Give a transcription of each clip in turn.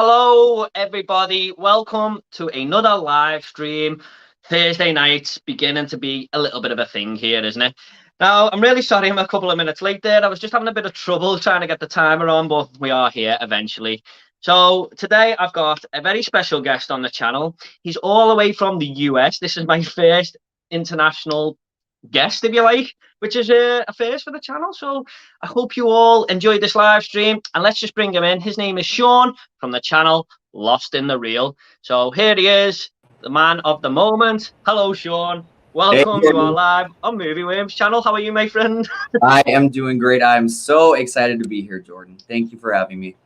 Hello, everybody. Welcome to another live stream. Thursday nights beginning to be a little bit of a thing here, isn't it? Now, I'm really sorry I'm a couple of minutes late there. I was just having a bit of trouble trying to get the timer on, but we are here eventually. So today I've got a very special guest on the channel. He's all the way from the US. This is my first international guest, if you like, which is a first for the channel. So I hope you all enjoyed this live stream, and let's just bring him in. His name is Sean from the channel Lost in the Reel. So here he is, the man of the moment. Hello, Sean. Welcome to our live on Movie Worms channel. How are you, my friend? I am doing great. I'm so excited to be here, Jordan. Thank you for having me.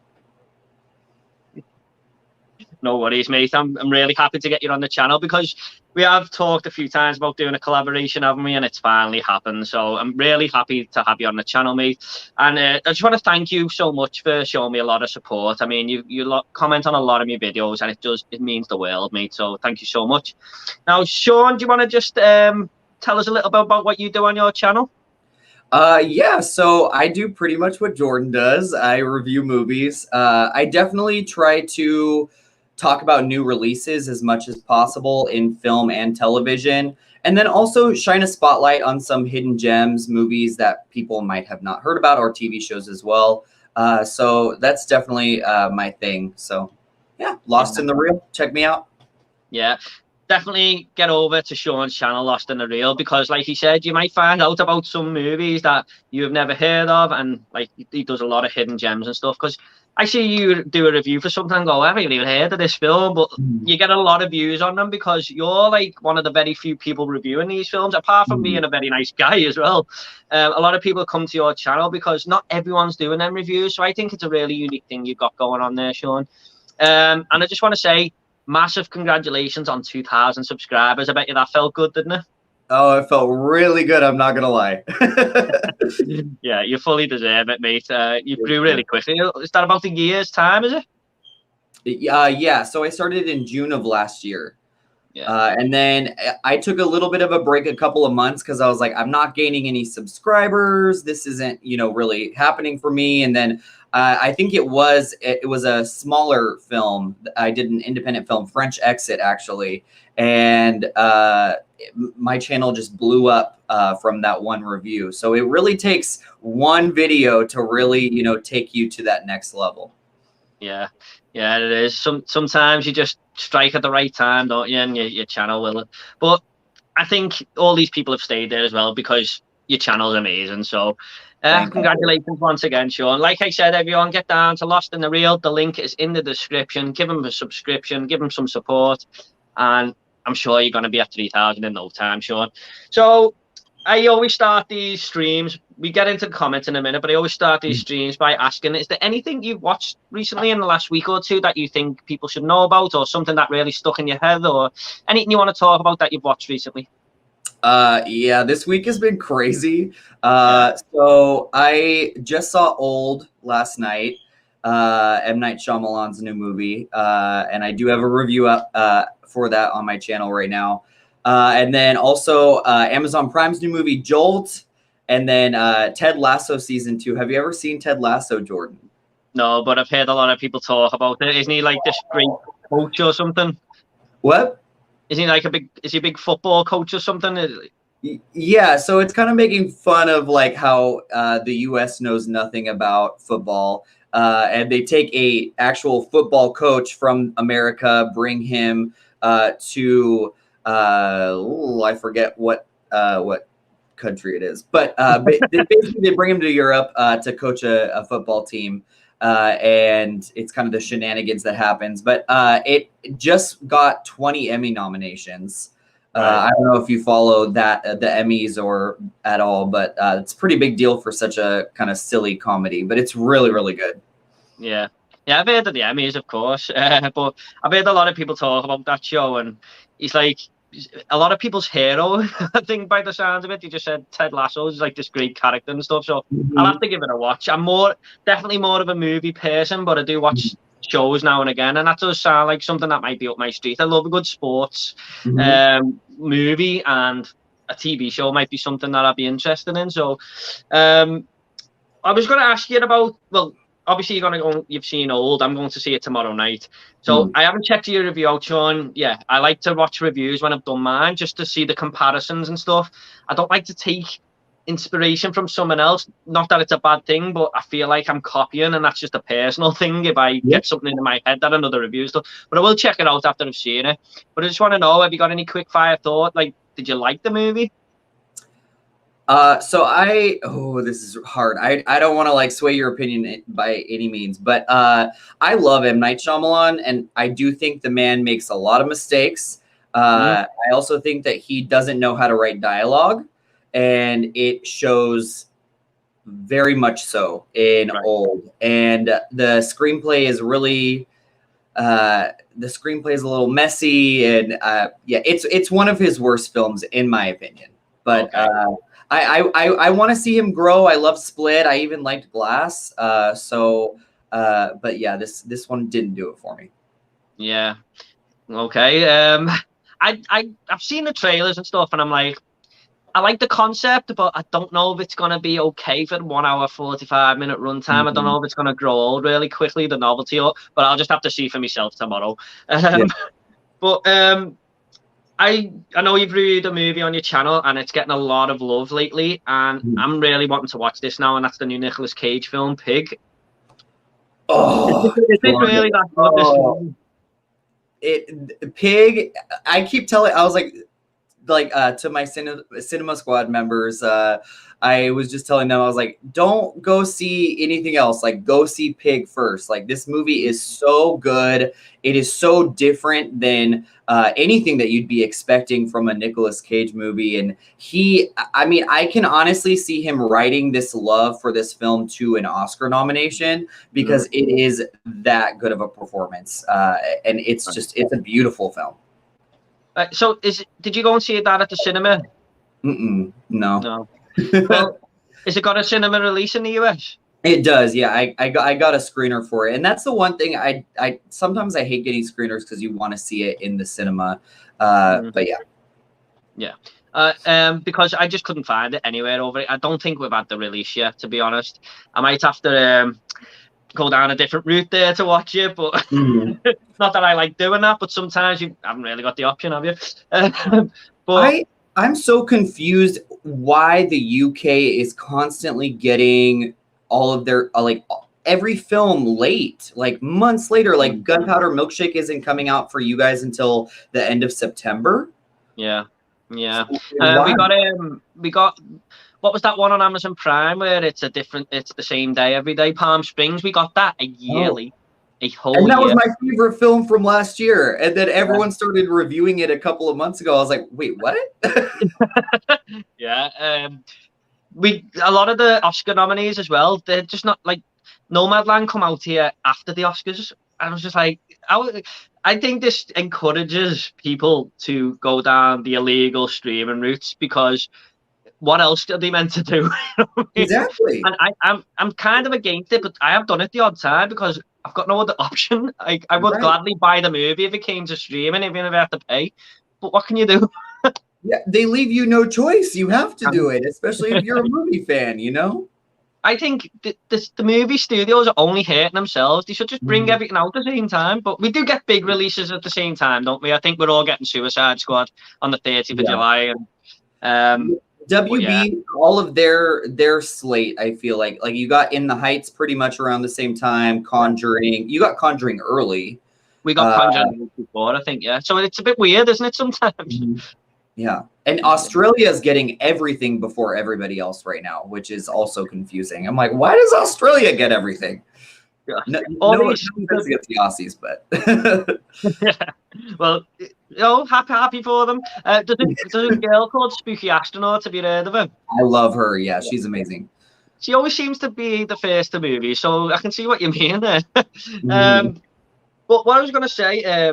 No worries, mate. I'm really happy to get you on the channel because we have talked a few times about doing a collaboration, haven't we? And it's finally happened. So I'm really happy to have you on the channel, mate. And I just want to thank you so much for showing me a lot of support. I mean, you comment on a lot of my videos, and it means the world, mate. So thank you so much. Now, Sean, do you want to just tell us a little bit about what you do on your channel? Yeah, so I do pretty much what Jordan does. I review movies. I definitely try to talk about new releases as much as possible in film and television, and then also shine a spotlight on some hidden gems, movies that people might have not heard about, or TV shows as well. So that's definitely my thing. So yeah, Lost in the Reel. Check me out. Yeah. Definitely get over to Sean's channel, Lost in the Reel, because like he said, you might find out about some movies that you've never heard of, and like he does a lot of hidden gems and stuff. Because I see you do a review for something and go, I haven't even heard of this film, but you get a lot of views on them because you're like one of the very few people reviewing these films, apart from being a very nice guy as well. A lot of people come to your channel because not everyone's doing them reviews, so I think it's a really unique thing you've got going on there, Sean. And I just want to say, massive congratulations on 2,000 subscribers. I bet you that felt good, didn't it? Oh, it felt really good. I'm not going to lie. Yeah, you fully deserve it, mate. You grew really quickly. Is that about a year's time, is it? Yeah. So I started in June of last year. Yeah. And then I took a little bit of a break, a couple of months, because I was like, I'm not gaining any subscribers. This isn't, really happening for me. And then I think it was a smaller film. I did an independent film, French Exit, actually. And my channel just blew up from that one review. So it really takes one video to really, take you to that next level. Yeah, it is. Sometimes you just strike at the right time, don't you? And your channel will. But I think all these people have stayed there as well because your channel's amazing. So congratulations once again, Sean. Like I said, everyone, get down to Lost in the Reel. The link is in the description. Give them a subscription. Give them some support. And I'm sure you're going to be at 3,000 in no time, Sean. So I always start these streams. We get into the comments in a minute, but I always start these streams by asking, is there anything you've watched recently in the last week or two that you think people should know about, or something that really stuck in your head, or anything you want to talk about that you've watched recently? Yeah, this week has been crazy. So I just saw Old last night, M. Night Shyamalan's new movie, and I do have a review up for that on my channel right now. And then also Amazon Prime's new movie, Jolt, and then Ted Lasso season 2. Have you ever seen Ted Lasso, Jordan? No, but I've heard a lot of people talk about it. Isn't he like this great coach or something? What? Is he a big football coach or something? Yeah, so it's kind of making fun of like how the U.S. knows nothing about football, and they take a actual football coach from America, bring him to I forget what country it is, but basically they bring him to Europe to coach a football team, and it's kind of the shenanigans that happens. But it just got 20 Emmy nominations. I don't know if you follow that the Emmys or at all, but it's a pretty big deal for such a kind of silly comedy. But it's really, really good. Yeah, I've heard of the Emmys, of course, but I've heard a lot of people talk about that show, and he's like a lot of people's hero. I think by the sounds of it, you just said Ted Lasso is like this great character and stuff. So I'll have to give it a watch. I'm definitely more of a movie person, but I do watch shows now and again, and that does sound like something that might be up my street. I love a good sports movie, and a TV show might be something that I'd be interested in. So I was going to ask you about, well, obviously you're gonna go. You've seen Old. I'm going to see it tomorrow night. So I haven't checked your review out, Sean. Yeah, I like to watch reviews when I've done mine just to see the comparisons and stuff. I don't like to take inspiration from someone else. Not that it's a bad thing, but I feel like I'm copying, and that's just a personal thing. If I get something in my head that another review stuff, but I will check it out after I've seen it. But I just want to know, have you got any quick fire thought? Like, did you like the movie? This is hard. I don't want to like sway your opinion by any means, but I love M. Night Shyamalan, and I do think the man makes a lot of mistakes. I also think that he doesn't know how to write dialogue, and it shows very much so in Old. And the screenplay is really a little messy, and it's one of his worst films in my opinion. But I want to see him grow. I love Split. I even liked Glass. But yeah, this one didn't do it for me. Yeah. Okay. I've seen the trailers and stuff, and I'm like, I like the concept, but I don't know if it's gonna be okay for 1 hour 45-minute runtime. I don't know if it's gonna grow old really quickly, the novelty, but I'll just have to see for myself tomorrow. But I know you've reviewed a movie on your channel, and it's getting a lot of love lately, and I'm really wanting to watch this now, and that's the new Nicolas Cage film, Pig. Oh, is this really that good? Pig. I keep telling. I was like to my cinema squad members, I was just telling them, I was like, don't go see anything else. Like, go see Pig first. Like, this movie is so good. It is so different than anything that you'd be expecting from a Nicolas Cage movie. And I can honestly see him writing this love for this film to an Oscar nomination, because it is that good of a performance. And it's a beautiful film. So did you go and see that at the cinema? No. Well, is it got a cinema release in the US? It does, yeah. I got a screener for it, and that's the one thing I sometimes I hate getting screeners because you want to see it in the cinema. But yeah. Because I just couldn't find it anywhere over it. I don't think we've had the release yet, to be honest. I might have to go down a different route there to watch it, but not that I like doing that, but sometimes you haven't really got the option, have you? But I'm so confused why the UK is constantly getting all of their every film late, like months later. Like Gunpowder Milkshake isn't coming out for you guys until the end of September. Yeah. We got what was that one on Amazon Prime where it's the same day every day? Palm Springs. We got that a whole year. And that was my favorite film from last year. And then everyone started reviewing it a couple of months ago. I was like, wait, what? Yeah. A lot of the Oscar nominees as well, they're just not like Nomadland come out here after the Oscars. I was just like, I think this encourages people to go down the illegal streaming routes, because what else are they meant to do? Exactly. And I'm kind of against it, but I have done it the odd time because I've got no other option. I would gladly buy the movie if it came to streaming, even if I have to pay. But what can you do? Yeah, they leave you no choice. You have to do it, especially if you're a movie fan, you know? I think the movie studios are only hurting themselves. They should just bring everything out at the same time. But we do get big releases at the same time, don't we? I think we're all getting Suicide Squad on the 30th of July. And WB, all of their slate, I feel like you got In the Heights pretty much around the same time. Conjuring, you got Conjuring early. We got Conjuring before, I think, yeah. So it's a bit weird, isn't it, sometimes? Yeah. And Australia is getting everything before everybody else right now, which is also confusing. I'm like, why does Australia get everything? Yeah. No against the Aussies, but well, happy for them. There's a girl called Spooky Astronaut. Have you heard of her? I love her. Yeah, she's amazing. She always seems to be the first to movie, so I can see what you mean there. But what I was going to say,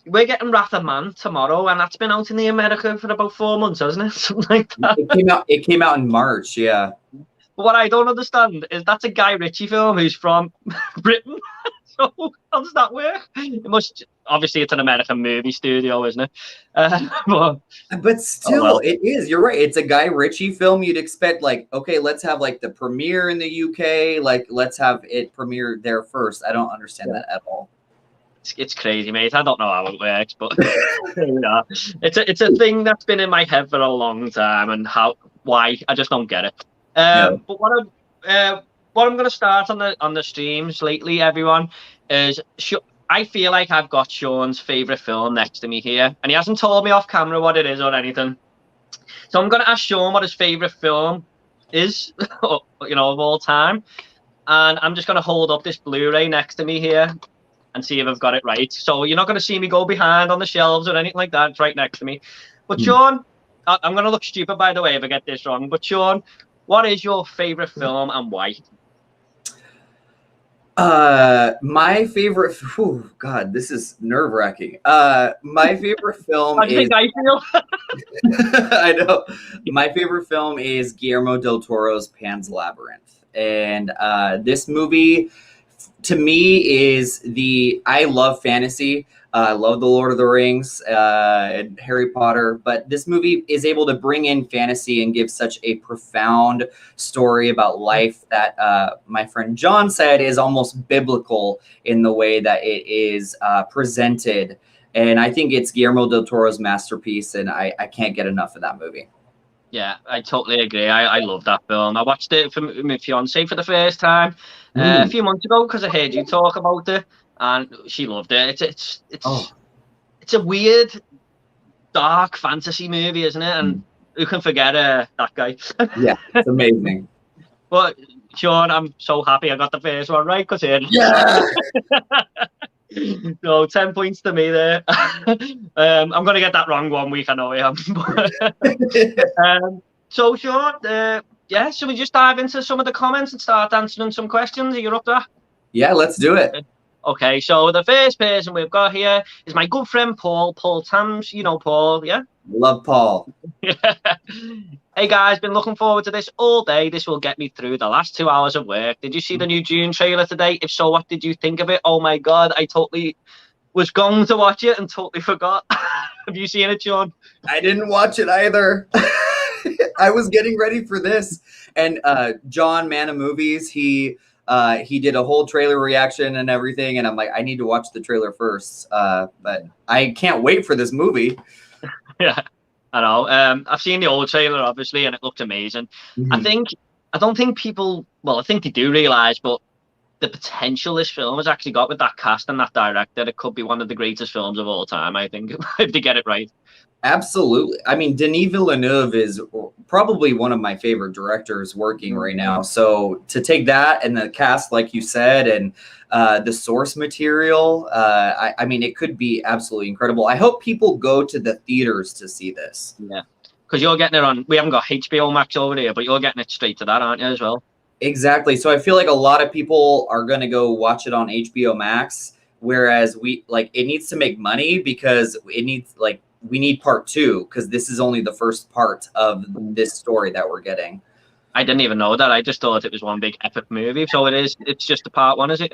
we're getting Wrath of Man tomorrow, and that's been out in the America for about 4 months, hasn't it? Something like that. It came out in March, yeah. But what I don't understand is that's a Guy Ritchie film who's from Britain. So how does that work? obviously it's an American movie studio, isn't it? But But oh still, well. it is. You're right. It's a Guy Ritchie film. You'd expect, like, okay, let's have like the premiere in the UK. Like, let's have it premiere there first. I don't understand Yeah. that at all. It's crazy, mate. I don't know how it works, but yeah, it's a thing that's been in my head for a long time, and why I just don't get it. Yeah. But what I'm going to start on the streams lately, everyone, is I feel like I've got Sean's favorite film next to me here, and he hasn't told me off camera what it is or anything. So I'm going to ask Sean what his favorite film is, of all time, and I'm just going to hold up this Blu-ray next to me here and see if I've got it right. So you're not going to see me go behind on the shelves or anything like that. It's right next to me. But Sean, I'm going to look stupid, by the way, if I get this wrong. But Sean, what is your favorite film and why? My favorite. Oh God, this is nerve wracking. My favorite film How do you is. think I feel? I know. My favorite film is Guillermo del Toro's Pan's Labyrinth, and this movie, to me, is I love fantasy. I love the Lord of the Rings and Harry Potter, but this movie is able to bring in fantasy and give such a profound story about life that my friend John said is almost biblical in the way that it is presented. And I think it's Guillermo del Toro's masterpiece, and I can't get enough of that movie. Yeah, I totally agree. I love that film. I watched it for my fiance for the first time a few months ago because I heard you talk about it, and she loved it. It's a weird, dark fantasy movie, isn't it? And who can forget that guy? Yeah, it's amazing. But Sean, I'm so happy I got the first one right because Yeah. So 10 points to me there. I'm going to get that wrong one week, I know I am. So Sean, yeah, should we just dive into some of the comments and start answering some questions? Are you up to that? Yeah, let's do it. Okay, so the first person we've got here is my good friend Paul Tams. You know Paul, yeah? Love Paul. Hey guys, been looking forward to this all day. This will get me through the last 2 hours of work. Did you see the new Dune trailer today? If so, what did you think of it? Oh my God, I totally was going to watch it and totally forgot. Have you seen it, Sean? I didn't watch it either. I was getting ready for this. And John, Man of Movies, he did a whole trailer reaction and everything. And I'm like, I need to watch the trailer first. But I can't wait for this movie. Yeah. I know. I've seen the old trailer, obviously, and it looked amazing. I don't think people, well, I think they do realize, but the potential this film has actually got with that cast and that director, it could be one of the greatest films of all time, I think, if they get it right. Absolutely. I mean, Denis Villeneuve is probably one of my favorite directors working right now. So to take that and the cast, like you said, and the source material, I mean, it could be absolutely incredible. I hope people go to the theaters to see this. Yeah, because you're getting it on, we haven't got HBO Max over here, but you're getting it straight to that, aren't you, as well? Exactly. So I feel like a lot of people are going to go watch it on HBO Max, whereas it needs to make money because it needs, we need part 2 because this is only the first part of this story that we're getting. I didn't even know that. I just thought it was one big epic movie. So it's just the part 1, is it?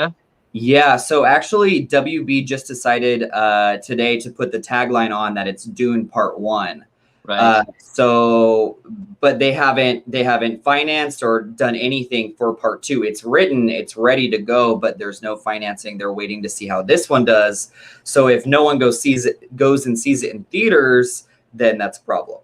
Yeah. So actually WB just decided today to put the tagline on that it's Dune Part 1. Right. But they haven't financed or done anything for part 2. It's written, it's ready to go, but there's no financing. They're waiting to see how this one does. So if no one goes and sees it in theaters, then that's a problem.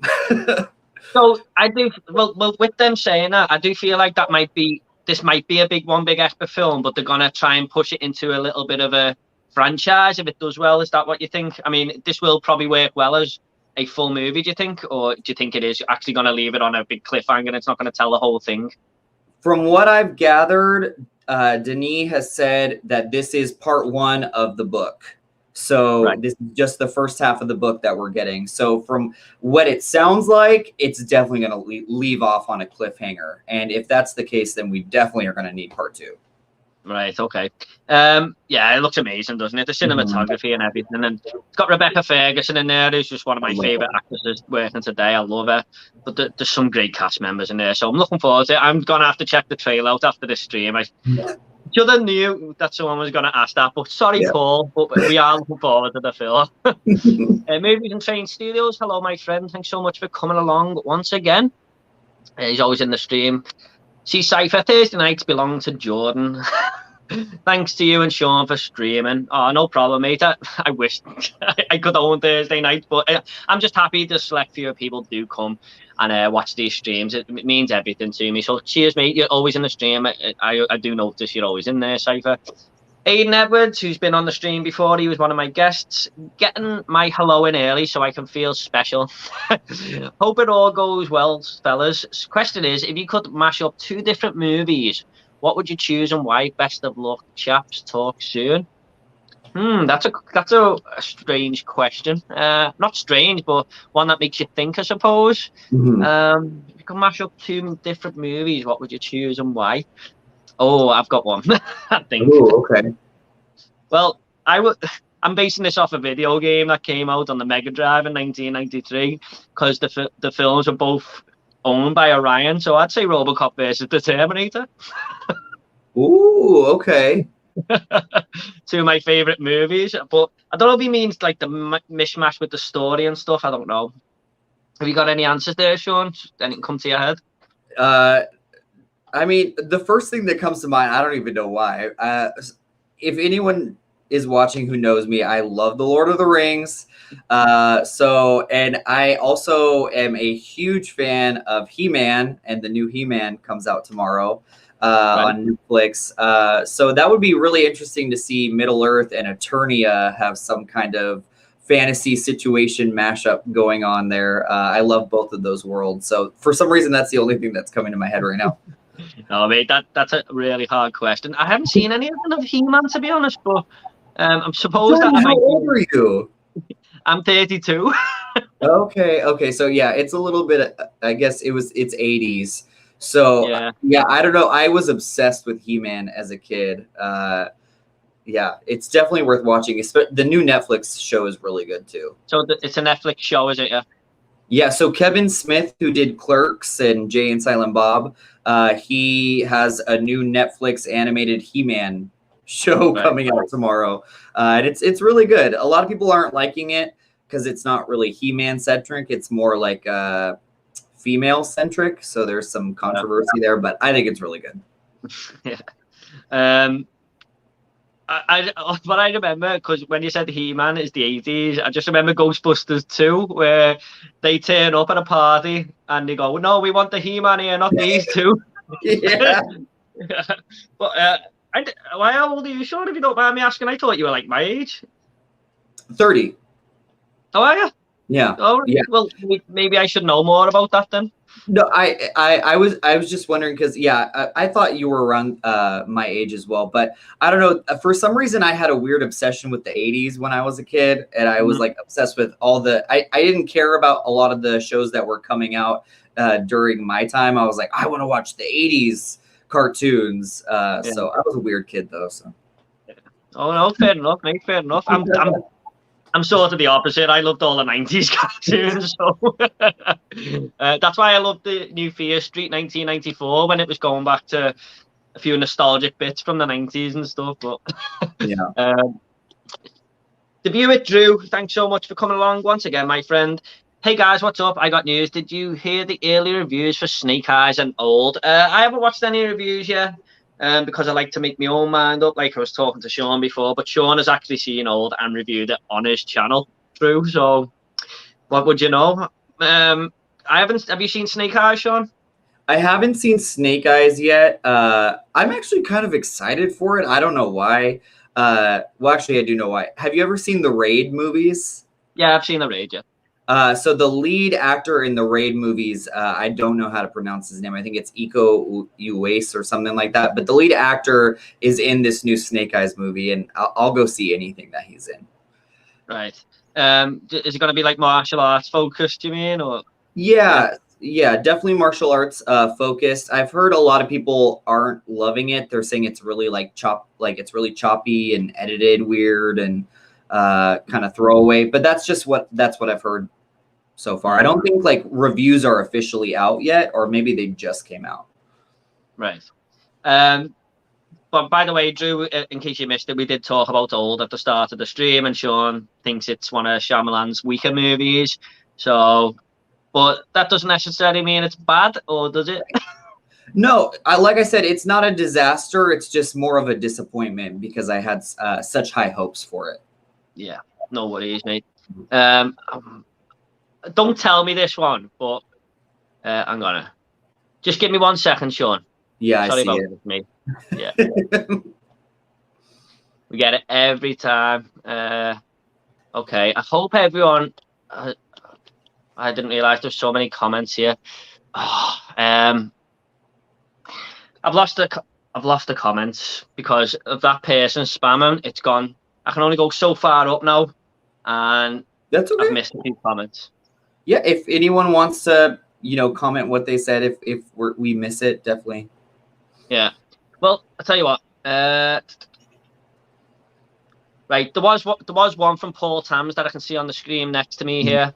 So I do, well, with them saying that, I do feel like this might be a big epic film, but they're gonna try and push it into a little bit of a franchise if it does well. Is that what you think? I mean, this will probably work well as a full movie, do you think? Or do you think it is actually going to leave it on a big cliffhanger and it's not going to tell the whole thing? From what I've gathered, Denis has said that this is part 1 of the book. So This is just the first half of the book that we're getting. So from what it sounds like, it's definitely going to leave off on a cliffhanger. And if that's the case, then we definitely are going to need part 2. Right, okay. Yeah, it looks amazing, doesn't it? The cinematography and everything. And it's got Rebecca Ferguson in there, who's just one of my favourite actresses working today. I love her. But there's some great cast members in there. So I'm looking forward to it. I'm going to have to check the trailer out after this stream. should have knew that someone was going to ask that. But sorry, Yeah. Paul, but we are looking forward to the film. Movies and Train Studios. Hello, my friend. Thanks so much for coming along once again. He's always in the stream. See, Cypher, Thursday nights belong to Jordan. Thanks to you and Sean for streaming. Oh, no problem, mate. I wish I could own Thursday night, but I'm just happy the select few people do come and watch these streams. It means everything to me. So cheers, mate. You're always in the stream. I do notice you're always in there, Cypher. Aiden Edwards, who's been on the stream before, he was one of my guests. Getting my hello in early so I can feel special. Hope it all goes well, fellas. Question is, if you could mash up 2 different movies, what would you choose and why? Best of luck, chaps. Talk soon. That's a strange question. Not strange, but one that makes you think, I suppose. If you could mash up 2 different movies, what would you choose and why? Oh, I've got one. I think. Ooh, okay. Well, I'm basing this off a video game that came out on the Mega Drive in 1993 because the films were both owned by Orion. So I'd say RoboCop versus the Terminator. Ooh, okay. 2 of my favorite movies, but I don't know if he means like the mishmash with the story and stuff. I don't know. Have you got any answers there, Sean? Anything come to your head? I mean, the first thing that comes to mind, I don't even know why. If anyone is watching who knows me, I love the Lord of the Rings. And I also am a huge fan of He-Man, and the new He-Man comes out tomorrow on Netflix. So that would be really interesting to see Middle Earth and Eternia have some kind of fantasy situation mashup going on there. I love both of those worlds. So for some reason, that's the only thing that's coming to my head right now. Oh, mate, that's a really hard question. I haven't seen any of He-Man, to be honest, but I'm supposed that I might. How old are you? I'm 32. Okay. So yeah, it's a little bit. I guess it's 80s. So yeah, I don't know. I was obsessed with He-Man as a kid. Yeah, it's definitely worth watching. The new Netflix show is really good too. So it's a Netflix show, is it? Yeah. Yeah, so Kevin Smith, who did Clerks and Jay and Silent Bob, he has a new Netflix animated He-Man show coming out tomorrow. And it's really good. A lot of people aren't liking it because it's not really He-Man centric. It's more like female centric. So there's some controversy there, but I think it's really good. Yeah. But I remember, because when you said He-Man is the 80s, I just remember Ghostbusters 2, where they turn up at a party and they go, no, we want the He-Man here, not these 2. Yeah. But how old are you, Sean, if you don't mind me asking? I thought you were like my age. 30. Oh, are you? Yeah. Oh, yeah. Well, maybe I should know more about that then. No, I was just wondering because I thought you were around my age as well, but I don't know, for some reason I had a weird obsession with the 80s when I was a kid, and I was like obsessed with all I didn't care about a lot of the shows that were coming out during my time. I was like, I want to watch the 80s cartoons. So I was a weird kid though. So. Oh no, fair enough, mate. Fair enough. I'm sort of the opposite. I loved all the 90s cartoons. So that's why I loved the New Fear Street 1994 when it was going back to a few nostalgic bits from the 90s and stuff. But Debut it, Drew. Thanks so much for coming along once again, my friend. Hey guys, what's up? I got news. Did you hear the early reviews for Snake Eyes and Old? I haven't watched any reviews yet. Because I like to make my own mind up, like I was talking to Sean before. But Sean has actually seen Old and reviewed it on his channel, Drew. So, what would you know? I haven't. Have you seen Snake Eyes, Sean? I haven't seen Snake Eyes yet. I'm actually kind of excited for it. I don't know why. Well, actually, I do know why. Have you ever seen the Raid movies? Yeah, I've seen the Raid. Yeah. So the lead actor in the Raid movies, I don't know how to pronounce his name. I think it's Iko Uwais or something like that. But the lead actor is in this new Snake Eyes movie, and I'll go see anything that he's in. Right. Is it going to be like martial arts focused, you mean? Or yeah, definitely martial arts focused. I've heard a lot of people aren't loving it. They're saying it's really it's really choppy and edited weird and kind of throwaway. But that's what I've heard so far. I don't think like reviews are officially out yet, or maybe they just came out. Right. But by the way, Drew, in case you missed it, we did talk about Old at the start of the stream, and Sean thinks it's one of Shyamalan's weaker movies. So, but that doesn't necessarily mean it's bad, or does it? No, like I said, it's not a disaster. It's just more of a disappointment because I had such high hopes for it. Yeah, no worries, mate. Don't tell me this one, but I'm gonna. Just give me 1 second, Sean. Yeah, Sorry I see about it. this, mate. Yeah. We get it every time. Okay, I hope everyone. I didn't realize there's so many comments here. Oh, I've lost the comments because of that person spamming. It's gone. I can only go so far up now, and That's okay. I've missed a few comments. Yeah, if anyone wants to, comment what they said, if we miss it, definitely. Yeah. Well, I'll tell you what. Right, there was one from Paul Tams that I can see on the screen next to me here.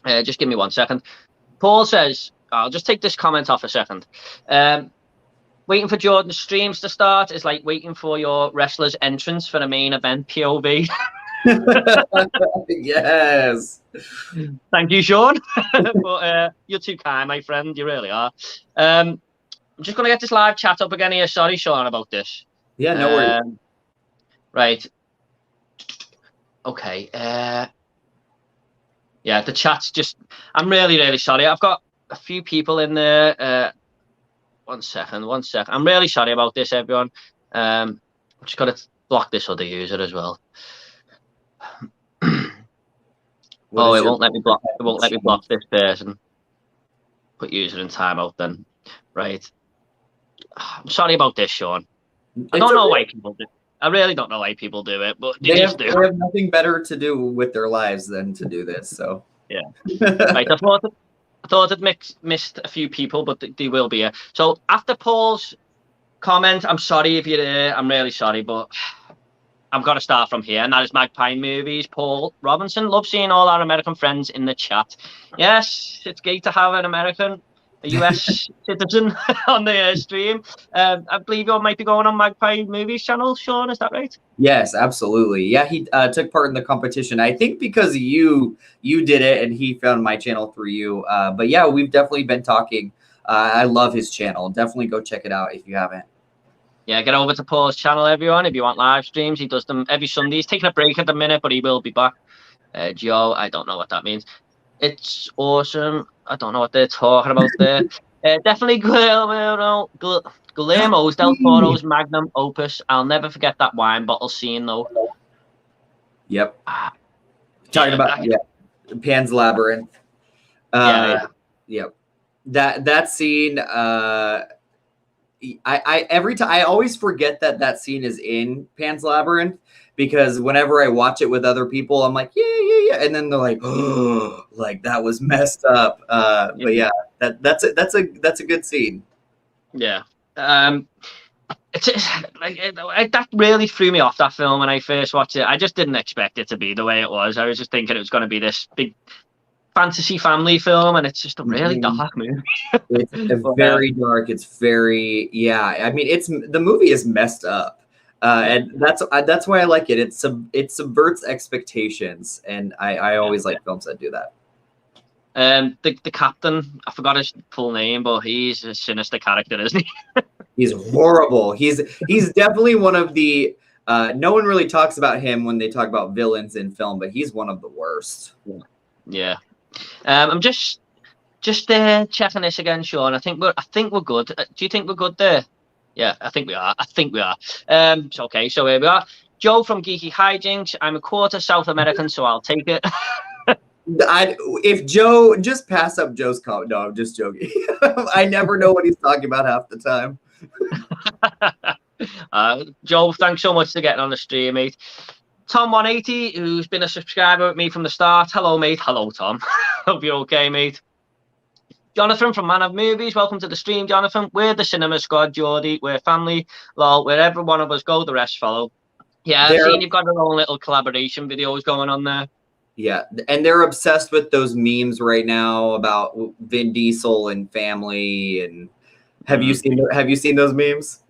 Just give me 1 second. Paul says, I'll just take this comment off a second. Waiting for Jordan's streams to start is like waiting for your wrestler's entrance for the main event POV. Yes. Thank you, Sean. But you're too kind, my friend. You really are. I'm just going to get this live chat up again here. Sorry, Sean, about this. Yeah, no worries. Right. Okay. Yeah, the chat's just... I'm really, really sorry. I've got a few people in there. 1 second. I'm really sorry about this, everyone. I'm just got to block this other user as well. It won't let me block. It won't let me block this person. Put user in timeout then. Right. I'm sorry about this, Sean. I don't know why people do. I really don't know why people do it, but they just do. They have nothing better to do with their lives than to do this. So yeah. Right. I thought it missed a few people, but they will be here. So after Paul's comment, I'm sorry if you're there. I'm really sorry, but I've got to start from here, and that is Magpie Movies. Paul Robinson, love seeing all our American friends in the chat. Yes, it's great to have a US citizen on the stream. I believe you might be going on Magpie Movies channel, Sean, is that right? Yes, absolutely. Yeah, he took part in the competition. I think because you did it, and he found my channel through you. But yeah, we've definitely been talking. I love his channel. Definitely go check it out if you haven't. Yeah, get over to Paul's channel, everyone, if you want live streams. He does them every Sunday. He's taking a break at the minute, but he will be back. Joe, I don't know what that means. It's awesome. I don't know what they're talking about there. Definitely Guillermo's del Toro's magnum opus. I'll never forget that wine bottle scene, though. Yep. Talking about Pan's Labyrinth. Yep. That scene. I every time I always forget that scene is in Pan's Labyrinth, because whenever I watch it with other people, I'm like, yeah, and then they're like, oh, like that was messed up. But yeah, that's a good scene. Yeah. It's like that really threw me off, that film, when I first watched it. I just didn't expect it to be the way it was. I was just thinking it was going to be this big fantasy family film, and it's just a really dark movie. It's very dark. It's very, I mean, the movie is messed up, and that's why I like it. It subverts expectations, and I always like films that do that. The captain, I forgot his full name, but he's a sinister character, isn't he? He's horrible. He's definitely one of the. No one really talks about him when they talk about villains in film, but he's one of the worst. Yeah. I'm just checking this again, Sean. I think we're good. Do you think we're good there? Yeah, I think we are. So okay, so here we are. Joe from Geeky Hijinks. I'm a quarter South American, so I'll take it. If Joe, just pass up Joe's comment. No, I'm just joking. I never know what he's talking about half the time. Joe, thanks so much for getting on the stream, mate. Tom180, who's been a subscriber with me from the start. Hello, mate. Hello, Tom. Hope you're okay, mate. Jonathan from Man of Movies. Welcome to the stream, Jonathan. We're the cinema squad, Geordie. We're family. Lol, wherever one of us go, the rest follow. Yeah, I've seen you've got your own little collaboration videos going on there. Yeah, and they're obsessed with those memes right now about Vin Diesel and family. And have you seen those memes?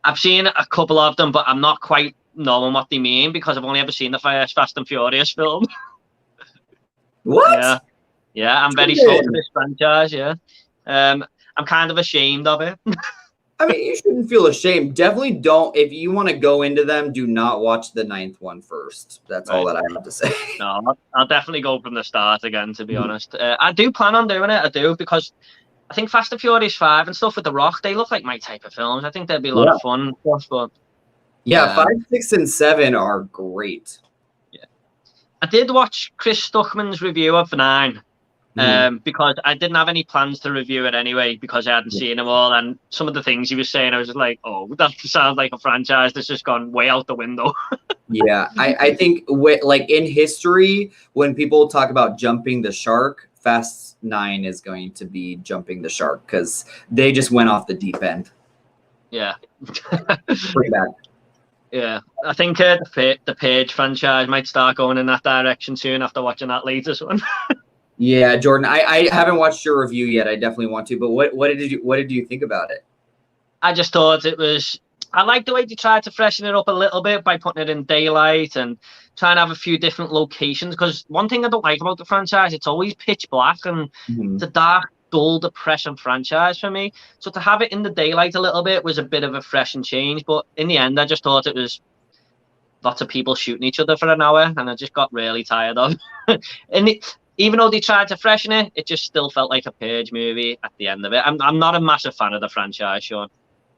I've seen a couple of them, but I'm not quite knowing what they mean because I've only ever seen the first Fast and Furious film. What? Yeah, I'm very slow to this franchise. Yeah, I'm kind of ashamed of it. I mean, you shouldn't feel ashamed. Definitely don't. If you want to go into them, do not watch the 9th one first. That's all that I have to say. No, I'll definitely go from the start again. To be honest, I do plan on doing it. I do because I think Fast and Furious 5 and stuff with The Rock, they look like my type of films. I think they'd be a lot of fun. But yeah, 5, 6, and 7 are great. Yeah, I did watch Chris Stuckman's review of 9. Because I didn't have any plans to review it anyway because I hadn't seen them all, and some of the things he was saying, I was just like, "Oh, that sounds like a franchise that's just gone way out the window." Yeah, I think like in history, when people talk about jumping the shark, Fast 9 is going to be jumping the shark because they just went off the deep end. Yeah, pretty bad. Yeah, I think the Page franchise might start going in that direction soon after watching that latest one. Yeah, Jordan, I haven't watched your review yet. I definitely want to. But what did you think about it? I just thought it was. I like the way they tried to freshen it up a little bit by putting it in daylight and trying to have a few different locations. Because one thing I don't like about the franchise, it's always pitch black and it's a dark, dull, depressing franchise for me. So to have it in the daylight a little bit was a bit of a fresh and change. But in the end, I just thought it was lots of people shooting each other for an hour, and I just got really tired of it. And even though they tried to freshen it, it just still felt like a Page movie at the end of it. I'm not a massive fan of the franchise, Sean.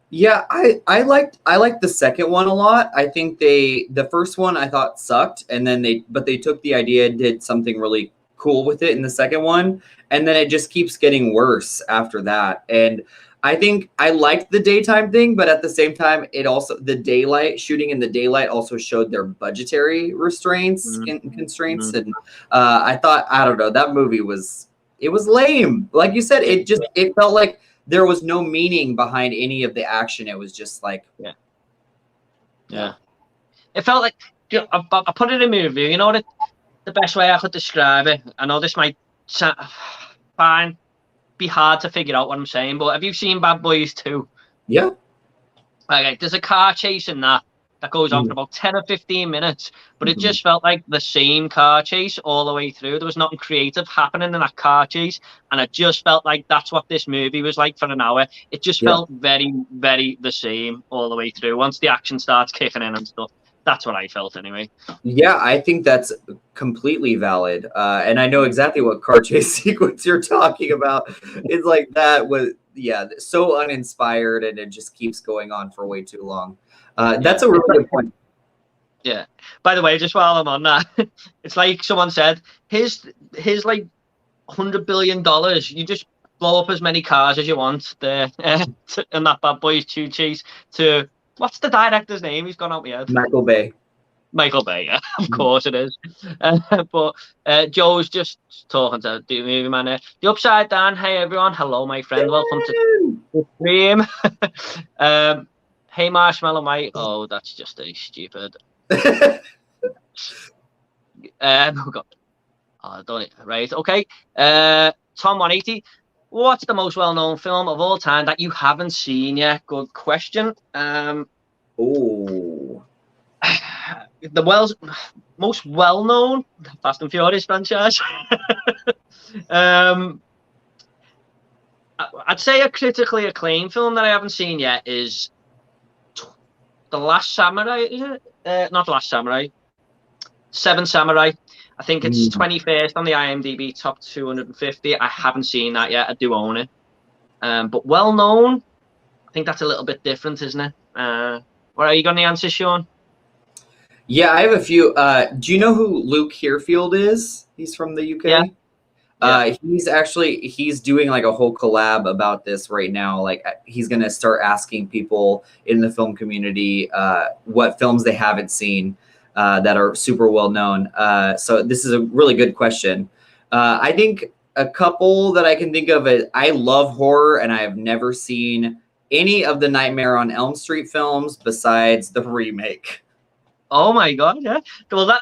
Yeah, I liked the second one a lot. I think the first one I thought sucked, and then they took the idea and did something really cool with it in the second one, and then it just keeps getting worse after that. And I think I liked the daytime thing, but at the same time, it also shooting in the daylight also showed their budgetary restraints and constraints. And I thought, I don't know, that movie was lame. Like you said, it felt like there was no meaning behind any of the action. It was just like, yeah. It felt like I put it in my review. You know what? The best way I could describe it. I know this might be hard to figure out what I'm saying, but have you seen Bad Boys 2? Yeah. Okay, there's a car chase in that goes on for about 10 or 15 minutes, but it just felt like the same car chase all the way through. There was nothing creative happening in that car chase, and I just felt like that's what this movie was like for an hour. It just felt very, very the same all the way through. Once the action starts kicking in and stuff, that's what I felt anyway. Yeah, I think that's completely valid. And I know exactly what car chase sequence you're talking about. It's like that was, so uninspired, and it just keeps going on for way too long. That's a really good point. Yeah. By the way, just while I'm on that, it's like someone said, his like $100 billion, you just blow up as many cars as you want there in that Bad Boys 2 chase to, what's the director's name? He's gone out my head. Michael Bay. Michael Bay, yeah, of course it is. But Joe's just talking to the movie man there. The Upside Down. Hey everyone, hello my friend, welcome to the stream. Hey Marshmallow Mate. Oh, that's just a stupid. Oh God. Oh, don't it. Right. Okay. Tom 180. What's the most well-known film of all time that you haven't seen yet? Good question. The most well-known Fast and Furious franchise. I'd say a critically acclaimed film that I haven't seen yet is The Last Samurai. Is it? Not The Last Samurai. Seven Samurai. I think it's 21st on the IMDb top 250. I haven't seen that yet. I do own it. But well-known, I think that's a little bit different, isn't it? Where are you got any answers, Sean? Yeah, I have a few. Do you know who Luke Hearfield is? He's from the UK. Yeah. He's doing like a whole collab about this right now. Like he's going to start asking people in the film community what films they haven't seen that are super well known. So this is a really good question. I think a couple that I can think of is, I love horror and I have never seen any of the Nightmare on Elm Street films besides the remake. Oh my God! Yeah. Well,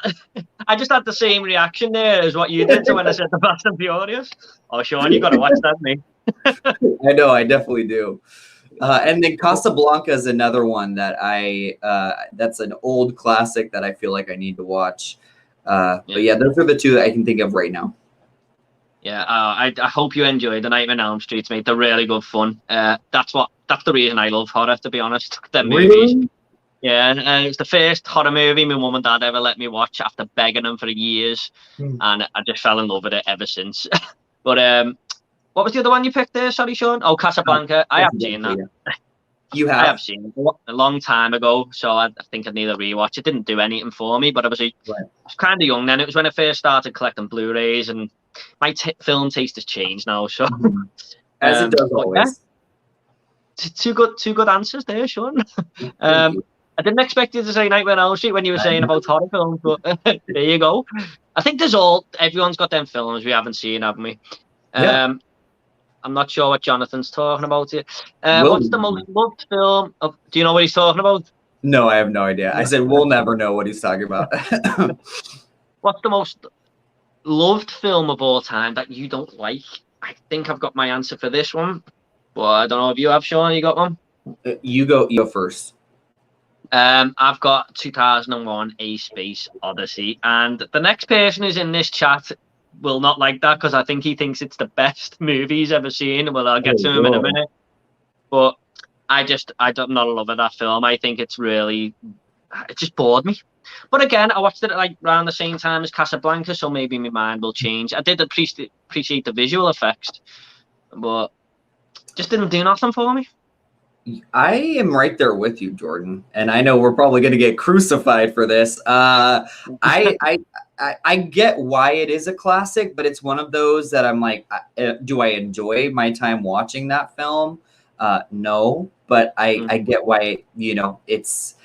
I just had the same reaction there as what you did to when I said the Fast and Furious. Oh, Sean, you got to watch that, mate. I know, I definitely do. And then Casablanca is another one that that's an old classic that I feel like I need to watch. But yeah, those are the two that I can think of right now. Yeah, I hope you enjoy The Nightmare on Elm Street, mate. They're really good fun. That's the reason I love horror, to be honest. The movies. Yeah, and it's the first horror movie my mum and dad ever let me watch after begging them for years, and I just fell in love with it ever since. But what was the other one you picked there? Sorry, Sean. Oh, Casablanca. I have seen that. Yeah. You have? I have seen it a long time ago, so I think I need a rewatch. It didn't do anything for me, but I was kind of young then. It was when I first started collecting Blu-rays, and my film taste has changed now. So, as it does always. Yeah. Two good answers there, Sean. I didn't expect you to say Nightmare on Elm Street when you were saying about horror films, but there you go. I think everyone's got them films we haven't seen, haven't we? Yeah. I'm not sure what Jonathan's talking about here. What's the most loved film? Do you know what he's talking about? No, I have no idea. I said we'll never know what he's talking about. What's the most loved film of all time that you don't like? I think I've got my answer for this one, but I don't know if you have, Sean. You got one? You go first. I've got 2001: A Space Odyssey, and the next person who's in this chat will not like that because I think he thinks it's the best movie he's ever seen. Well, I'll get to him in a minute. But I'm not a lover of that film. I think it just bored me. But again, I watched it like around the same time as Casablanca, so maybe my mind will change. I did appreciate the visual effects, but just didn't do nothing for me. I am right there with you, Jordan, and I know we're probably going to get crucified for this. I get why it is a classic, but it's one of those that I'm like, do I enjoy my time watching that film? No, but I get why, it's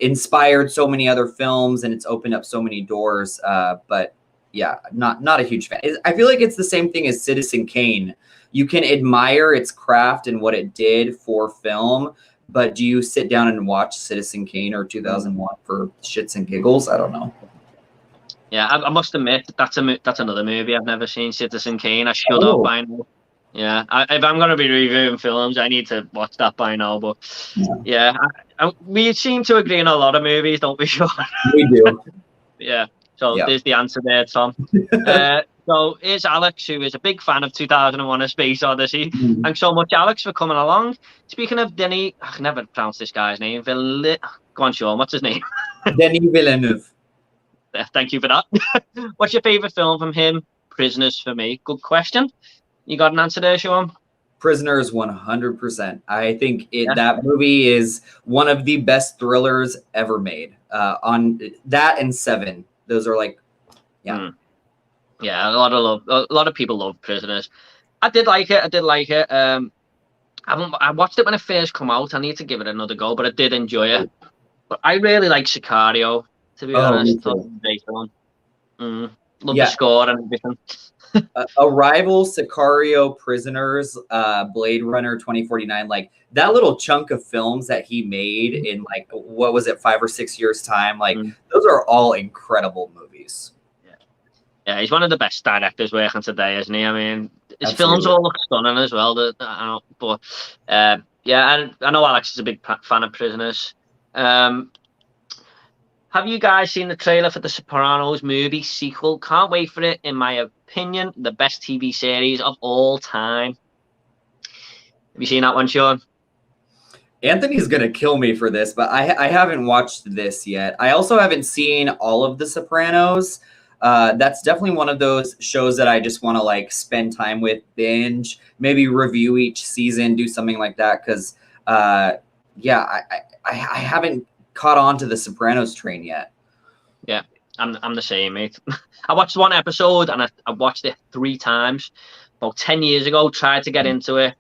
inspired so many other films and it's opened up so many doors. But yeah, not a huge fan. I feel like it's the same thing as Citizen Kane. You can admire its craft and what it did for film, but do you sit down and watch Citizen Kane or 2001 for shits and giggles? I don't know. Yeah, I must admit that's another movie I've never seen, Citizen Kane. I should have by now. Yeah, if I'm going to be reviewing films, I need to watch that by now. But yeah, we seem to agree on a lot of movies, don't we, Sean? We do. Yeah, so there's the answer there, Tom. So here's Alex, who is a big fan of 2001: A Space Odyssey. Thanks so much, Alex, for coming along. Speaking of Denis, I can never pronounce this guy's name. Go on, Sean, what's his name? Denis Villeneuve. Thank you for that. What's your favourite film from him? Prisoners for me. Good question. You got an answer there, Sean? Prisoners, 100%. I think that movie is one of the best thrillers ever made. On that and Seven, those are like, yeah. Yeah, a lot of people love Prisoners. I did like it. I watched it when it first come out. I need to give it another go, but I did enjoy it. But I really like Sicario, to be honest. Love the score and everything. Arrival, Sicario, Prisoners, Blade Runner 2049, like that little chunk of films that he made in like, what was it, 5 or 6 years time? Like those are all incredible movies. Yeah, he's one of the best directors working today, isn't he? I mean, his films all look stunning as well. I know Alex is a big fan of Prisoners. Have you guys seen the trailer for the Sopranos movie sequel? Can't wait for it. In my opinion, the best TV series of all time. Have you seen that one, Sean? Anthony's going to kill me for this, but I haven't watched this yet. I also haven't seen all of the Sopranos. That's definitely one of those shows that I just want to like spend time with, binge, maybe review each season, do something like that. Cause, I haven't caught on to the Sopranos train yet. Yeah, I'm the same, mate. I watched one episode and I watched it 3 times about 10 years ago, tried to get into it,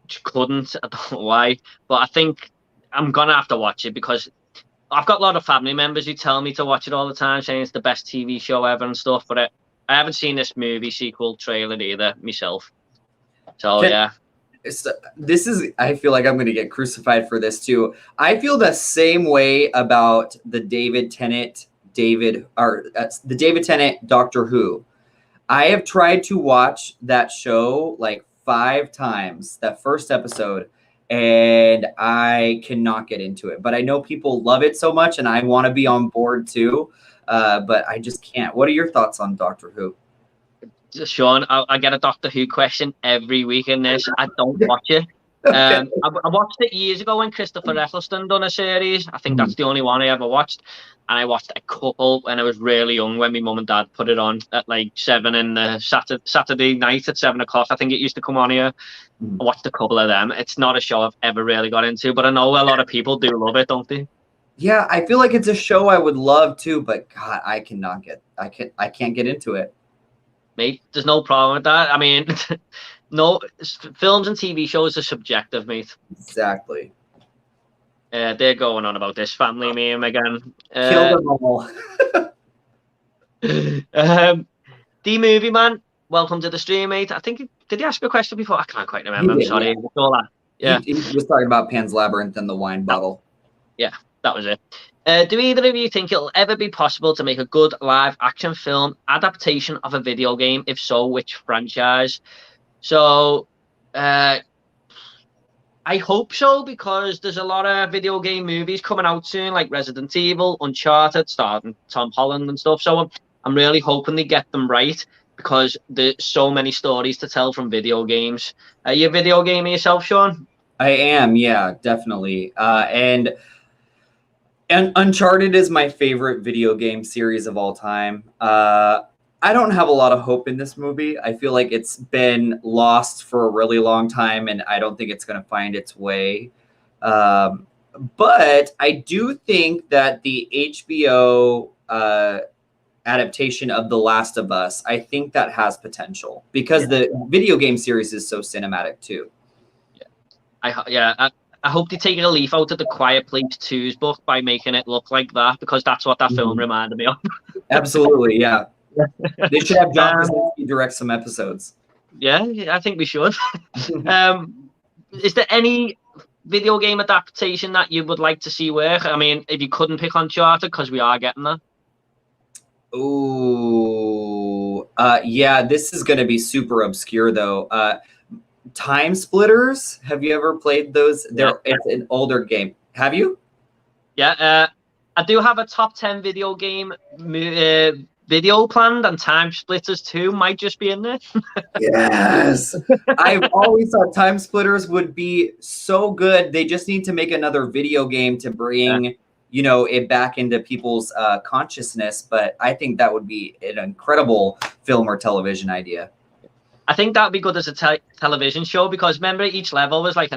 just couldn't. I don't know why, but I think I'm going to have to watch it because I've got a lot of family members who tell me to watch it all the time, saying it's the best TV show ever and stuff. But I haven't seen this movie sequel trailer either myself. So I feel like I'm going to get crucified for this too. I feel the same way about the David Tennant Doctor Who. I have tried to watch that show like 5 times, that first episode, and I cannot get into it. But I know people love it so much, and I want to be on board too. But I just can't. What are your thoughts on Doctor Who? Sean, I get a Doctor Who question every week in this. I don't watch it. Okay. I watched it years ago when Christopher Eccleston done a series. I think Mhm. that's the only one I ever watched. And I watched a couple when I was really young, when my mum and dad put it on at like 7 in the Saturday night at 7 o'clock. I think it used to come on here. Mhm. I watched a couple of them. It's not a show I've ever really got into, but I know a lot of people do love it, don't they? Yeah, I feel like it's a show I would love to, but God, I can't get into it. Mate, there's no problem with that. I mean, no, films and TV shows are subjective, mate. Exactly. They're going on about this family meme again. Kill them all. D Movie Man, welcome to the stream, mate. I think did he ask a question before? I can't quite remember. He I'm did, sorry. yeah. All that. Yeah, He was talking about Pan's Labyrinth and the wine bottle. yeah, that was it. Do either of you think it'll ever be possible to make a good live action film adaptation of a video game? If so, which franchise? So, I hope so, because there's a lot of video game movies coming out soon, like Resident Evil, Uncharted, starring Tom Holland and stuff. So I'm really hoping they get them right, because there's so many stories to tell from video games. Are you a video gamer yourself, Sean? I am, yeah, definitely. And Uncharted is my favorite video game series of all time. I don't have a lot of hope in this movie. I feel like it's been lost for a really long time, and I don't think it's going to find its way. But I do think that the HBO adaptation of The Last of Us, I think that has potential, because the video game series is so cinematic too. I hope they take a leaf out of the Quiet Place 2's book by making it look like that, because that's what that film reminded me of. Absolutely, yeah. They should have John Krasinski direct some episodes. Yeah, I think we should. Is there any video game adaptation that you would like to see work? I mean, if you couldn't pick Uncharted, because we are getting that. Ooh, yeah, this is going to be super obscure though. Time Splitters, have you ever played those? It's an older game. Have you? Yeah, I do have a top 10 video game video planned, and Time Splitters 2 might just be in there. Yes. I've always thought Time Splitters would be so good. They just need to make another video game to bring, it back into people's consciousness. But I think that would be an incredible film or television idea. I think that would be good as a television show, because remember, each level was like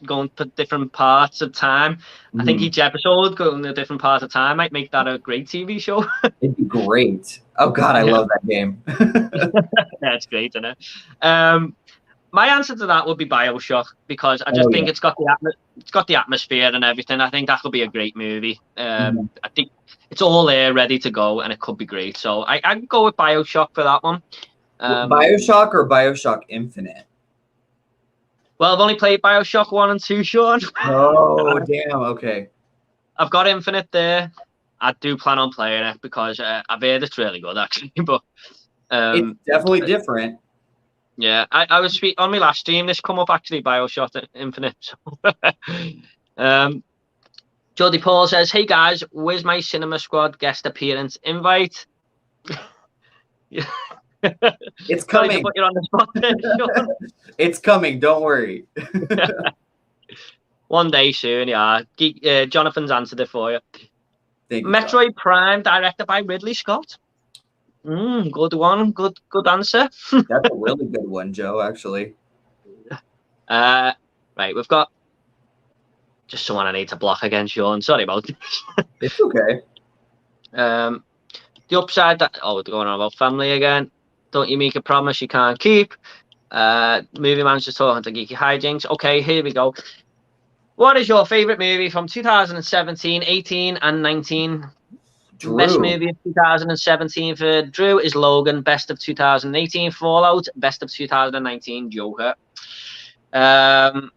going for different parts of time. I think each episode going to a different part of time might make that a great TV show. It'd be great. Oh God, I love that game. That's great, isn't it? My answer to that would be BioShock, because I just think it's got the atmosphere and everything. I think that could be a great movie. I think it's all there, ready to go, and it could be great. So I'd go with BioShock for that one. BioShock or BioShock Infinite? Well, I've only played BioShock 1 and 2, Sean. Oh, damn. Okay. I've got Infinite there. I do plan on playing it, because I've heard it's really good, actually. But it's definitely different. Yeah, I was on my last stream. This come up actually, BioShock Infinite. Jody Paul says, "Hey guys, where's my Cinema Squad guest appearance invite?" It's coming. Put you on the spot there, Sean. It's coming. Don't worry. One day soon, yeah. Jonathan's answered it for you. Thank you, Metroid Prime, directed by Ridley Scott. Good one. Good answer. That's a really good one, Joe, actually. Right, we've got just someone I need to block again, Sean. Sorry about this. It's okay. The upside that we're going on about family again. Don't you make a promise you can't keep. Movie man's just talking to Geeky Hijinks. Okay, here we go. What is your favorite movie from 2017, 18, and 19? Drew. Best movie of 2017 for Drew is Logan. Best of 2018, Fallout. Best of 2019, Joker. Trying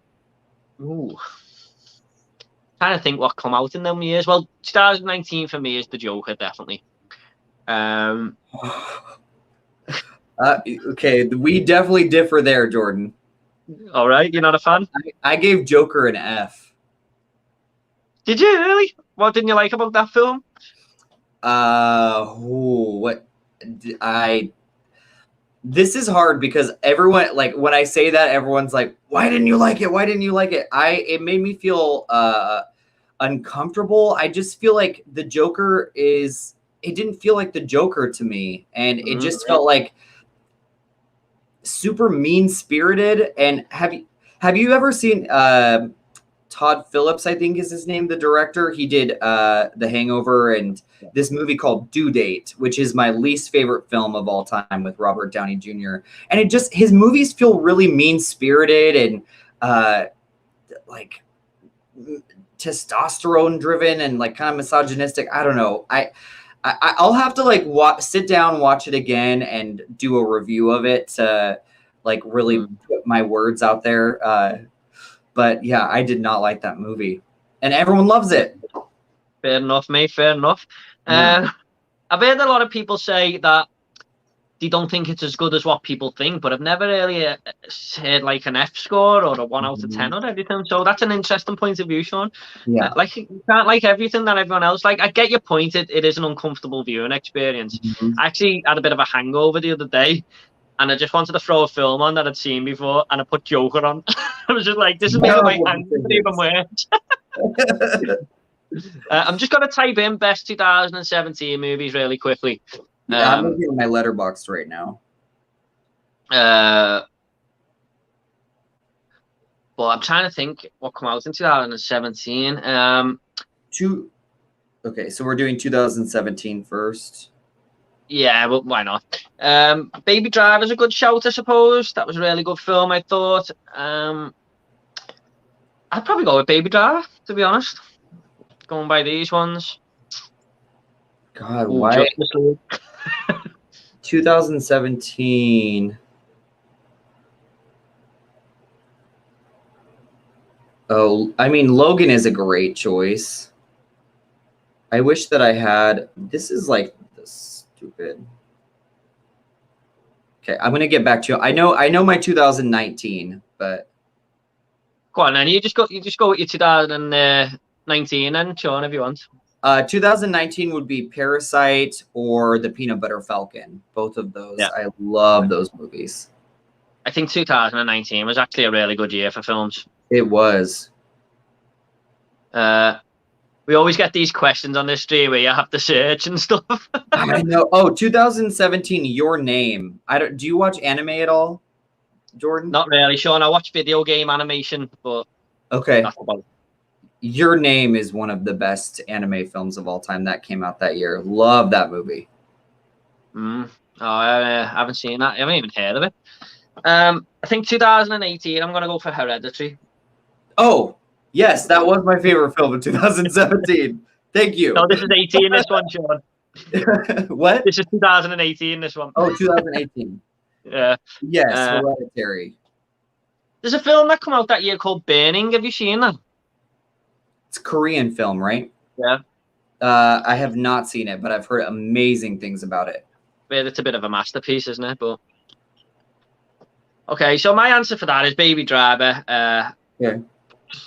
to think what come out in them years. Well, 2019 for me is the Joker, definitely. Okay, we definitely differ there, Jordan. All right, you're not a fan? I gave Joker an F. Did you really? What didn't you like about that film? What I this is hard because everyone, like, when I say that, everyone's like, why didn't you like it? Why didn't you like it? It made me feel uncomfortable. I just feel like the Joker it didn't feel like the Joker to me. And it just felt like super mean spirited. And have you ever seen Todd Phillips, I think is his name, the director? He did The Hangover and this movie called Due Date, which is my least favorite film of all time with Robert Downey Jr. And his movies feel really mean spirited and like testosterone driven and like kind of misogynistic. I don't know. I'll have to like sit down, watch it again, and do a review of it to like really put my words out there. But yeah, I did not like that movie, and everyone loves it. Fair enough, mate. Fair enough. Yeah. I've heard a lot of people say that they don't think it's as good as what people think, but I've never really heard like an F score or a 1 out of 10 or anything. So that's an interesting point of view, Sean. Yeah. Like, you can't like everything that everyone else like. I get your point. It is an uncomfortable viewing experience. I actually had a bit of a hangover the other day, and I just wanted to throw a film on that I'd seen before, and I put Joker on. I was just like, this is making my hangover even worse. I'm just going to type in best 2017 movies really quickly. Yeah, I'm looking at my letterbox right now. But I'm trying to think what came out in 2017. Okay, so we're doing 2017 first. Yeah, but why not? Baby Driver's a good shout, I suppose. That was a really good film, I thought. I'd probably go with Baby Driver, to be honest. Going by these ones. God, why? 2017. Oh, I mean, Logan is a great choice. I wish that I had. This is like stupid. Okay, I'm gonna get back to you. I know my 2019, but go on, then you just go with your 2019, and Sean, if you want. 2019 would be Parasite or The Peanut Butter Falcon. Both of those, yeah. I love those movies. I think 2019 was actually a really good year for films. It was. We always get these questions on this stream where you have to search and stuff. I know. Oh, 2017, Your Name. Do you watch anime at all, Jordan? Not really, Sean. I watch video game animation, but okay. That's about it. Your Name is one of the best anime films of all time that came out that year. Love that movie. Oh, I haven't seen that. I haven't even heard of it. I think 2018, I'm going to go for Hereditary. Oh, yes, that was my favorite film in 2017. Thank you. No, this is 18, this one, Sean. What? This is 2018, this one. Oh, 2018. Yeah. Yes, Hereditary. There's a film that came out that year called Burning. Have you seen that? It's a Korean film, right? Yeah. I have not seen it, but I've heard amazing things about it. Yeah, it's a bit of a masterpiece, isn't it? But okay, so my answer for that is Baby Driver. Yeah.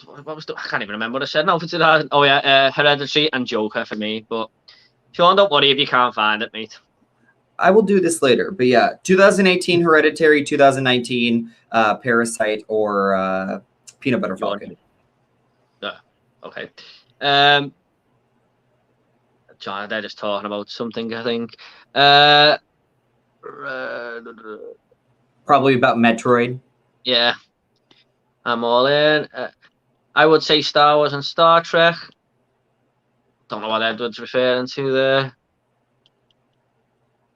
What was I can't even remember what I said now for 2000. Oh yeah, Hereditary and Joker for me. But Sean, don't worry if you can't find it, mate. I will do this later. But yeah, 2018 Hereditary, 2019 Parasite or Peanut Butter Falcon. Yeah. Okay. John, they're just talking about something, I think. Probably about Metroid. Yeah. I'm all in. I would say Star Wars and Star Trek. Don't know what Edward's referring to there.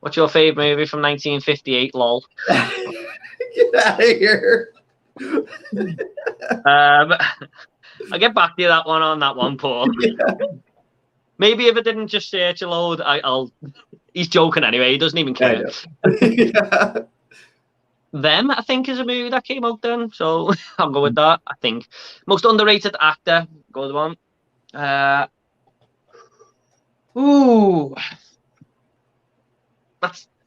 What's your favourite movie from 1958, lol? Get out of here. I'll get back to you on that one, Paul. Yeah. Maybe if I didn't just search a load, I'll. He's joking anyway. He doesn't even care. Yeah. Them, I think, is a movie that came out then, so I'll go with that. I think most underrated actor, good one. That's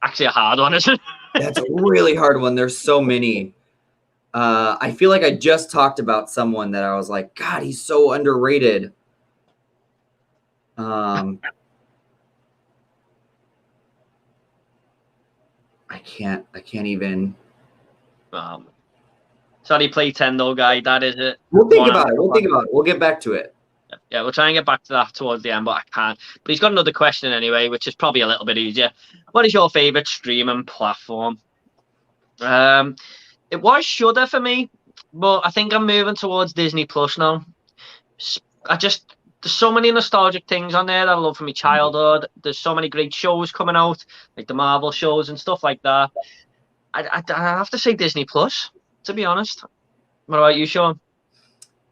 actually a hard one, isn't it? That's a really hard one. There's so many. I feel like I just talked about someone that I was like, God, he's so underrated. I can't even. Sorry, play Tendo guy. That is it. We'll think about it. We'll get back to it. Yeah, we'll try and get back to that towards the end, but I can't. But he's got another question anyway, which is probably a little bit easier. What is your favorite streaming platform? It was Shudder for me, but I think I'm moving towards Disney Plus now. There's so many nostalgic things on there that I love from my childhood. There's so many great shows coming out, like the Marvel shows and stuff like that. I have to say Disney Plus, to be honest. What about you, Sean?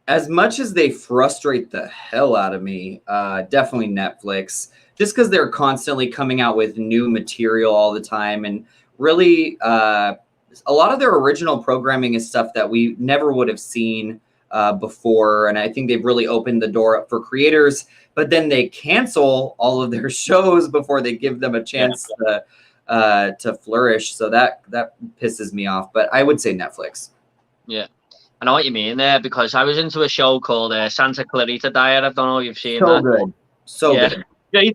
As much as they frustrate the hell out of me, definitely Netflix, just because they're constantly coming out with new material all the time. And really, a lot of their original programming is stuff that we never would have seen before. And I think they've really opened the door up for creators, but then they cancel all of their shows before they give them a chance to flourish. So that pisses me off, but I would say Netflix. Yeah. I know what you mean there, because I was into a show called Santa Clarita Diet. I don't know if you've seen that. Good. So good. We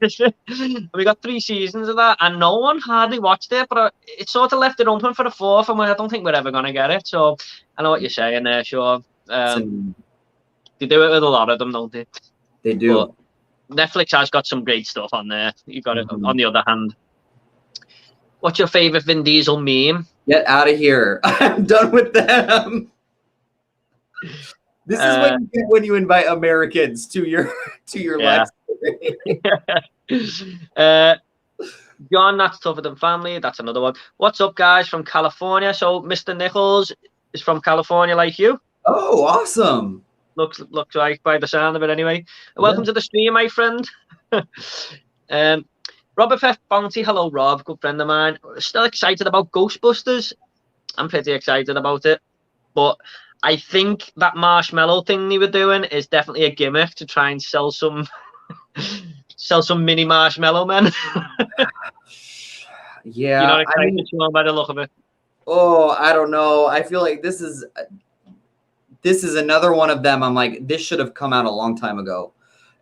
got 3 seasons of that, and no one hardly watched it, but it sort of left it open for the 4th, and I don't think we're ever going to get it. So I know what you're saying there, sure. They do it with a lot of them, don't they? They do. But Netflix has got some great stuff on there. You got it. On the other hand, what's your favorite Vin Diesel meme? Get out of here! I'm done with them. This is what you get when you invite Americans to your live stream. John, that's tougher than family. That's another one. What's up, guys, from California? So Mr. Nichols is from California, like you. Oh, awesome! Looks like by the sound of it, anyway. Welcome to the stream, my friend. Robert F. Bounty, hello, Rob, good friend of mine. Still excited about Ghostbusters. I'm pretty excited about it, but I think that marshmallow thing they were doing is definitely a gimmick to try and sell some mini marshmallow men. Yeah, you're not excited, Sean, by the look of it. Oh, I don't know. I feel like this is another one of them. I'm like, this should have come out a long time ago,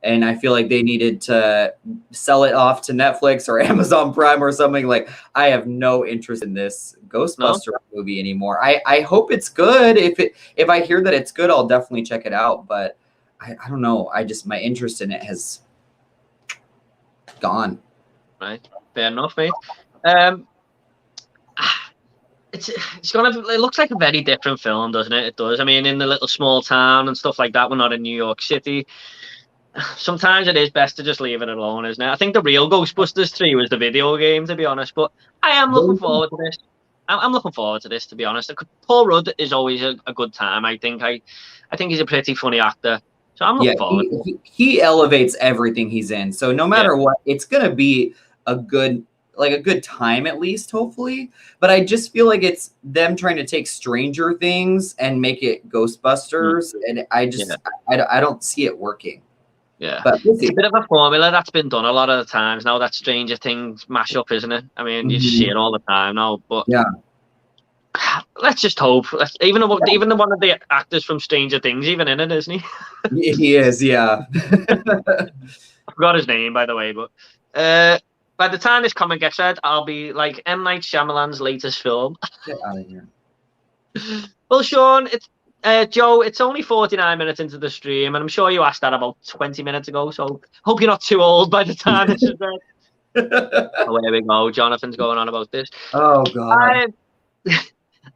and I feel like they needed to sell it off to Netflix or Amazon Prime or something. Like, I have no interest in this Ghostbuster movie anymore. I hope it's good. If I hear that it's good, I'll definitely check it out. But I don't know. my interest in it has gone. Right, fair enough, mate. It looks like a very different film, doesn't it? It does. I mean, in the little small town and stuff like that, we're not in New York City. Sometimes it is best to just leave it alone, isn't it? I think the real Ghostbusters 3 was the video game, to be honest. But I am looking forward to this. I'm looking forward to this, to be honest. Paul Rudd is always a good time. I think he's a pretty funny actor. So I'm looking forward to it. He elevates everything he's in. So no matter what, it's gonna be a good time, at least, hopefully. But I just feel like it's them trying to take Stranger Things and make it Ghostbusters, and I don't see it working. Yeah, but it's a bit of a formula that's been done a lot of the times now, that Stranger Things mash-up, isn't it? I mean, you see it all the time now. But yeah, let's just hope. Even one of the actors from Stranger Things, even in it, isn't he? He is, yeah. I forgot his name, by the way. But by the time this comment gets read, I'll be like M. Night Shyamalan's latest film. Get out of here. Well, Sean, Joe, it's only 49 minutes into the stream, and I'm sure you asked that about 20 minutes ago, so hope you're not too old by the time this is read. Oh, there we go. Jonathan's going on about this. Oh, God.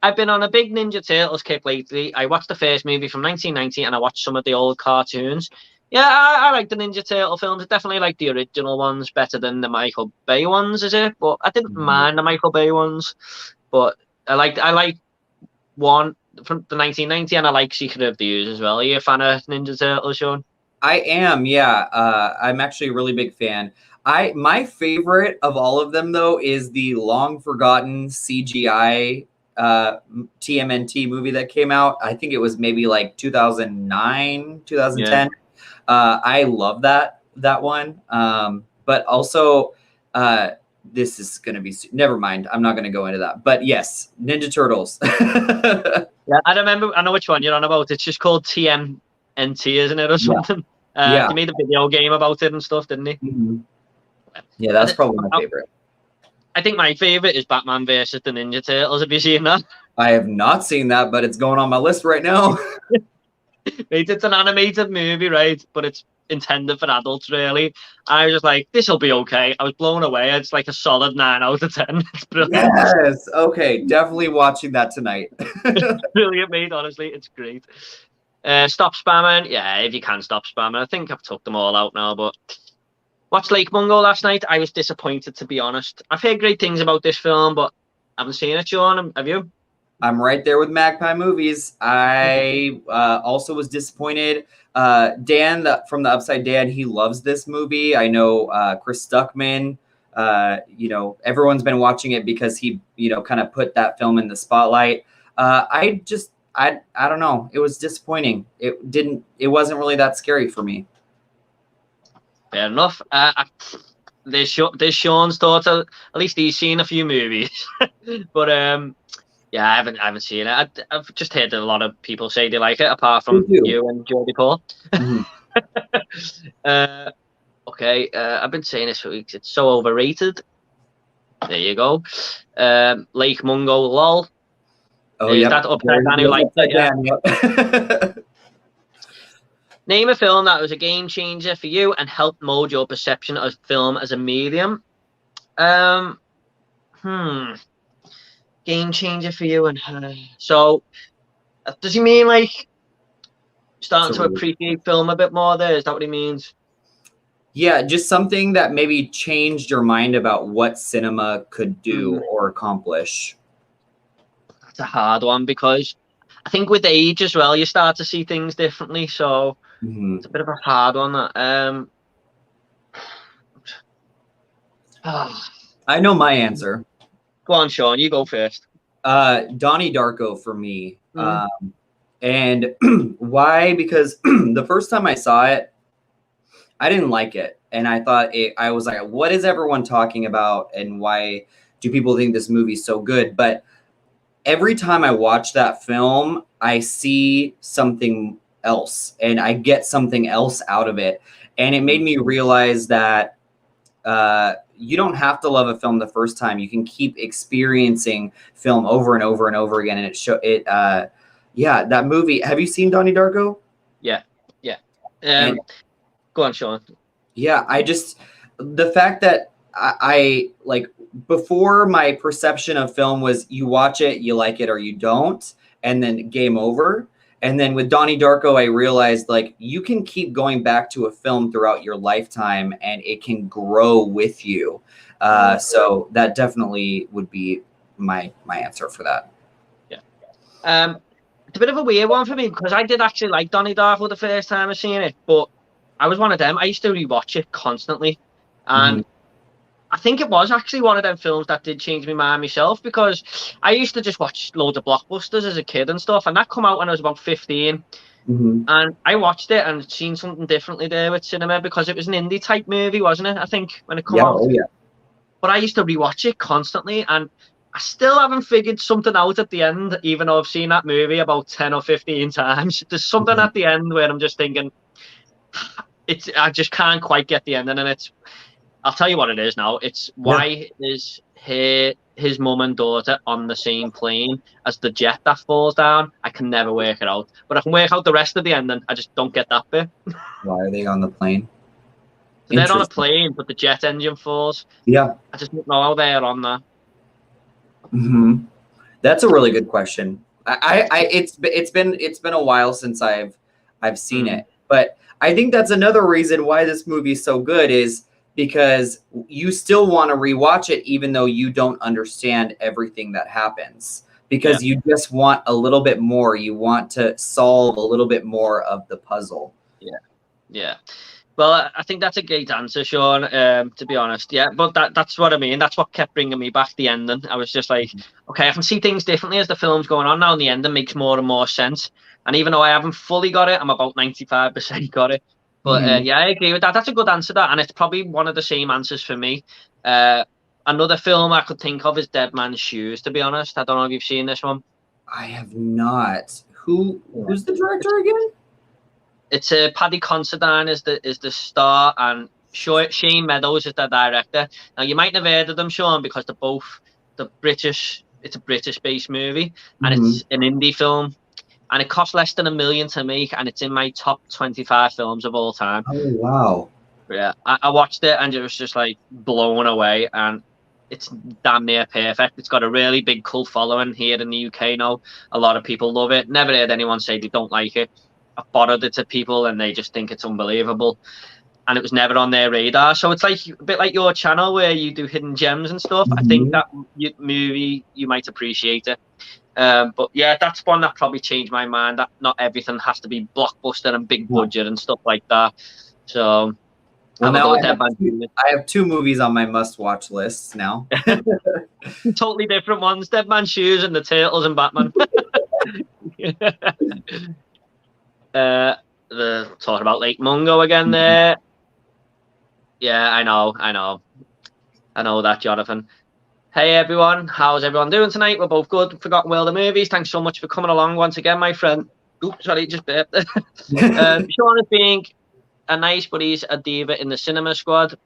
I've been on a big Ninja Turtles kick lately. I watched the first movie from 1990, and I watched some of the old cartoons. Yeah, I like the Ninja Turtle films. I definitely like the original ones better than the Michael Bay ones, is it? But I didn't mind the Michael Bay ones. But I like one from the 1990, and I like Secret of the Ooze as well. Are you a fan of Ninja Turtles, Sean? I am, yeah. I'm actually a really big fan. My favorite of all of them, though, is the long forgotten CGI TMNT movie that came out. I think it was maybe like 2009, 2010. Yeah. I love that one. But also this is going to be, never mind. I'm not going to go into that, but yes, Ninja Turtles. Yeah, I know which one you're on about. It's just called TMNT, isn't it, or something? Yeah. They made a video game about it and stuff, didn't they? Mm-hmm. Yeah, that's probably my favorite. I think my favorite is Batman versus the Ninja Turtles. Have you seen that? I have not seen that, but it's going on my list right now. Right, it's an animated movie, right? But it's intended for adults, really. I was just like, this will be okay. I was blown away. It's like a solid 9 out of 10. It's brilliant. Yes. Okay. Definitely watching that tonight. It's brilliant, mate. Honestly, it's great. Stop spamming. Yeah, if you can stop spamming. I think I've took them all out now, but watched Lake Mungo last night. I was disappointed, to be honest. I've heard great things about this film, but I haven't seen it, Sean. Have you? I'm right there with Magpie Movies. I also was disappointed. Dan from the Upside Dan, he loves this movie. I know Chris Stuckman. Everyone's been watching it because he, kind of put that film in the spotlight. I don't know. It was disappointing. It wasn't really that scary for me. Fair enough. There's Sean's daughter. At least he's seen a few movies, but yeah, I haven't seen it. I've just heard a lot of people say they like it, apart from you and Jodie Paul. Mm-hmm. Okay, I've been saying this for weeks. It's so overrated. There you go. Lake Mungo, lol. Oh yeah, that Upside Down who liked it. Yeah. Name a film that was a game changer for you and helped mold your perception of film as a medium. Game changer for you and so does he mean like starting to appreciate film a bit more there? Is that what he means? Yeah, just something that maybe changed your mind about what cinema could do or accomplish. That's a hard one because I think with age as well, you start to see things differently. So it's a bit of a hard one. I know my answer. Go on, Sean. You go first. Donnie Darko for me. And why? Because the first time I saw it, I didn't like it. And I thought I was like, what is everyone talking about? And why do people think this movie's so good? But every time I watch that film, I see something else and I get something else out of it. And it made me realize that you don't have to love a film the first time. You can keep experiencing film over and over and over again. And that movie. Have you seen Donnie Darko? Yeah. Go on, Sean. Yeah, the fact that I like, before, my perception of film was you watch it, you like it or you don't, and then game over. And then with Donnie Darko, I realized like you can keep going back to a film throughout your lifetime and it can grow with you. So that definitely would be my answer for that. Yeah. It's a bit of a weird one for me because I did actually like Donnie Darko the first time I seen it, but I was one of them. I used to rewatch it constantly. And I think it was actually one of them films that did change my mind myself, because I used to just watch loads of blockbusters as a kid and stuff, and that come out when I was about 15. And I watched it and seen something differently there with cinema, because it was an indie type movie, wasn't it? I think when it came out. Oh, yeah. But I used to rewatch it constantly, and I still haven't figured something out at the end, even though I've seen that movie about 10 or 15 times. There's something at the end where I'm just thinking, I just can't quite get the ending, and I'll tell you what it is now. It's why is his mum and daughter on the same plane as the jet that falls down? I can never work it out, but I can work out the rest of the ending. I just don't get that bit. Why are they on the plane? So they're on a plane, but the jet engine falls. Yeah, I just don't know how they're on there. That's a really good question. It's been a while since I've seen it, but I think that's another reason why this movie is so good, is because you still want to rewatch it even though you don't understand everything that happens, because you just want a little bit more. You want to solve a little bit more of the puzzle. Yeah. Well, I think that's a great answer, Sean, to be honest. Yeah, but that's what I mean. That's what kept bringing me back, the ending. I was just like, okay, I can see things differently as the film's going on now, and the ending makes more and more sense. And even though I haven't fully got it, I'm about 95% got it. But yeah, I agree with that. That's a good answer, that. And it's probably one of the same answers for me. Another film I could think of is Dead Man's Shoes, to be honest. I don't know if you've seen this one. I have not. Who's the director It's, again? it's Paddy Considine is the star, and Shane Meadows is the director. Now you might have heard of them, Sean, because they're both the British. It's a British-based movie, and it's an indie film, and it cost less than $1 million to make, and it's in my top 25 films of all time. Oh wow! Yeah, I watched it and it was just like blown away, and it's damn near perfect. It's got a really big cult following here in the UK now. A lot of people love it. Never heard anyone say they don't like it. I've borrowed it to people and they just think it's unbelievable. And it was never on their radar. So it's like a bit like your channel where you do hidden gems and stuff. I think that movie, you might appreciate it. But yeah, that's one that probably changed my mind. That not everything has to be blockbuster and big budget and stuff like that. So well, now I have two movies on my must-watch lists now. Totally different ones: Dead Man's Shoes and the Turtles and Batman. The talking about Lake Mungo again there. Yeah, I know that, Jonathan. Hey everyone, how's everyone doing tonight? We're both good. Forgotten World of Movies. Thanks so much for coming along once again, my friend. Oops, sorry, just burped. Sean is being a nice, but he's a diva in the cinema squad.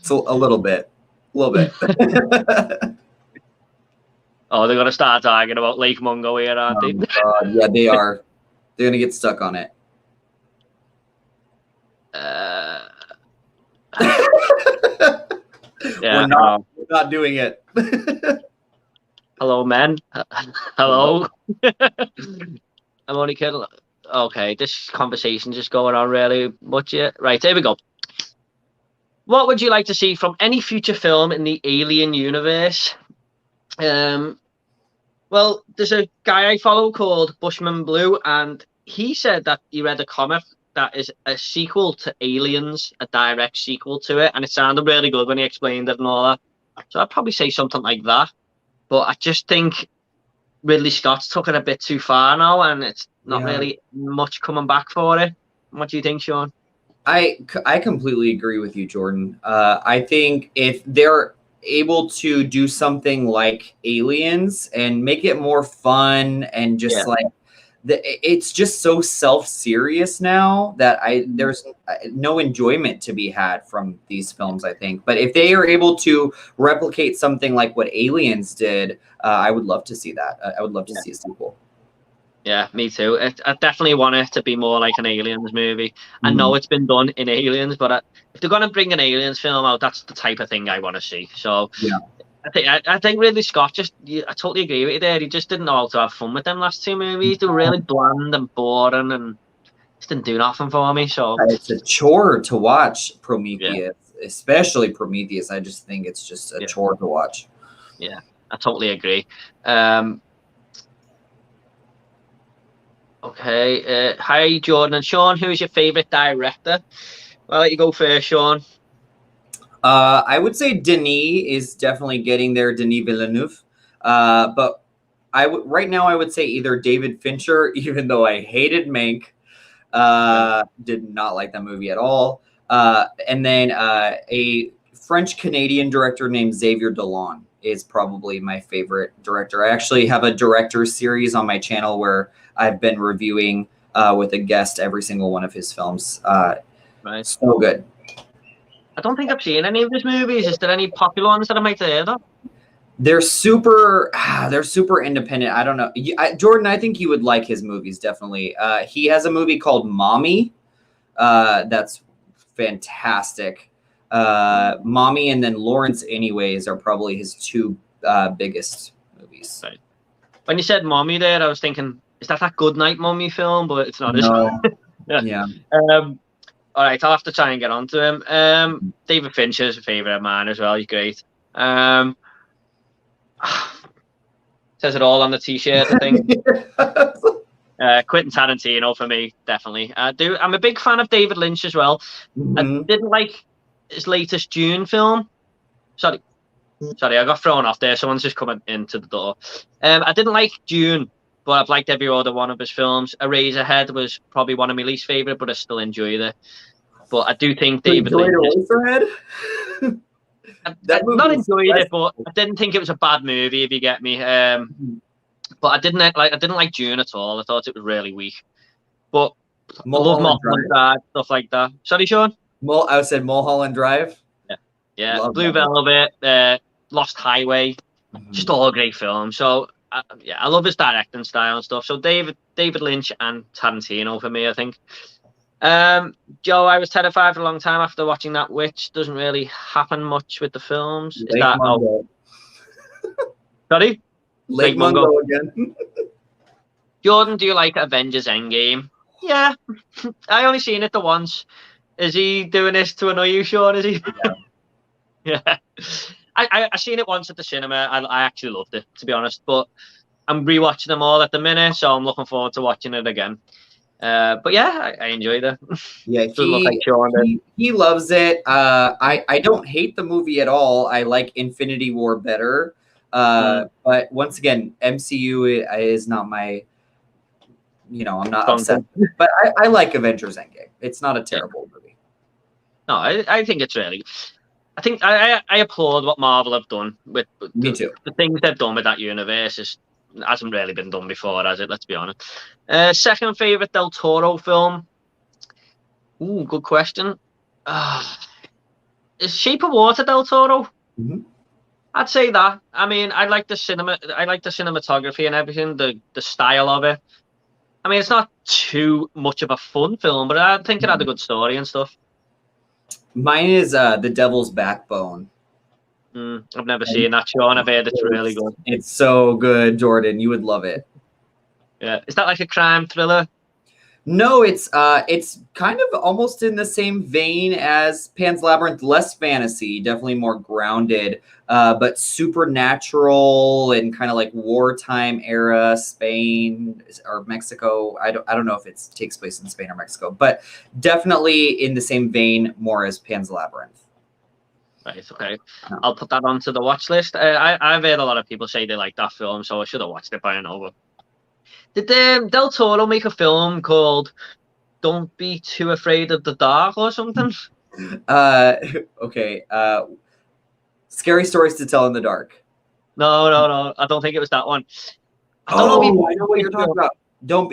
So a little bit. Oh, they're gonna start talking about Lake Mungo here, aren't they? Yeah, they are. They're gonna get stuck on it. Yeah, we're not doing it. Hello, men. Hello. I'm only kidding. Okay, this conversation's just going on really much yet. Right, here we go. What would you like to see from any future film in the Alien universe? Well, there's a guy I follow called Bushman Blue, and he said that he read a comic that is a sequel to Aliens, a direct sequel to it, and it sounded really good when he explained it and all that. So I'd probably say something like that. But I just think Ridley Scott's took it a bit too far now, and it's not really much coming back for it. What do you think, Sean? I completely agree with you, Jordan. I think if they're able to do something like Aliens and make it more fun and just like it's just so self-serious now that there's no enjoyment to be had from these films, I think. But if they are able to replicate something like what Aliens did, I would love to see that. I would love to see a sequel. Yeah, me too. I definitely want it to be more like an Aliens movie. I know it's been done in Aliens, but if they're going to bring an Aliens film out, that's the type of thing I want to see. So yeah. I think Ridley Scott I totally agree with you there. He just didn't know how to have fun with them last two movies. They were really bland and boring and just didn't do nothing for me. So it's a chore to watch Prometheus, especially Prometheus. I just think it's just a chore to watch. Yeah, I totally agree. Okay. Hi, Jordan and Sean. Who is your favorite director? I'll let you go first, Sean. I would say Denis is definitely getting there, Denis Villeneuve. But right now I would say either David Fincher, even though I hated Mank, did not like that movie at all. And then a French-Canadian director named Xavier Dolan is probably my favorite director. I actually have a director series on my channel where I've been reviewing with a guest every single one of his films. Nice. So good. I don't think I've seen any of his movies. Is there any popular ones that I might have heard of? They're super independent. I don't know. Jordan, I think you would like his movies, definitely. He has a movie called Mommy. That's fantastic. Mommy and then Lawrence Anyways are probably his two biggest movies. Right. When you said Mommy there, I was thinking, is that Good Night Mommy film? But it's not. No. Yeah. All right, I'll have to try and get onto him. David Fincher's a favorite of mine as well. He's great. Says it all on the t-shirt, I think. Quentin Tarantino for me, definitely. I'm a big fan of David Lynch as well. I didn't like his latest Dune film. Sorry, I got thrown off there. Someone's just coming into the door. I didn't like Dune, but I've liked every other one of his films. Eraserhead was probably one of my least favorite, but I still enjoyed it. But I do think David Lynch. Eraserhead? That movie not is enjoyed it, but stressful. I didn't think it was a bad movie. If you get me, but I didn't like June at all. I thought it was really weak. But I love Mulholland Mulholland Drive. Drive, stuff like that. Sorry, Sean. I said Mulholland Drive. Yeah, yeah. Love Blue that movie. Velvet, Lost Highway, just all great films. So yeah, I love his directing style and stuff. So David Lynch and Tarantino for me, I think. Joe, I was terrified for a long time after watching that Witch. Doesn't really happen much with the films. Is Lake that Mungo. sorry? Lake Mungo. Mungo again. Jordan, do you like Avengers Endgame? Yeah. I only seen it the once. Is he doing this to annoy you, Sean? Is he? Yeah. Yeah. I seen it once at the cinema. I actually loved it, to be honest. But I'm rewatching them all at the minute, so I'm looking forward to watching it again. But yeah, I enjoyed it. Yeah, Doesn't look like Sean did. he loves it. I don't hate the movie at all. I like Infinity War better. But once again, MCU is not my, I'm not upset. But I like Avengers Endgame. It's not a terrible movie. No, I think it's really. I think I applaud what Marvel have done with Me too. The things they've done with that universe hasn't really been done before, has it? Let's be honest. Second favorite Del Toro film. Ooh, good question. Is Shape of Water Del Toro? Mm-hmm. I'd say that. I mean, I like the cinematography and everything, the style of it. I mean, it's not too much of a fun film, but I think it had a good story and stuff. Mine is The Devil's Backbone. I've never seen that, Sean. I've heard it's really good. It's so good, Jordan. You would love it. Yeah. Is that like a crime thriller? No, it's kind of almost in the same vein as Pan's Labyrinth, less fantasy, definitely more grounded, but supernatural and kind of like wartime era Spain or Mexico. I don't know if it takes place in Spain or Mexico, but definitely in the same vein, more as Pan's Labyrinth. Right, okay. I'll put that onto the watch list. I've heard a lot of people say they like that film, so I should have watched it by now. Did Del Toro make a film called Don't Be Too Afraid of the Dark or something? Okay. Scary Stories to Tell in the Dark. No. I don't think it was that one. I know what you're talking about.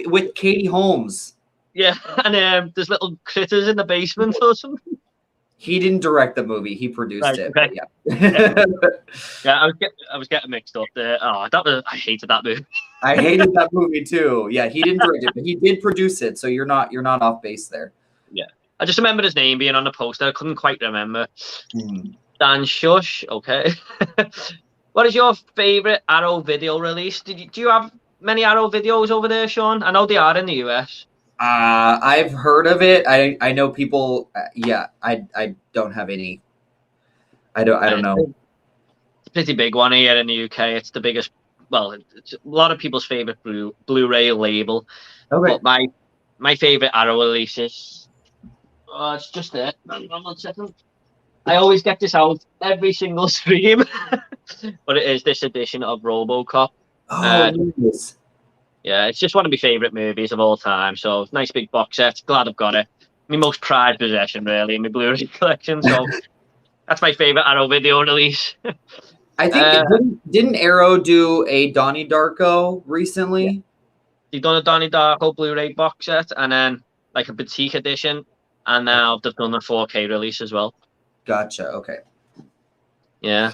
With Katie Holmes. Yeah, and there's little critters in the basement or something. He didn't direct the movie; he produced it. Okay. Yeah. Yeah, I was getting mixed up there. Oh, I hated that movie. I hated that movie too. Yeah, he didn't direct it, but he did produce it. So you're not off base there. Yeah, I just remember his name being on the poster. I couldn't quite remember. Dan Shush. Okay. What is your favorite Arrow video release? Do you have many Arrow videos over there, Sean? I know they are in the US. I've heard of it. I know people. Yeah, I don't have any. I don't know. It's a pretty big one here in the UK. It's the biggest. Well, it's a lot of people's favorite Blu-ray label. Okay. But my favorite Arrow releases. Oh, it's just there. Hang on 1 second. I always get this out every single stream, but it is this edition of RoboCop. Oh, yes. Yeah, it's just one of my favorite movies of all time. So nice big box set. Glad I've got it. My most prized possession, really, in my Blu-ray collection. So that's my favorite Arrow video release. I think didn't Arrow do a Donnie Darko recently? Yeah. They've done a Donnie Darko Blu-ray box set and then like a boutique edition, and now they've done a 4K release as well. Gotcha. Okay. Yeah.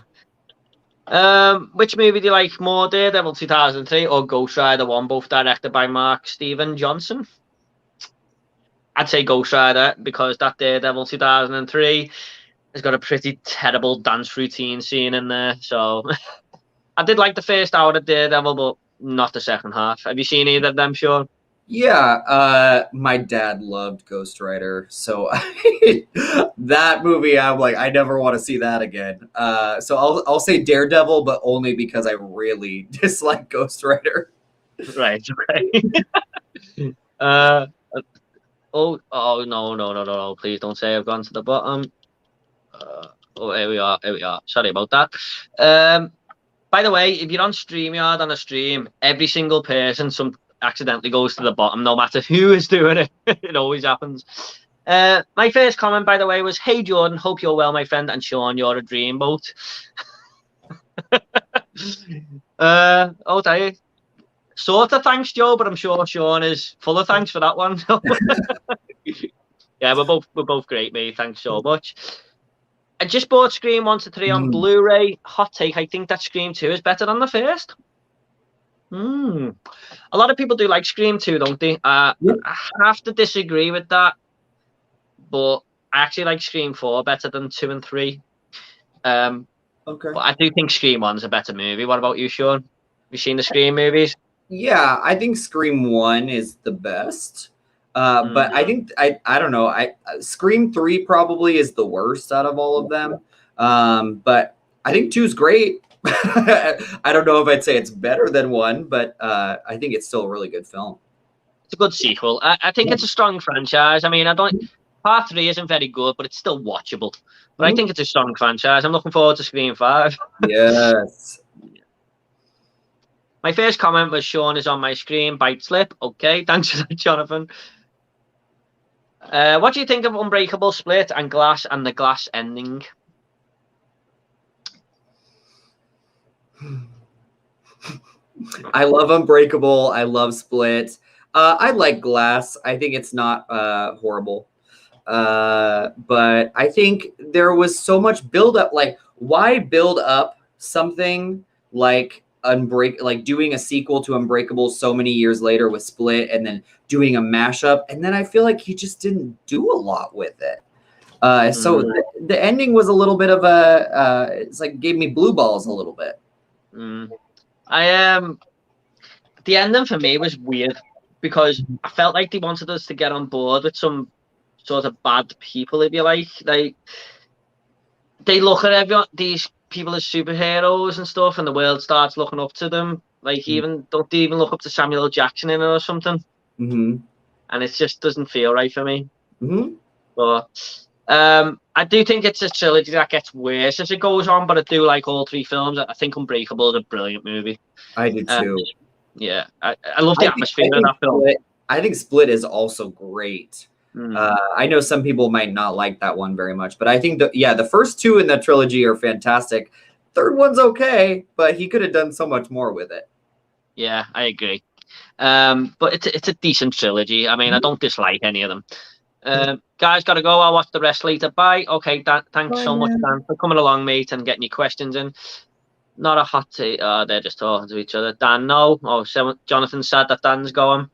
Which movie do you like more, Daredevil 2003 or Ghost Rider 1, both directed by Mark Steven Johnson? I'd say Ghost Rider because that Daredevil 2003 has got a pretty terrible dance routine scene in there. So I did like the first hour of Daredevil, but not the second half. Have you seen either of them, Sean? Yeah, my dad loved Ghost Rider, so that movie, I'm like, I never want to see that again. So I'll say Daredevil, but only because I really dislike Ghost Rider. Right. Okay. Oh no! Please don't say I've gone to the bottom. Here we are. Sorry about that. By the way, if you're on StreamYard on a stream, every single person accidentally goes to the bottom, no matter who is doing it. It always happens. My first comment, by the way, was, "Hey Jordan, hope you're well, my friend, and Sean, you're a dreamboat." Okay. Sort of thanks, Joe, but I'm sure Sean is full of thanks for that one. Yeah, we're both great, mate. Thanks so much. I just bought Scream 1 to 3 on Blu-ray. Hot take, I think that Scream 2 is better than the first. A lot of people do like Scream 2, don't they? I have to disagree with that, but I actually like Scream 4 better than 2 and 3. Okay. But I do think Scream 1's a better movie. What about you, Sean? Have you seen the Scream movies? Yeah, I think Scream 1 is the best. But I think I don't know. Scream 3 probably is the worst out of all of them. But I think 2 is great. I don't know if I'd say it's better than 1, but I think it's still a really good film. It's a good sequel. I think it's a strong franchise. I mean, part 3 isn't very good, but it's still watchable. But I think it's a strong franchise. I'm looking forward to Scream 5. Yes. My first comment was, Sean is on my screen, bite slip. Okay, thanks for that, Jonathan. What do you think of Unbreakable, Split, and Glass, and the Glass ending? I love Unbreakable. I love Split. I like Glass. I think it's not horrible. But I think there was so much buildup. Like, why build up something like doing a sequel to Unbreakable so many years later with Split, and then doing a mashup, and then I feel like he just didn't do a lot with it. So the ending was a little bit of it's like gave me blue balls a little bit. The ending for me was weird because I felt like they wanted us to get on board with some sort of bad people, if you like. Like, they look at these people as superheroes and stuff, and the world starts looking up to them. Like, don't they even look up to Samuel L. Jackson in it or something? And it just doesn't feel right for me. But I do think it's a trilogy that gets worse as it goes on, but I do like all 3 films. I think Unbreakable is a brilliant movie. I do too. Yeah, I love the atmosphere of that film. I think Split is also great. I know some people might not like that one very much, but I think the first 2 in the trilogy are fantastic. Third one's okay, but he could have done so much more with it. Yeah, I agree. But it's a decent trilogy. I mean, I don't dislike any of them. Guys, gotta go. I'll watch the rest later. Bye. Okay, thanks so much, Dan, for coming along, mate, and getting your questions in. Not a hot take. They're just talking to each other. Dan, no. Jonathan said that Dan's going.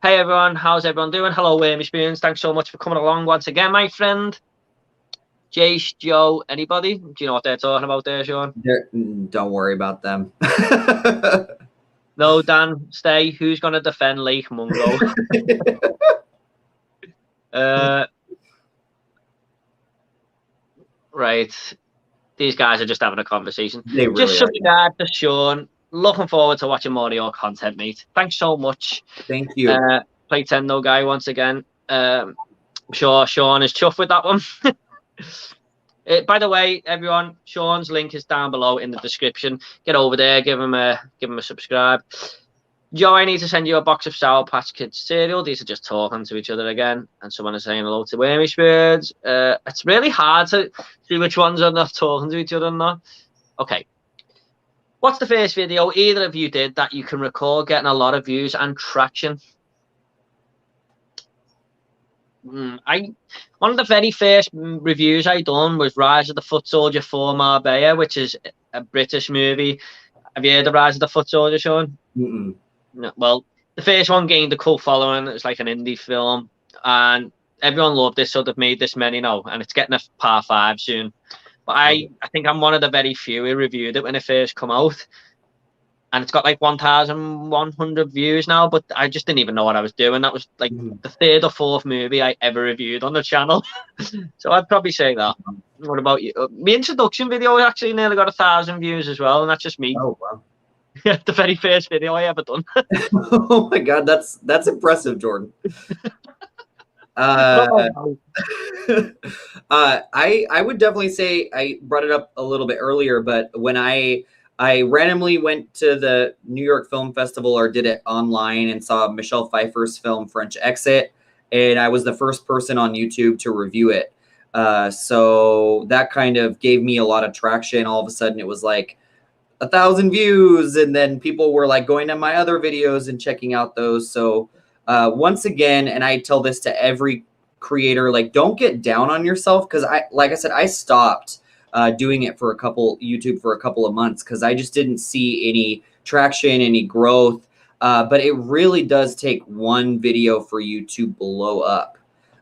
Hey everyone, how's everyone doing? Hello, Wormy Spoons. Thanks so much for coming along once again, my friend. Jace, Joe, anybody? Do you know what they're talking about there, Sean? Don't worry about them. No, Dan, stay. Who's going to defend Lake Mungo? Right. These guys are just having a conversation. They really just subscribe to Sean. Looking forward to watching more of your content, mate. Thanks so much. Thank you. Play Tendo guy once again. I'm sure Sean is chuffed with that one. By the way, everyone, Sean's link is down below in the description. Get over there, give him a subscribe. Joe, I need to send you a box of Sour Patch Kids cereal. These are just talking to each other again, and someone is saying hello to Wormy Spirits. It's really hard to see which ones are not talking to each other now. Okay. What's the first video either of you did that you can recall getting a lot of views and traction? One of the very first reviews I done was Rise of the Foot Soldier 4 Marbella, which is a British movie. Have you heard of Rise of the Foot Soldier, Sean? No, well, the first one gained a cult following. It was like an indie film, and everyone loved it, so they've made this many now, and it's getting a part 5 soon. But I think I'm one of the very few who reviewed it when it first come out. And it's got like 1,100 views now, but I just didn't even know what I was doing. That was like the 3rd or 4th movie I ever reviewed on the channel. So I'd probably say that. What about you? My introduction video actually nearly got 1,000 views as well, and that's just me. Oh, wow. Yeah, the very first video I ever done. Oh my God, that's impressive, Jordan. I would definitely say I brought it up a little bit earlier, but when I randomly went to the New York Film Festival or did it online and saw Michelle Pfeiffer's film French Exit, and I was the first person on YouTube to review it. So that kind of gave me a lot of traction. All of a sudden, it was like 1,000 views, and then people were like going to my other videos and checking out those. So once again, and I tell this to every creator, like, don't get down on yourself, because like I said, I stopped doing it for YouTube for a couple of months because I just didn't see any traction, any growth. But it really does take one video for you to blow up.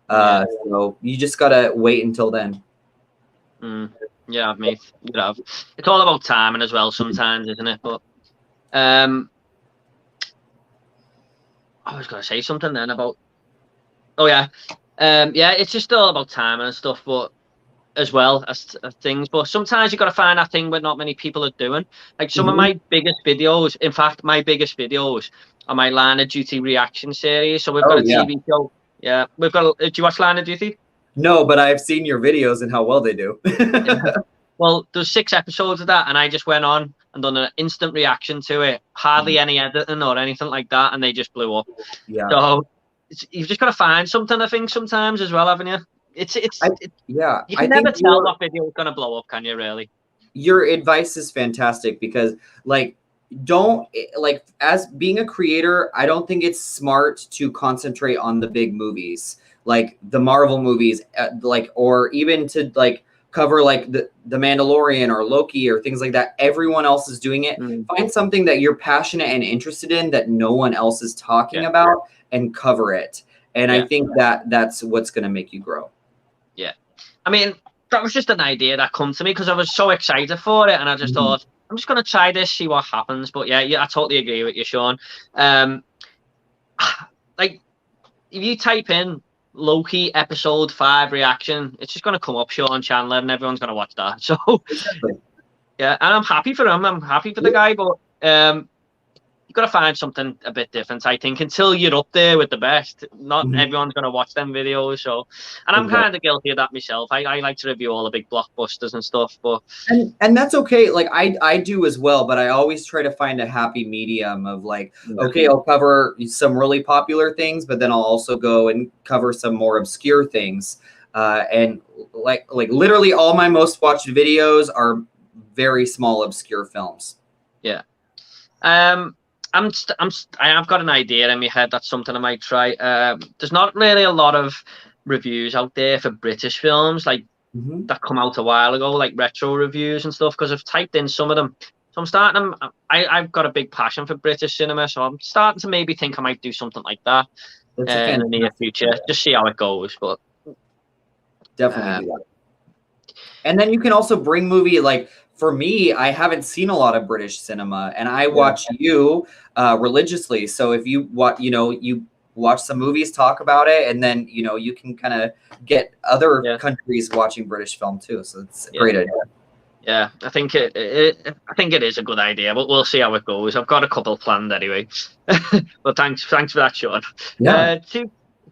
So you just gotta wait until then. Yeah, mate. It's all about timing as well sometimes, isn't it? But I was gonna say something then about. Oh yeah, it's just all about timing and stuff, but as well as things. But sometimes you got to find that thing where not many people are doing. Like some of my biggest videos. In fact, my biggest videos are my Line of Duty reaction series. So we've got a TV show. Yeah, we've got. Do you watch Line of Duty? No, but I've seen your videos and how well they do. Well, there's 6 episodes of that, and I just went on and done an instant reaction to it. Hardly any editing or anything like that, and they just blew up. Yeah. So you've just got to find something, I think, sometimes as well, haven't you? You can never tell what video is going to blow up, can you, really? Your advice is fantastic, because as being a creator, I don't think it's smart to concentrate on the big movies, like the Marvel movies, or even to cover like the Mandalorian or Loki or things like that. Everyone else is doing it. Find something that you're passionate and interested in that no one else is talking about, and cover it. And I think that's what's going to make you grow. Yeah. I mean, that was just an idea that come to me because I was so excited for it, and I just thought, I'm just going to try this, see what happens. But yeah, I totally agree with you, Sean. Like, if you type in Loki episode 5 reaction, it's just going to come up Sean Chandler, and everyone's going to watch that. So yeah, and I'm happy for him. I'm happy for the guy, but you've got to find something a bit different, I think, until you're up there with the best. Not everyone's going to watch them videos. So, and I'm kind of guilty of that myself. I like to review all the big blockbusters and stuff, but and that's okay. Like I do as well, but I always try to find a happy medium of like, okay, I'll cover some really popular things, but then I'll also go and cover some more obscure things. And like literally all my most watched videos are very small, obscure films. Yeah. I've got an idea in my head. That's something I might try. There's not really a lot of reviews out there for British films that come out a while ago, like retro reviews and stuff, because I've typed in some of them. So I'm starting. I've got a big passion for British cinema, so I'm starting to maybe think I might do something like that in the near future. Just see how it goes, but definitely do that. And then you can also bring movie like. For me, I haven't seen a lot of British cinema, and I watch you religiously. So if you watch some movies, talk about it, and then you can kind of get other countries watching British film too. So it's a great idea. Yeah, I think it is a good idea, but we'll see how it goes. I've got a couple planned anyway. But thanks for that, Sean. Yeah.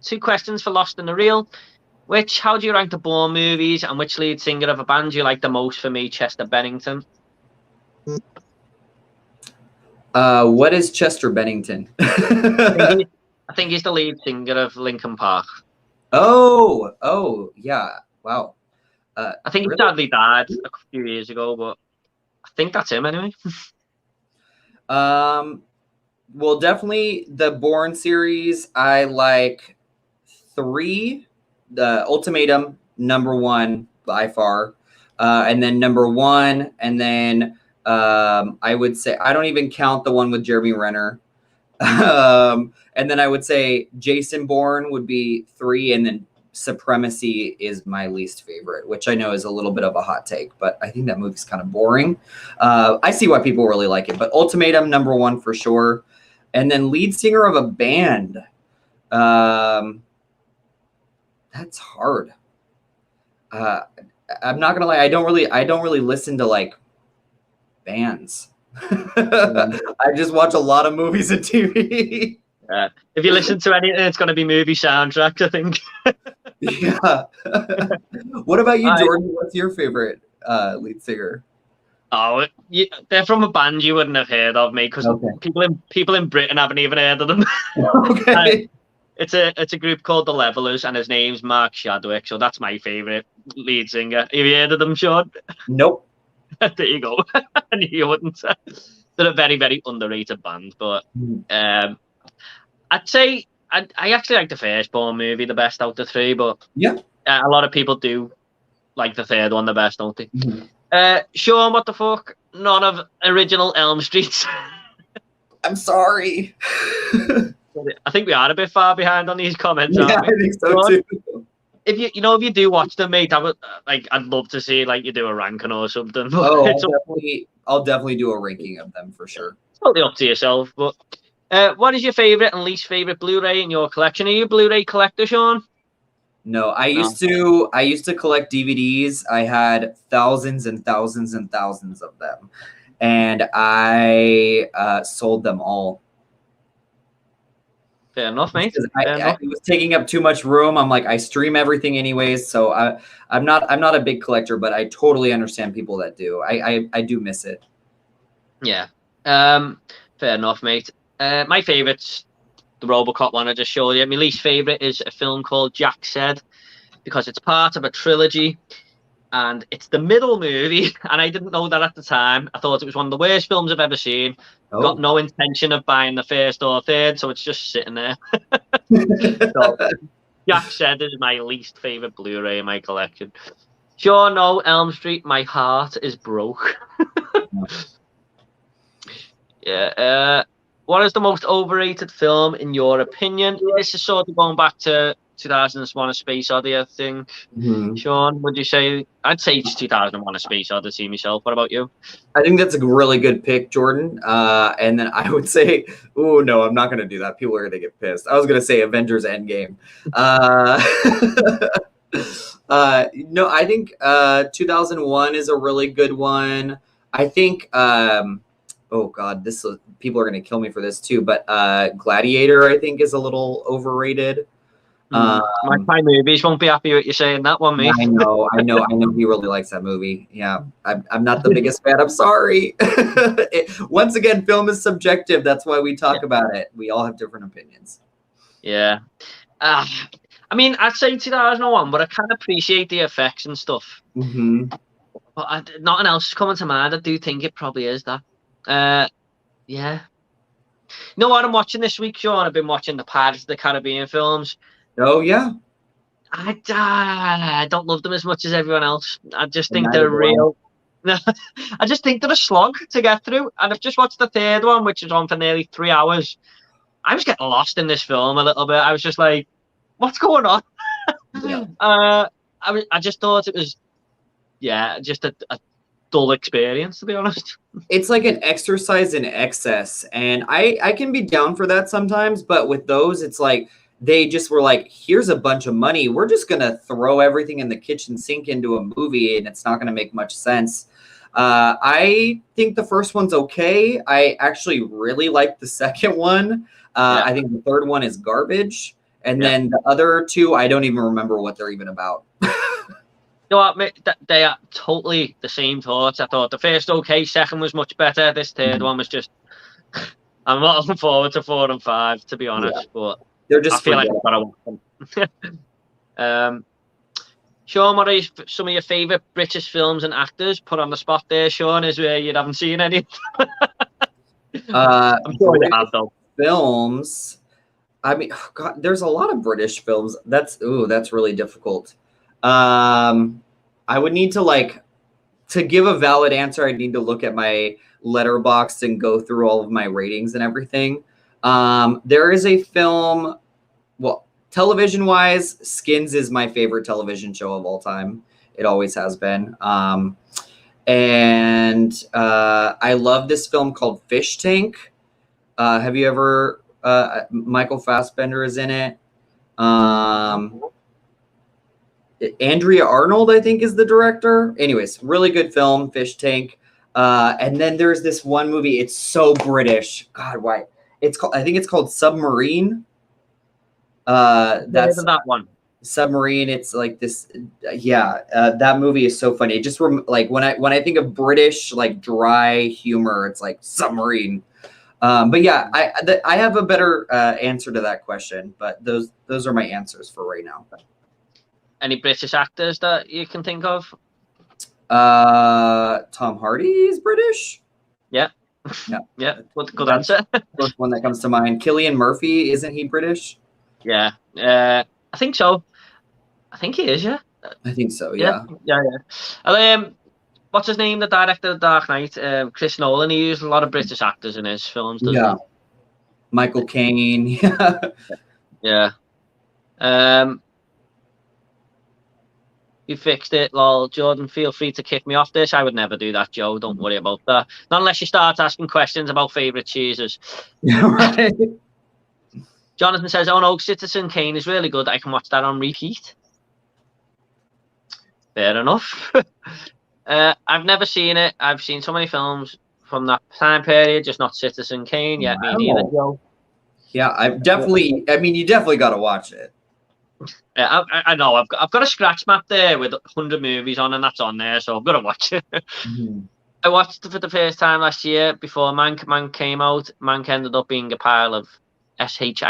Two questions for Lost in the Reel. How do you rank the Bourne movies, and which lead singer of a band do you like the most? For me, Chester Bennington. What is Chester Bennington? I think he's the lead singer of Linkin Park. Oh, yeah. Wow. I think he sadly died a few years ago, but I think that's him anyway. Well, definitely the Bourne series. I like 3. The Ultimatum, number 1 by far, and then number 1, and then I would say I don't even count the one with Jeremy Renner, and then I would say Jason Bourne would be 3, and then Supremacy is my least favorite, which I know is a little bit of a hot take, but I think that movie's kind of boring. I see why people really like it, but Ultimatum, number 1 for sure, and then lead singer of a band. That's hard. I'm not gonna lie. I don't really listen to like bands. I just watch a lot of movies and TV. If you listen to anything, it's going to be movie soundtracks, I think. Yeah. What about you, Jordan? What's your favorite lead singer? Oh, they're from a band you wouldn't have heard of, me, because people in Britain haven't even heard of them. Okay. it's a group called the Levelers, and his name's Mark Shadwick. So that's my favorite lead singer. Have you heard of them, Sean? Nope. There you go. I knew you wouldn't. They're a very, very underrated band, but I'd say I actually like the first Bourne movie the best out of three, but Yeah. a lot of people do like the third one the best, don't they? Sean, what the fuck? None of original Elm Streets. I'm sorry. I think we are a bit far behind on these comments, Yeah, aren't we? I think so Sean, too. if you do watch them, mate, I'd love to see like you do a ranking or something. But Oh, it's I'll definitely do a ranking of them for sure. totally up to yourself. But what is your favorite and least favorite Blu-ray in your collection? Are you a Blu-ray collector, Sean? No, I used to collect DVDs. I had thousands and thousands and thousands of them, and I sold them all. Fair enough, mate. It was taking up too much room. I'm like, I stream everything anyways, so I'm not a big collector, but I totally understand people that do. I do miss it. Yeah. Fair enough, mate. My favourite's the RoboCop one I just showed you. My least favourite is a film called Jack Said, because it's part of a trilogy and it's the middle movie, and I didn't know that at the time. I thought it was one of the worst films I've ever seen. Got no intention of buying the first or third, so it's just sitting there. So, Jack Said is my least favourite Blu-ray in my collection. Sure, no, Elm Street, my heart is broke. Yeah. What is the most overrated film in your opinion? This is sort of going back to 2001: A Space Odyssey, I think. Sean, would you say? I'd say it's 2001: A Space Odyssey myself. What about you? I think that's a really good pick, Jordan. And then I would say, oh no, I'm not going to do that. People are going to get pissed. I was going to say Avengers Endgame. No, I think 2001 is a really good one. I think, oh God, people are going to kill me for this too, but Gladiator, I think, is a little overrated. My movies won't be happy with you saying that one, mate. I know. He really likes that movie. Yeah, I'm not the biggest fan. I'm sorry. Once again, film is subjective. That's why we talk about it. We all have different opinions. Yeah. I mean, I'd say 2001, but I can appreciate the effects and stuff. But nothing else is coming to mind. I do think it probably is that. Yeah. You know what I'm watching this week, Sean? I've been watching the Pirates of the Caribbean films. Oh yeah. I don't love them as much as everyone else. I just think they're real. I just think they're a slog to get through. And I've just watched the third one, which is on for nearly 3 hours. I was getting lost in this film a little bit. I was just like, what's going on? Yeah. I just thought it was, just a dull experience, to be honest. It's like an exercise in excess. And I can be down for that sometimes. But with those, it's like, they just were like, here's a bunch of money. We're just going to throw everything in the kitchen sink into a movie, and it's not going to make much sense. I think the first one's okay. I actually really like the second one. I think the third one is garbage. And then the other two, I don't even remember what they're even about. You know what, mate? They are totally the same thoughts. I thought the first okay, second was much better. This third one was just... I'm not looking forward to 4 and 5, to be honest, but... They're just I feel like I've got to watch them. Sean, what are some of your favourite British films and actors? Put on the spot there, Sean, is where you haven't seen any. I'm sure you have, though. Films. I mean, God, there's a lot of British films. That's really difficult. I would need to give a valid answer. I'd need to look at my letterbox and go through all of my ratings and everything. There is a film, well, television-wise, Skins is my favorite television show of all time. It always has been. And I love this film called Fish Tank. Have you ever, Michael Fassbender is in it. Andrea Arnold, I think, is the director. Anyways, really good film, Fish Tank. And then there's this one movie. It's so British. God, why? I think it's called Submarine. That's that one. Submarine. It's like this. That movie is so funny. It just like when I think of British like dry humor, it's like Submarine. But yeah, I have a better answer to that question. But those are my answers for right now. Any British actors that you can think of? Tom Hardy is British. Yeah. Yeah. Yeah. Good That's answer. the first one that comes to mind. Cillian Murphy, isn't he British? Yeah. I think so. I think he is. Yeah. I think so. Yeah. Yeah. Yeah. Yeah. And, what's his name? The director of Dark Knight, Chris Nolan. He used a lot of British actors in his films, doesn't Yeah. Michael Caine. Yeah. he? Yeah. You fixed it, lol. Jordan, feel free to kick me off this. I would never do that, Joe. Don't worry about that. Not unless you start asking questions about favourite cheeses. Yeah. Right. Jonathan says, "Oh no, Citizen Kane is really good. I can watch that on repeat." Fair enough. I've never seen it. I've seen so many films from that time period, just not Citizen Kane. Yeah, me neither, Wow. Joe. Yeah, I've definitely. I mean, you definitely got to watch it. Yeah, I know. I've got a scratch map there with 100 movies on, and that's on there, so I've got to watch it. Mhm. I watched it for the first time last year before Mank came out. Mank ended up being a pile of shit.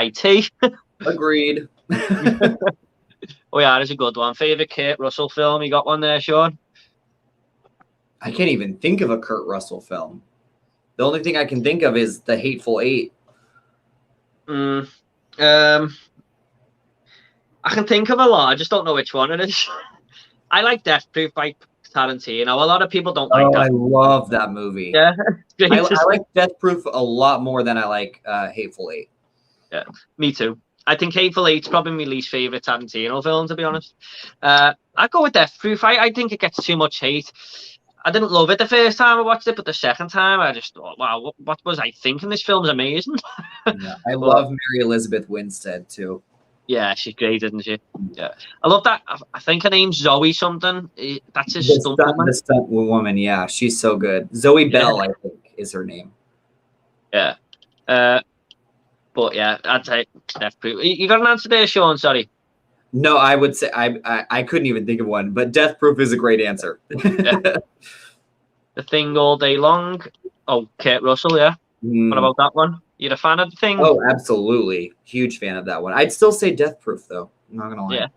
Agreed. Oh yeah, it's a good one. Favorite Kurt Russell film? You got one there, Sean? I can't even think of a Kurt Russell film. The only thing I can think of is The Hateful Eight. Mm, I can think of a lot. I just don't know which one it is. I like Death Proof by Tarantino. A lot of people don't like Oh, that. I love that movie. Yeah, it's I great. like Death Proof a lot more than I like Hateful Eight. Yeah, me too. I think Hateful Eight's probably my least favorite Tarantino film, to be honest. I'd go with Death Proof. I think it gets too much hate. I didn't love it the first time I watched it, but the second time I just thought, wow, what was I thinking? This film's amazing. Yeah, I But love Mary Elizabeth Winstead too. yeah, she's great, isn't she? Yeah, I love that. I think her name's Zoe something. That's his stunt woman. The stunt woman, yeah, she's so good. Zoe Yeah, Bell, I think, is her name. yeah. But yeah, I'd say Death Proof. You got an answer there, Sean? Sorry. No, I would say I couldn't even think of one, but Death Proof is a great answer. Yeah. The Thing all day long. Oh, Kurt Russell, yeah. What about that one? You're a fan of The Thing? Oh, absolutely. Huge fan of that one. I'd still say Death Proof, though. I'm not going to lie. Yeah.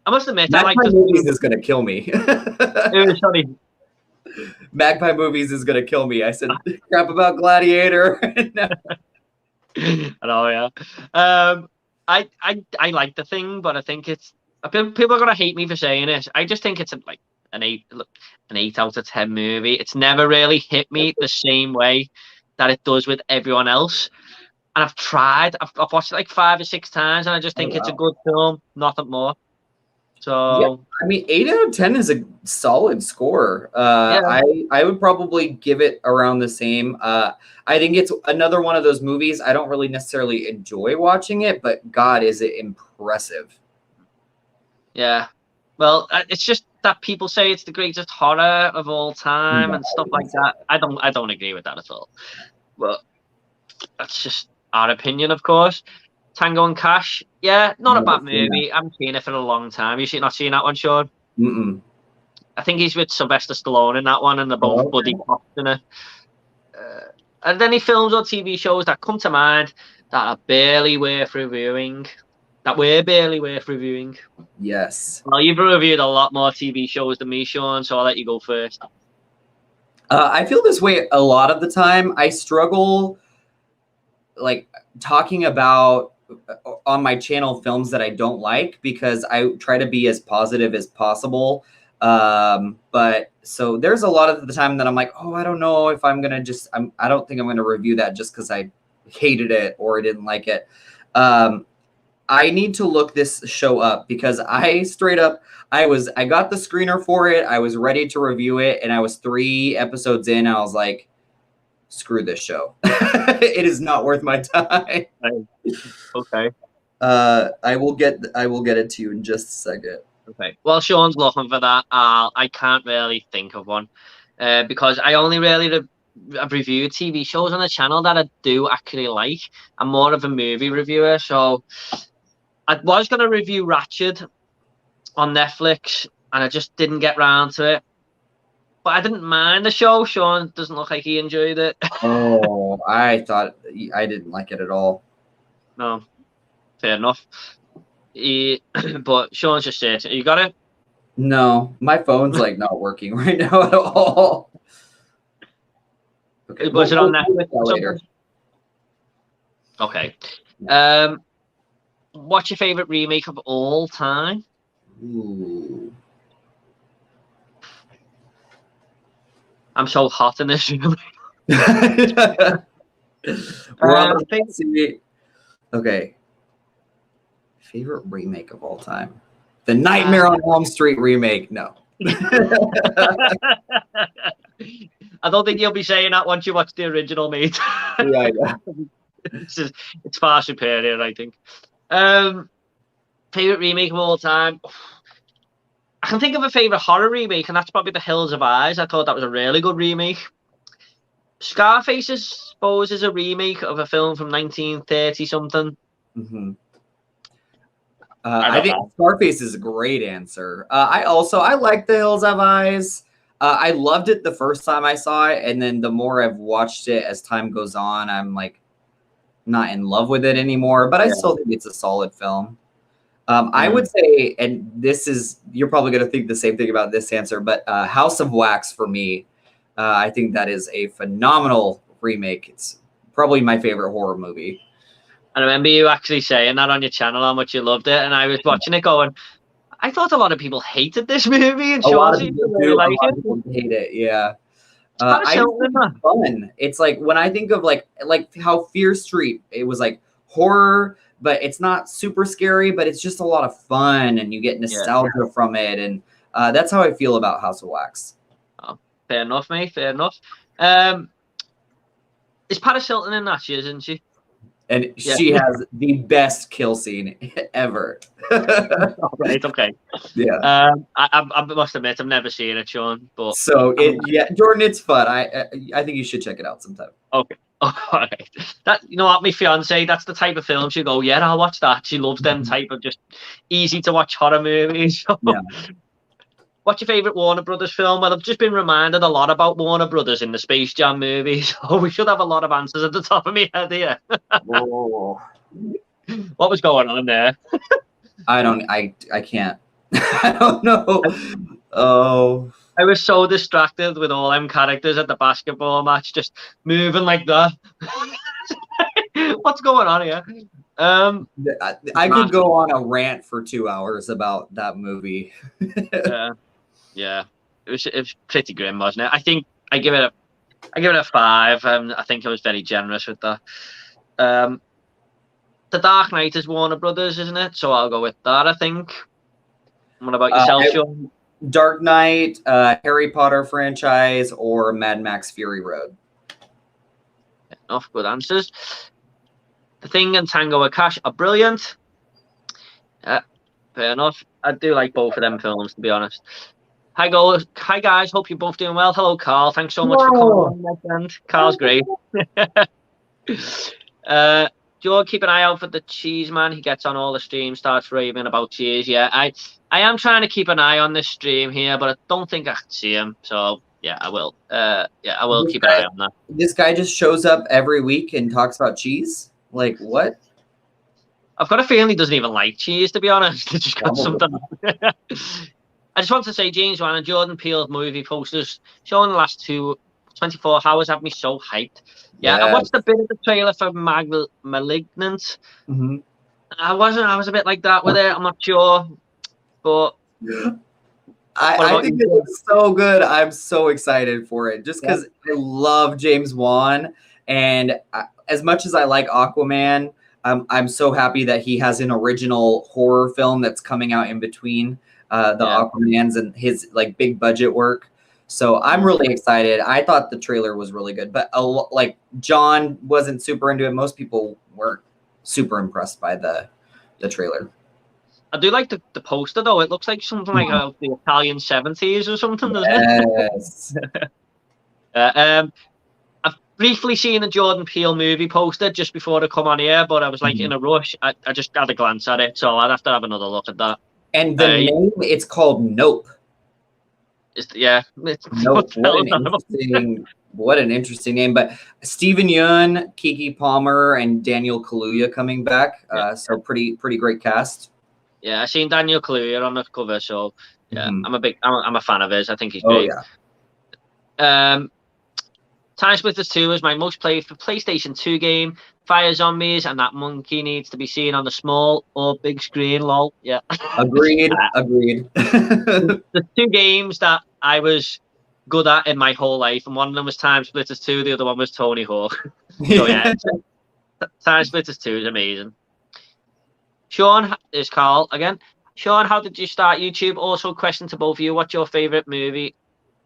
I must admit, Magpie I like The Movies Thing. is going to kill me. Sorry. Magpie Movies is going to kill me. I said crap about Gladiator. I know, yeah. I like The Thing, but I think it's people are gonna hate me for saying it. I just think it's like an 8 out of 10 movie. It's never really hit me the same way that it does with everyone else. And I've tried. I've watched it like 5 or 6 times, and I just think it's a good film, nothing more. So yeah, I mean, 8 out of 10 is a solid score. yeah. I would probably give it around the same. I think it's another one of those movies. I don't really necessarily enjoy watching it, but God, is it impressive. Yeah. Well, it's just that people say it's the greatest horror of all time and stuff like that. I don't agree with that at all. But that's just our opinion, of course. Tango and Cash, yeah, not a bad movie. I haven't seen it for a long time. You not seen that one, Sean? Mm-mm. I think he's with Sylvester Stallone in that one, and they're both buddy cops in it. Are there any films or TV shows that come to mind that are barely worth reviewing? That were barely worth reviewing? Yes. Well, you've reviewed a lot more TV shows than me, Sean, so I'll let you go first. I feel this way a lot of the time. I struggle, like, talking about on my channel films that I don't like because I try to be as positive as possible. But so there's a lot of the time that I'm like, oh, I don't know if I'm gonna I don't think I'm gonna review that just because I hated it or I didn't like it. I need to look this show up because I straight up I got the screener for it. I was ready to review it, and I was 3 episodes in. I was like, screw this show. It is not worth my time. Okay. I will get it to you in just a second. Okay. Well, Sean's looking for that. I can't really think of one because I only really I've reviewed TV shows on the channel that I do actually like. I'm more of a movie reviewer, so I was going to review Ratched on Netflix, and I just didn't get round to it. but I didn't mind the show. Sean doesn't look like he enjoyed it. Oh, I thought I didn't like it at all. No, fair enough. But Sean's just said, you got it? No, my phone's like not working right now at all. Okay, Was it on Netflix we'll later? Okay. What's your favorite remake of all time? Ooh. I'm so hot in this room. Okay. Favorite remake of all time? The Nightmare on Elm Street remake. No. I don't think you'll be saying that once you watch the original, mate. Yeah. It's far superior, I think. Favorite remake of all time? I can think of a favorite horror remake, and that's probably The Hills of Eyes. I thought that was a really good remake. Scarface, I suppose, is a remake of a film from 1930 something. Mm-hmm. I think Scarface is a great answer. I like The Hills Have Eyes. I loved it the first time I saw it, and then the more I've watched it as time goes on, I'm like not in love with it anymore. But I still think it's a solid film. I would say, and you're probably going to think the same thing about this answer, but House of Wax for me, I think that is a phenomenal remake. It's probably my favorite horror movie. I remember you actually saying that on your channel, how much you loved it, and I was watching it going, I thought a lot of people hated this movie, and Sean seemed to really like it. People hate it, yeah. I think it's fun. It's like when I think of like how Fear Street, it was like horror, but it's not super scary, but it's just a lot of fun, and you get nostalgia from it, and that's how I feel about House of Wax. Oh, fair enough, mate. Fair enough. Is Paris Hilton in that? She is, isn't she? And she has the best kill scene ever. Right, okay. Yeah. I must admit, I've never seen it, Sean. But Jordan, it's fun. I think you should check it out sometime. Okay. All right. That, you know what, my fiance, that's the type of film she'll go, yeah, I'll watch that. She loves them type of just easy to watch horror movies. Yeah. What's your favorite Warner Brothers film? Well, I've just been reminded a lot about Warner Brothers in the Space Jam movies. So we should have a lot of answers at the top of my head here. What was going on there? I can't. I don't know. Oh. I was so distracted with all them characters at the basketball match, just moving like that. What's going on here? I could go on a rant for 2 hours about that movie. Yeah, it was pretty grim, wasn't it? I think I give it a 5. I think I was very generous with that. The Dark Knight is Warner Brothers, isn't it? So I'll go with that, I think. What about yourself, Sean? Dark Knight, Harry Potter franchise, or Mad Max Fury Road? Enough good answers. The Thing and Tango and Cash are brilliant. Yeah, fair enough. I do like both of them films, to be honest. Hi guys, hope you're both doing well. Hello, Carl. Thanks so much for coming on, my friend. Carl's great. George, keep an eye out for the Cheese Man. He gets on all the streams, starts raving about cheese. Yeah, I am trying to keep an eye on this stream here, but I don't think I can see him. So yeah, I will. I will keep an eye on that. This guy just shows up every week and talks about cheese. Like what? I've got a feeling he doesn't even like cheese, to be honest. He just got something. I just want to say, James Wan and Jordan Peele's movie posters showing the last 24 hours have me so hyped. Yeah, I watched a bit of the trailer for Malignant. Mm-hmm. I was a bit like that with it. I'm not sure, but I think it looks so good. I'm so excited for it, just because I love James Wan, and as much as I like Aquaman, I'm so happy that he has an original horror film that's coming out in between the Aquamans and his like big budget work. So I'm really excited. I thought the trailer was really good, but like John wasn't super into it. Most people weren't super impressed by the trailer. I do like the poster though. It looks like something like the Italian 70s or something, doesn't it? I've briefly seen a Jordan Peele movie poster just before to come on here, but I was like in a rush. I just had a glance at it, so I'd have to have another look at that. And the name, it's called Nope. Yeah. No, what an interesting name. But Steven Yeun, Keke Palmer, and Daniel Kaluuya coming back. So pretty great cast. Yeah, I seen Daniel Kaluuya on the cover, so yeah, Mhm. I'm a fan of his. I think he's Oh great. yeah. Time Splitters 2 is my most played for PlayStation 2 game. Fire zombies and that monkey needs to be seen on the small or big screen. Lol. Yeah. Agreed. Agreed. The two games that I was good at in my whole life, and one of them was Time Splitters 2, the other one was Tony Hawk. So yeah, Time Splitters 2 is amazing. Sean is Carl again. Sean, how did you start YouTube? Also, question to both of you: what's your favorite movie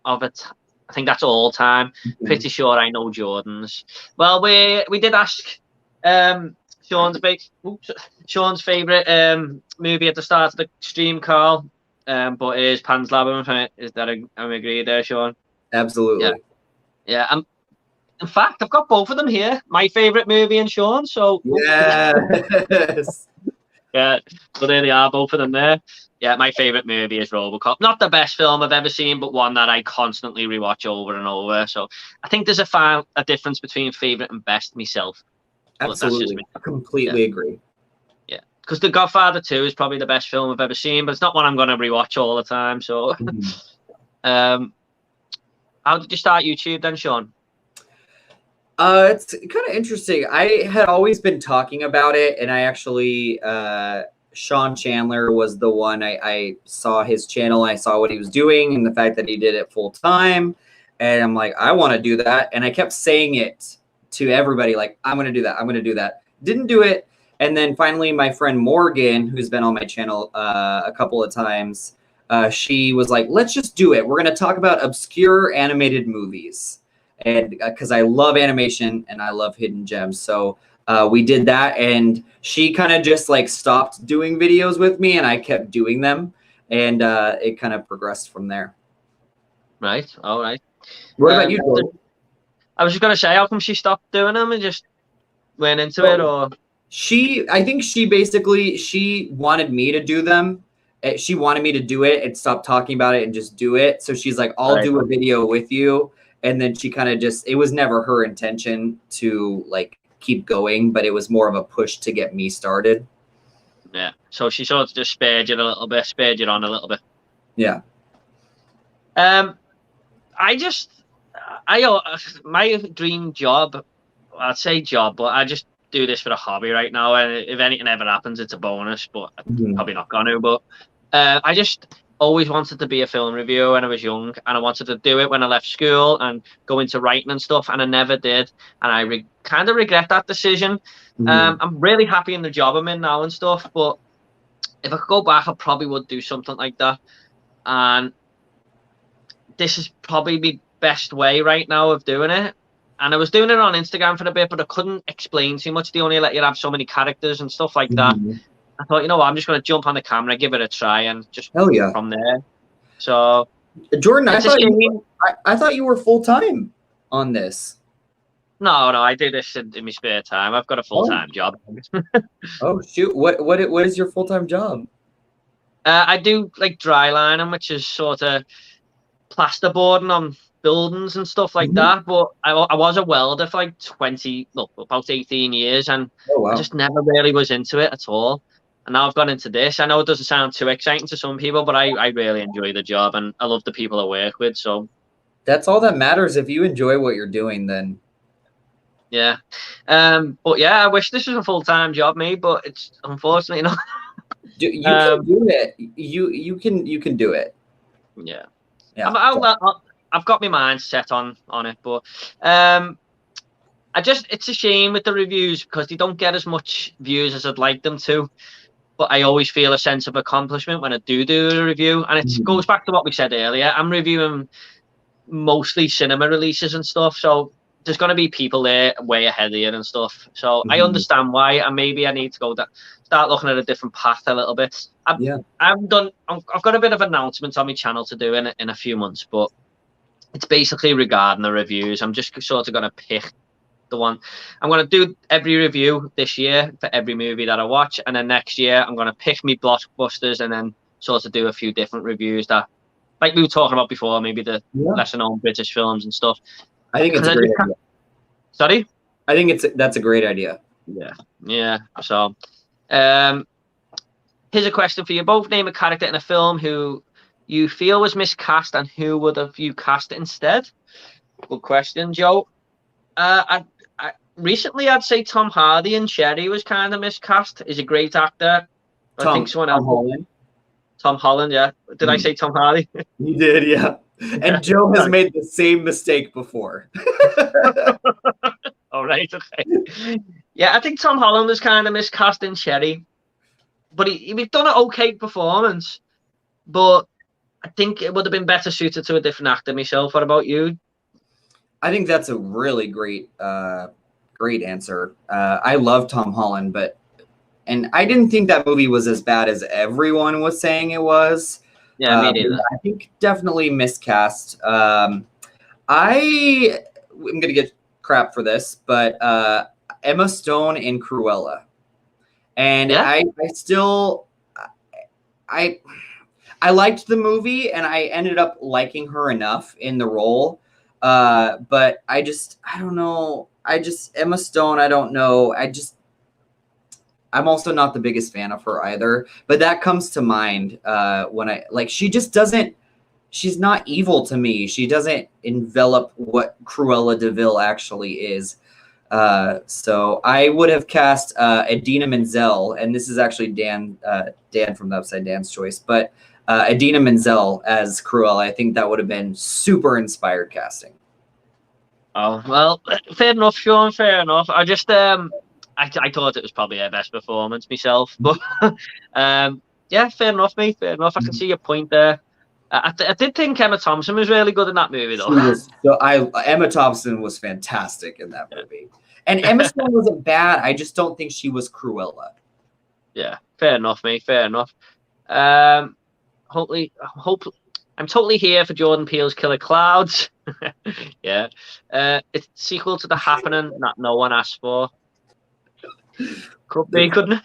of it? I think that's all time. Pretty sure I know Jordan's. Well, we did ask Sean's favorite movie at the start of the stream, Carl. But it is Pan's Labyrinth. Is that I'm agree there, Sean? Absolutely. Yeah. In fact, I've got both of them here. My favorite movie and Sean. So Yes. yeah, so there they are, both of them there. Yeah, my favorite movie is RoboCop. Not the best film I've ever seen, but one that I constantly rewatch over and over. So I think there's a difference between favorite and best myself. Absolutely. I completely agree. Yeah, because The Godfather 2 is probably the best film I've ever seen, but it's not one I'm going to rewatch all the time. So, how did you start YouTube then, Sean? It's kind of interesting. I had always been talking about it, and I actually, Sean Chandler was the one I saw his channel. I saw what he was doing and the fact that he did it full time. And I'm like, I want to do that. And I kept saying it to everybody, like, I'm going to do that. I'm going to do that. Didn't do it. And then finally, my friend Morgan, who's been on my channel a couple of times, she was like, let's just do it. We're going to talk about obscure animated movies. And because I love animation and I love hidden gems. So we did that, and she kind of just like stopped doing videos with me, and I kept doing them, and it kind of progressed from there. Right. All right. What about you, Joel? I was just going to say, how come she stopped doing them and just went into it, or? I think she wanted me to do them. She wanted me to do it and stop talking about it and just do it. So she's like, I'll do a video with you. And then she kind of just, it was never her intention to like keep going, but it was more of a push to get me started. Yeah. So she sort of just spared you on a little bit. Yeah. My dream job, I'd say job, but I just do this for a hobby right now. And if anything ever happens, it's a bonus, but I'm probably not going to. But I just always wanted to be a film reviewer when I was young, and I wanted to do it when I left school and go into writing and stuff, and I never did, and I kind of regret that decision. I'm really happy in the job I'm in now and stuff, but if I could go back, I probably would do something like that. And this is probably the best way right now of doing it. And I was doing it on Instagram for a bit, but I couldn't explain too much. They only let you have so many characters and stuff like that. I thought, you know what, I'm just going to jump on the camera, give it a try, and just from there. So, Jordan, I thought you were full time on this. No, I do this in my spare time. I've got a full time job. Oh shoot! What is your full time job? I do like dry lining, which is sort of plasterboarding on buildings and stuff like that. But I was a welder for like about 18 years, and I just never really was into it at all. And now I've gone into this. I know it doesn't sound too exciting to some people, but I really enjoy the job, and I love the people I work with. So that's all that matters. If you enjoy what you're doing, then yeah. But yeah, I wish this was a full-time job, but it's unfortunately not. You can do it. You can do it. Yeah. I've got my mind set on it, but it's a shame with the reviews because they don't get as much views as I'd like them to. But I always feel a sense of accomplishment when I do a review, and it goes back to what we said earlier. I'm reviewing mostly cinema releases and stuff, so there's going to be people there way ahead of you and stuff. So I understand why, and maybe I need to start looking at a different path a little bit. I've got a bit of announcements on my channel to do in a few months, but it's basically regarding the reviews. I'm just sort of going to pick the one. I'm going to do every review this year for every movie that I watch, and then next year I'm going to pick me blockbusters and then sort of do a few different reviews that like we were talking about before, maybe the Yeah. lesser known British films and stuff. I think it's a great idea. Sorry? I think that's a great idea. Yeah. So, here's a question for you both. Name a character in a film who you feel was miscast and who would have you cast instead? Good question, Joe. I recently I'd say Tom Hardy in Cherry was kind of miscast. He's a great actor. I think someone else. Holland. Tom Holland, yeah. Did I say Tom Hardy? You did, yeah. And Joe has made the same mistake before. All right, okay. Yeah, I think Tom Holland was kind of miscast in Cherry, but he's done an okay performance. But I think it would have been better suited to a different actor myself. What about you? I think that's a really great answer. I love Tom Holland, and I didn't think that movie was as bad as everyone was saying it was. Yeah, me neither. I think definitely miscast. I'm gonna get crap for this, but Emma Stone in Cruella, and yeah. I liked the movie, and I ended up liking her enough in the role. But I don't know. Emma Stone, I don't know. I'm also not the biggest fan of her either, but that comes to mind when she's not evil to me. She doesn't envelop what Cruella de Vil actually is. So I would have cast Idina Menzel, and this is actually Dan from the Upside Down's choice, but Idina Menzel as Cruella. I think that would have been super inspired casting. Oh, well, fair enough, Sean, fair enough. I just I thought it was probably her best performance myself, but yeah, fair enough, mate. Fair enough. I can see your point there. I did think Emma Thompson was really good in that movie, though. Emma Thompson was fantastic in that movie, and Emma Stone wasn't bad. I just don't think she was Cruella. Yeah, fair enough, mate. Fair enough. Hopefully, I'm totally here for Jordan Peele's Killer Clouds. Yeah, it's sequel to The Happening that no one asked for. Could be, couldn't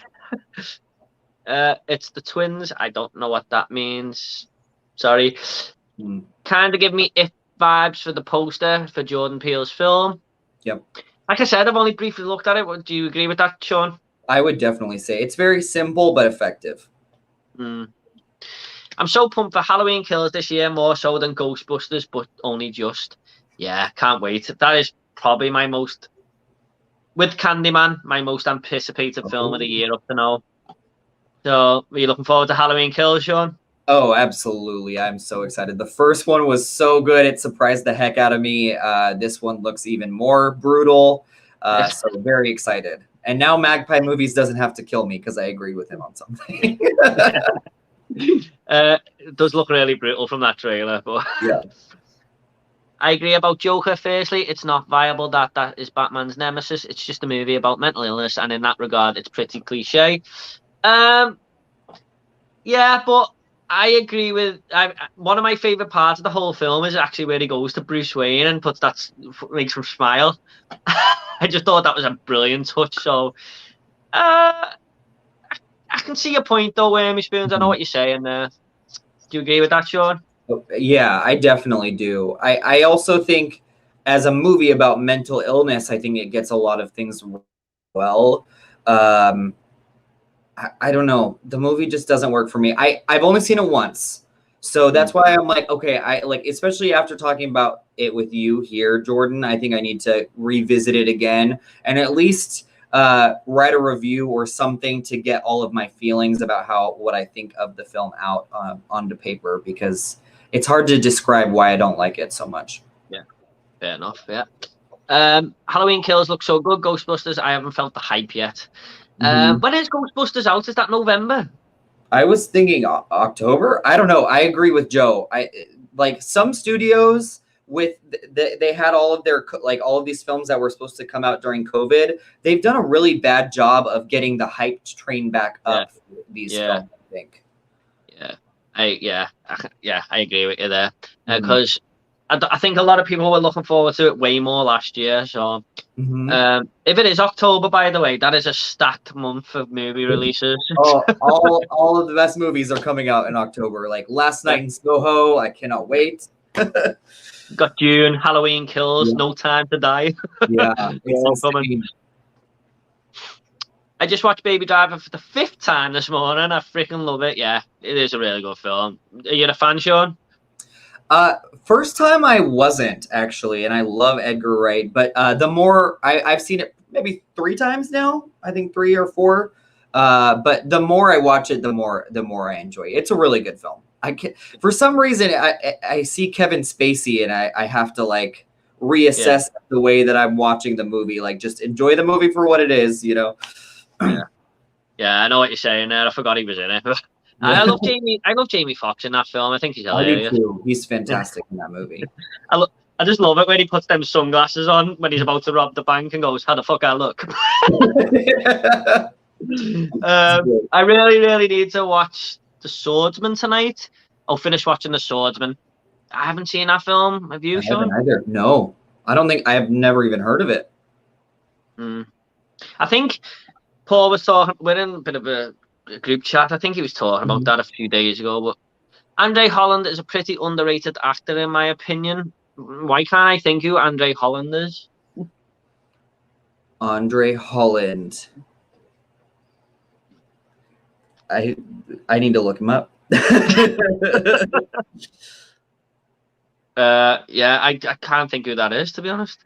it? It's the twins. I don't know what that means. Sorry. Kind of give me It vibes for the poster for Jordan Peele's film. Yep. Like I said, I've only briefly looked at it. Do you agree with that, Sean? I would definitely say it's very simple but effective. I'm so pumped for Halloween Kills this year, more so than Ghostbusters, but only just. Yeah, can't wait. That is probably my most, with Candyman, my most anticipated film of the year up to now. So, are you looking forward to Halloween Kills, Sean? Oh, absolutely. I'm so excited. The first one was so good. It surprised the heck out of me. This one looks even more brutal. So very excited. And now Magpie Movies doesn't have to kill me because I agree with him on something. It does look really brutal from that trailer, but yeah. I agree about Joker. Firstly, it's not viable that is Batman's nemesis. It's just a movie about mental illness, and in that regard, it's pretty cliche. Yeah, but I agree with. One of my favorite parts of the whole film is actually where he goes to Bruce Wayne and makes him smile. I just thought that was a brilliant touch. So, I can see your point though, Wormy Spoons. I know what you're saying there. Do you agree with that, Sean? Yeah, I definitely do. I also think as a movie about mental illness, I think it gets a lot of things well. I don't know. The movie just doesn't work for me. I've only seen it once. So that's why I'm like, okay, I like, especially after talking about it with you here, Jordan, I think I need to revisit it again and at least write a review or something to get all of my feelings about what I think of the film out onto paper, because it's hard to describe why I don't like it so much. Yeah, fair enough. Yeah. Halloween Kills looks so good. Ghostbusters, I haven't felt the hype yet. When is Ghostbusters out? Is that November? I was thinking October. I don't know. I agree with Joe. I like some studios they had all of these films that were supposed to come out during COVID. They've done a really bad job of getting the hype train back up. For these films, I think. I agree with you there because I think a lot of people were looking forward to it way more last year. So, if it is October, by the way, that is a stacked month for movie releases. Oh, all of the best movies are coming out in October. Like Last Night in Soho, I cannot wait. Got June, Halloween Kills, No Time to Die. Yeah, it's insane. I just watched Baby Driver for the 5th time this morning. I freaking love it. Yeah, it is a really good film. Are you a fan, Sean? First time I wasn't actually, and I love Edgar Wright, but the more I've seen it maybe 3 times now, I think 3 or 4. But the more I watch it, the more I enjoy it. It's a really good film. For some reason, I see Kevin Spacey and I have to like reassess the way that I'm watching the movie. Like just enjoy the movie for what it is, you know. Yeah, I know what you're saying there. I forgot he was in it. I love Jamie Foxx in that film. I think he's hilarious. I do too. He's fantastic in that movie. I just love it when he puts them sunglasses on when he's about to rob the bank and goes, "How the fuck I look?" I really, really need to watch The Swordsman tonight. I'll finish watching The Swordsman. I haven't seen that film. Have you, Sean? Either. No, I don't think I have never even heard of it. I think Paul was talking. We're in a bit of a group chat. I think he was talking about that a few days ago. But Andre Holland is a pretty underrated actor, in my opinion. Why can't I think who Andre Holland is? Andre Holland. I need to look him up. Yeah, I can't think who that is, to be honest.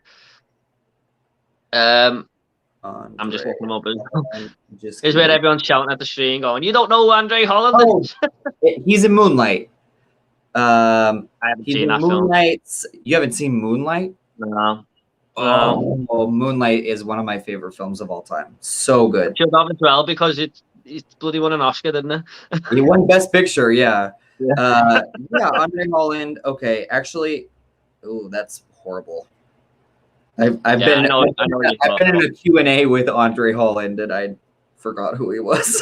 I'm just looking him up. Is where everyone's shouting at the stream going, "You don't know who Andre Holland is?" He's in Moonlight. I haven't seen that Moonlight. You haven't seen Moonlight? No. Oh, Moonlight is one of my favorite films of all time. So good. Should have as well because he's bloody won an Oscar, didn't he? He won Best Picture, yeah. Andre Holland. Okay, actually, that's horrible. I've been in a Q&A with Andre Holland and I forgot who he was.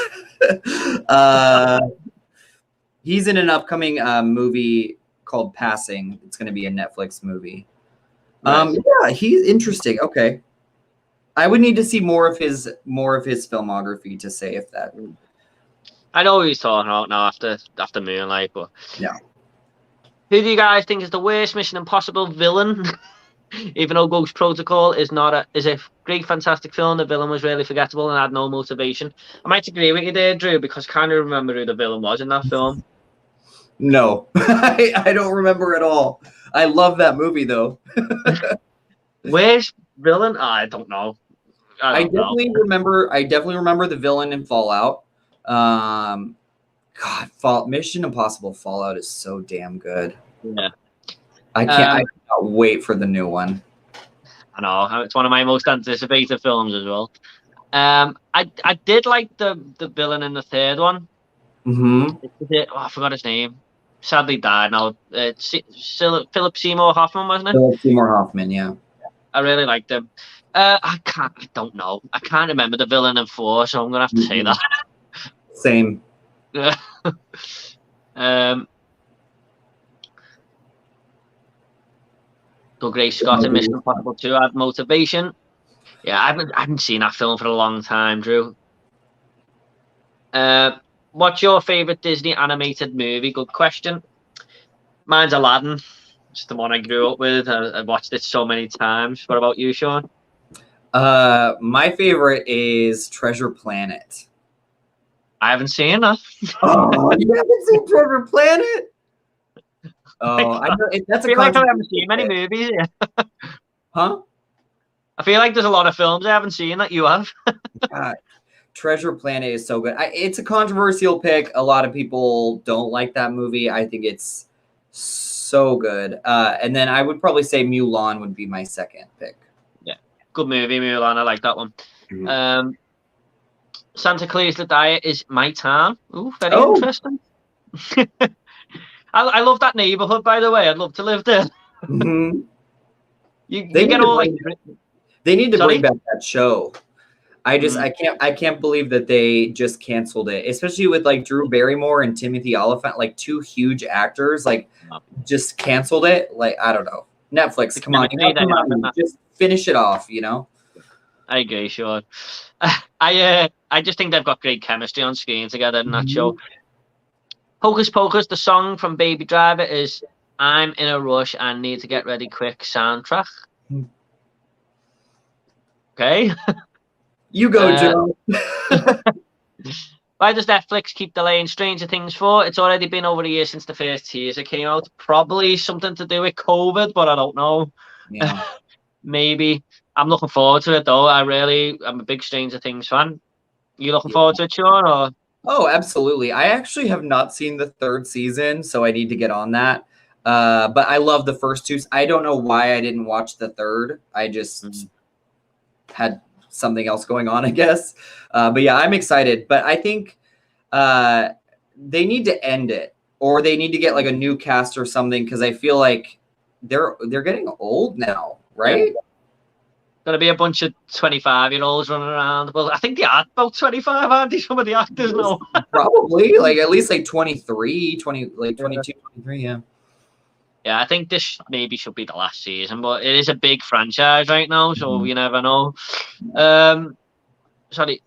He's in an upcoming movie called Passing. It's going to be a Netflix movie. Nice. Yeah, he's interesting. Okay, I would need to see more of his filmography to say if that. I know who he's talking about now after Moonlight, but yeah. Who do you guys think is the worst Mission Impossible villain? Even though Ghost Protocol is a great, fantastic film, the villain was really forgettable and had no motivation. I might agree with you there, Drew, because I can't remember who the villain was in that film. No, I don't remember at all. I love that movie though. Worst villain? I don't know. I definitely remember the villain in Fallout. Mission Impossible Fallout is so damn good. Yeah. I cannot wait for the new one. I know. It's one of my most anticipated films as well. I did like the villain in the third one. I forgot his name. Sadly died now. Philip Seymour Hoffman, wasn't it? Philip Seymour Hoffman, yeah. I really liked him. I don't know. I can't remember the villain in 4, so I'm gonna have to say that. Same. Douglas Scott in Mission Impossible 2 had motivation. Yeah, I haven't seen that film for a long time, Drew. What's your favorite Disney animated movie? Good question. Mine's Aladdin. It's the one I grew up with. I watched it so many times. What about you, Sean? My favorite is Treasure Planet. I haven't seen that. Oh, you haven't seen Treasure Planet? Oh, I know. That's I feel like I haven't seen many movies. Huh? I feel like there's a lot of films I haven't seen that you have. Treasure Planet is so good. It's a controversial pick. A lot of people don't like that movie. I think it's so good. And then I would probably say Mulan would be my second pick. Yeah, good movie, Mulan. I like that one. Santa Claus the Diet is my town. Ooh, very interesting. I love that neighborhood, by the way. I'd love to live there. They need to bring back that show. I can't believe that they just canceled it, especially with like Drew Barrymore and Timothy Olyphant, like two huge actors, like just canceled it. Like, I don't know. Netflix, come on, you got the money. Just finish it off, you know? I agree, sure. I just think they've got great chemistry on screen together in that show. Hocus Pocus, the song from Baby Driver is I'm in a rush and need to get ready quick soundtrack. Okay. You go, Joe. Why does Netflix keep delaying Stranger Things 4? It's already been over a year since the first teaser came out. Probably something to do with COVID, but I don't know. Yeah. Maybe. I'm looking forward to it, though. I'm a big Stranger Things fan. You looking forward to it, Sean? Or? Oh, absolutely. I actually have not seen the third season, so I need to get on that. But I love the first two. I don't know why I didn't watch the third. I just had something else going on, I guess. But yeah, I'm excited. But I think they need to end it, or they need to get like a new cast or something, because I feel like they're getting old now, right? Going to be a bunch of 25-year-olds running around. Well, I think they are about 25, aren't they? Some of the actors now. Probably, like at least like 23, 20, like 22, 23, yeah. Yeah, I think this maybe should be the last season, but it is a big franchise right now, so you never know. Sorry.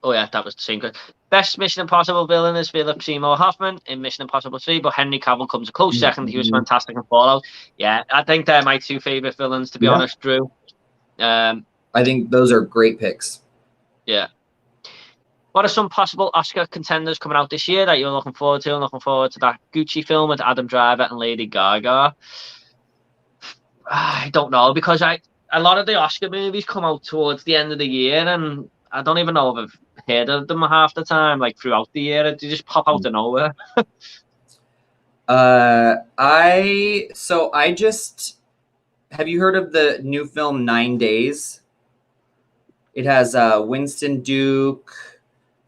Oh, yeah, that was the same. Best Mission Impossible villain is Philip Seymour Hoffman in Mission Impossible 3, but Henry Cavill comes a close second. He was fantastic in Fallout. Yeah, I think they're my two favourite villains, to be honest, Drew. I think those are great picks. Yeah. What are some possible Oscar contenders coming out this year that you're looking forward to? I'm looking forward to that Gucci film with Adam Driver and Lady Gaga. I don't know, because a lot of the Oscar movies come out towards the end of the year, and I don't even know if I've heard of them half the time, like throughout the year. They just pop out of nowhere. Have you heard of the new film 9 Days? It has Winston Duke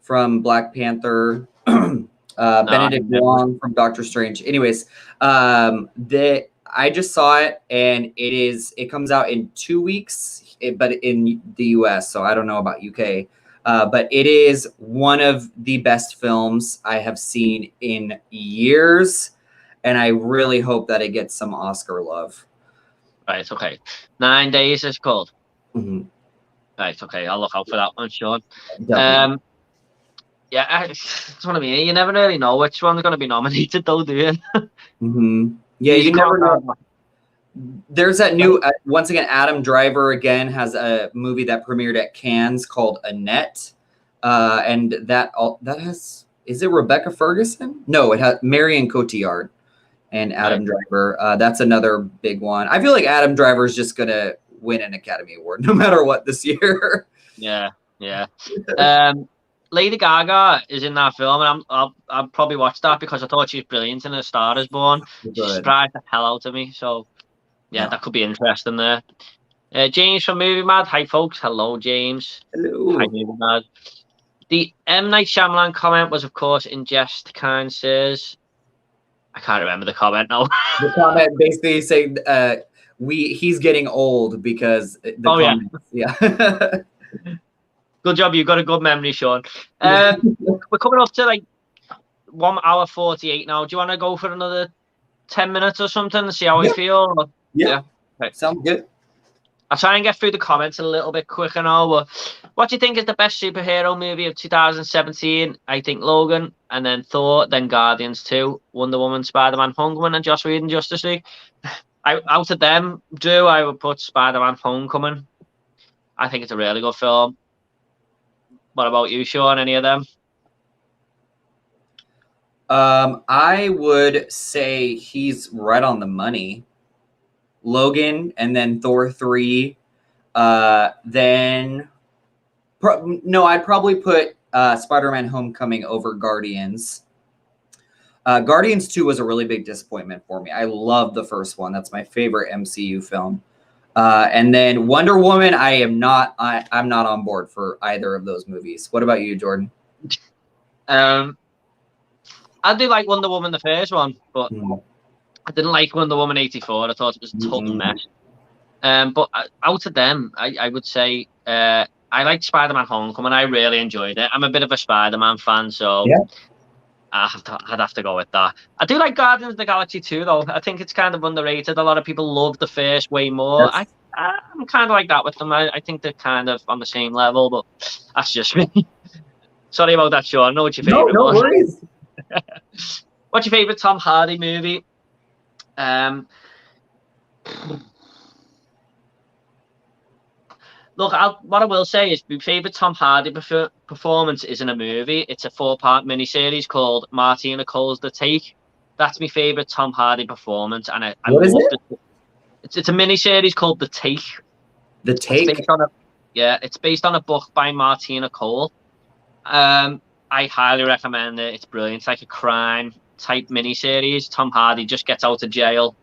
from Black Panther, Benedict Wong from Doctor Strange. Anyways, I just saw it, and it comes out in 2 weeks, but in the US, so I don't know about UK. But it is one of the best films I have seen in years, and I really hope that it gets some Oscar love. Right, okay. 9 Days is called. Mm-hmm. Right, okay. I'll look out for that one, Sean. Definitely. Yeah, that's what I mean. You never really know which one's going to be nominated, though, do you? Yeah, you never know. There's that new, once again, Adam Driver again has a movie that premiered at Cannes called Annette, and that has, is it Rebecca Ferguson? No, it has Marion Cotillard and Adam Driver. That's another big one. I feel like Adam Driver is just gonna win an Academy Award no matter what this year. Yeah. Lady Gaga is in that film, and I'll probably watch that because I thought she was brilliant in A Star Is Born. She surprised the hell out of me. So yeah, that could be interesting there. James from Movie Mad. Hi folks. Hello, James. Hello. Hi, Movie Mad. The M. Night Shyamalan comment was, of course, in jest. Kind says, I can't remember the comment now. The comment basically saying he's getting old because the comments. Yeah. Good job. You've got a good memory, Sean. We're coming up to like 1 hour 48 now. Do you want to go for another 10 minutes or something to see how we feel? Yeah. Okay. Sounds good. I'll try and get through the comments a little bit quicker now. But what do you think is the best superhero movie of 2017? I think Logan, and then Thor, then Guardians 2, Wonder Woman, Spider-Man, Homecoming, and Joss Whedon, Justice League. Out of them, Drew, I would put Spider-Man Homecoming. I think it's a really good film. What about you, Sean? Any of them? I would say he's right on the money. Logan, and then Thor 3. I'd probably put Spider-Man Homecoming over Guardians. Guardians 2 was a really big disappointment for me. I love the first one. That's my favorite MCU film. And then Wonder Woman, I'm not on board for either of those movies. What about you, Jordan? I do like Wonder Woman, the first one, but I didn't like Wonder Woman 84. I thought it was a total mess. But out of them, I would say I liked Spider-Man: Homecoming. I really enjoyed it. I'm a bit of a Spider-Man fan, so Yeah. I'd have to go with that. I do like Guardians of the Galaxy too, though. I think it's kind of underrated. A lot of people love the first way more. Yes. I'm kind of like that with them. I think they're kind of on the same level, but that's just me. Sorry about that, Sean. I know what's your No, favorite no one. worries. What's your favorite Tom Hardy movie? Um, Look, what I will say is my favorite Tom Hardy performance isn't a movie. It's a 4-part miniseries called Martina Cole's The Take. That's my favorite Tom Hardy performance, and I What is loved it? it. It's a miniseries called The Take. The It's Take. based on it's based on a book by Martina Cole. I highly recommend it. It's brilliant. It's like a crime type miniseries. Tom Hardy just gets out of jail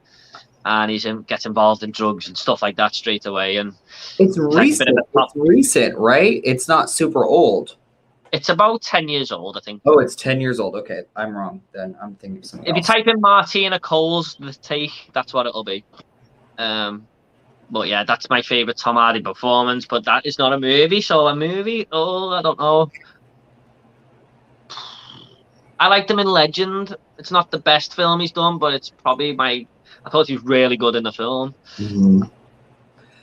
and gets involved in drugs and stuff like that straight away. And It's it's like a bit of recent. a top. It's recent, right? It's not super old. It's about 10 years old, I think. Oh, it's 10 years old. Okay, I'm wrong. Then I'm thinking of something If you else. type in Martina Cole's The Take, that's what it'll be. But yeah, that's my favorite Tom Hardy performance. But that is not a movie. So a movie, I don't know. I liked him in Legend. It's not the best film he's done, but it's probably I thought he was really good in the film. Mhm.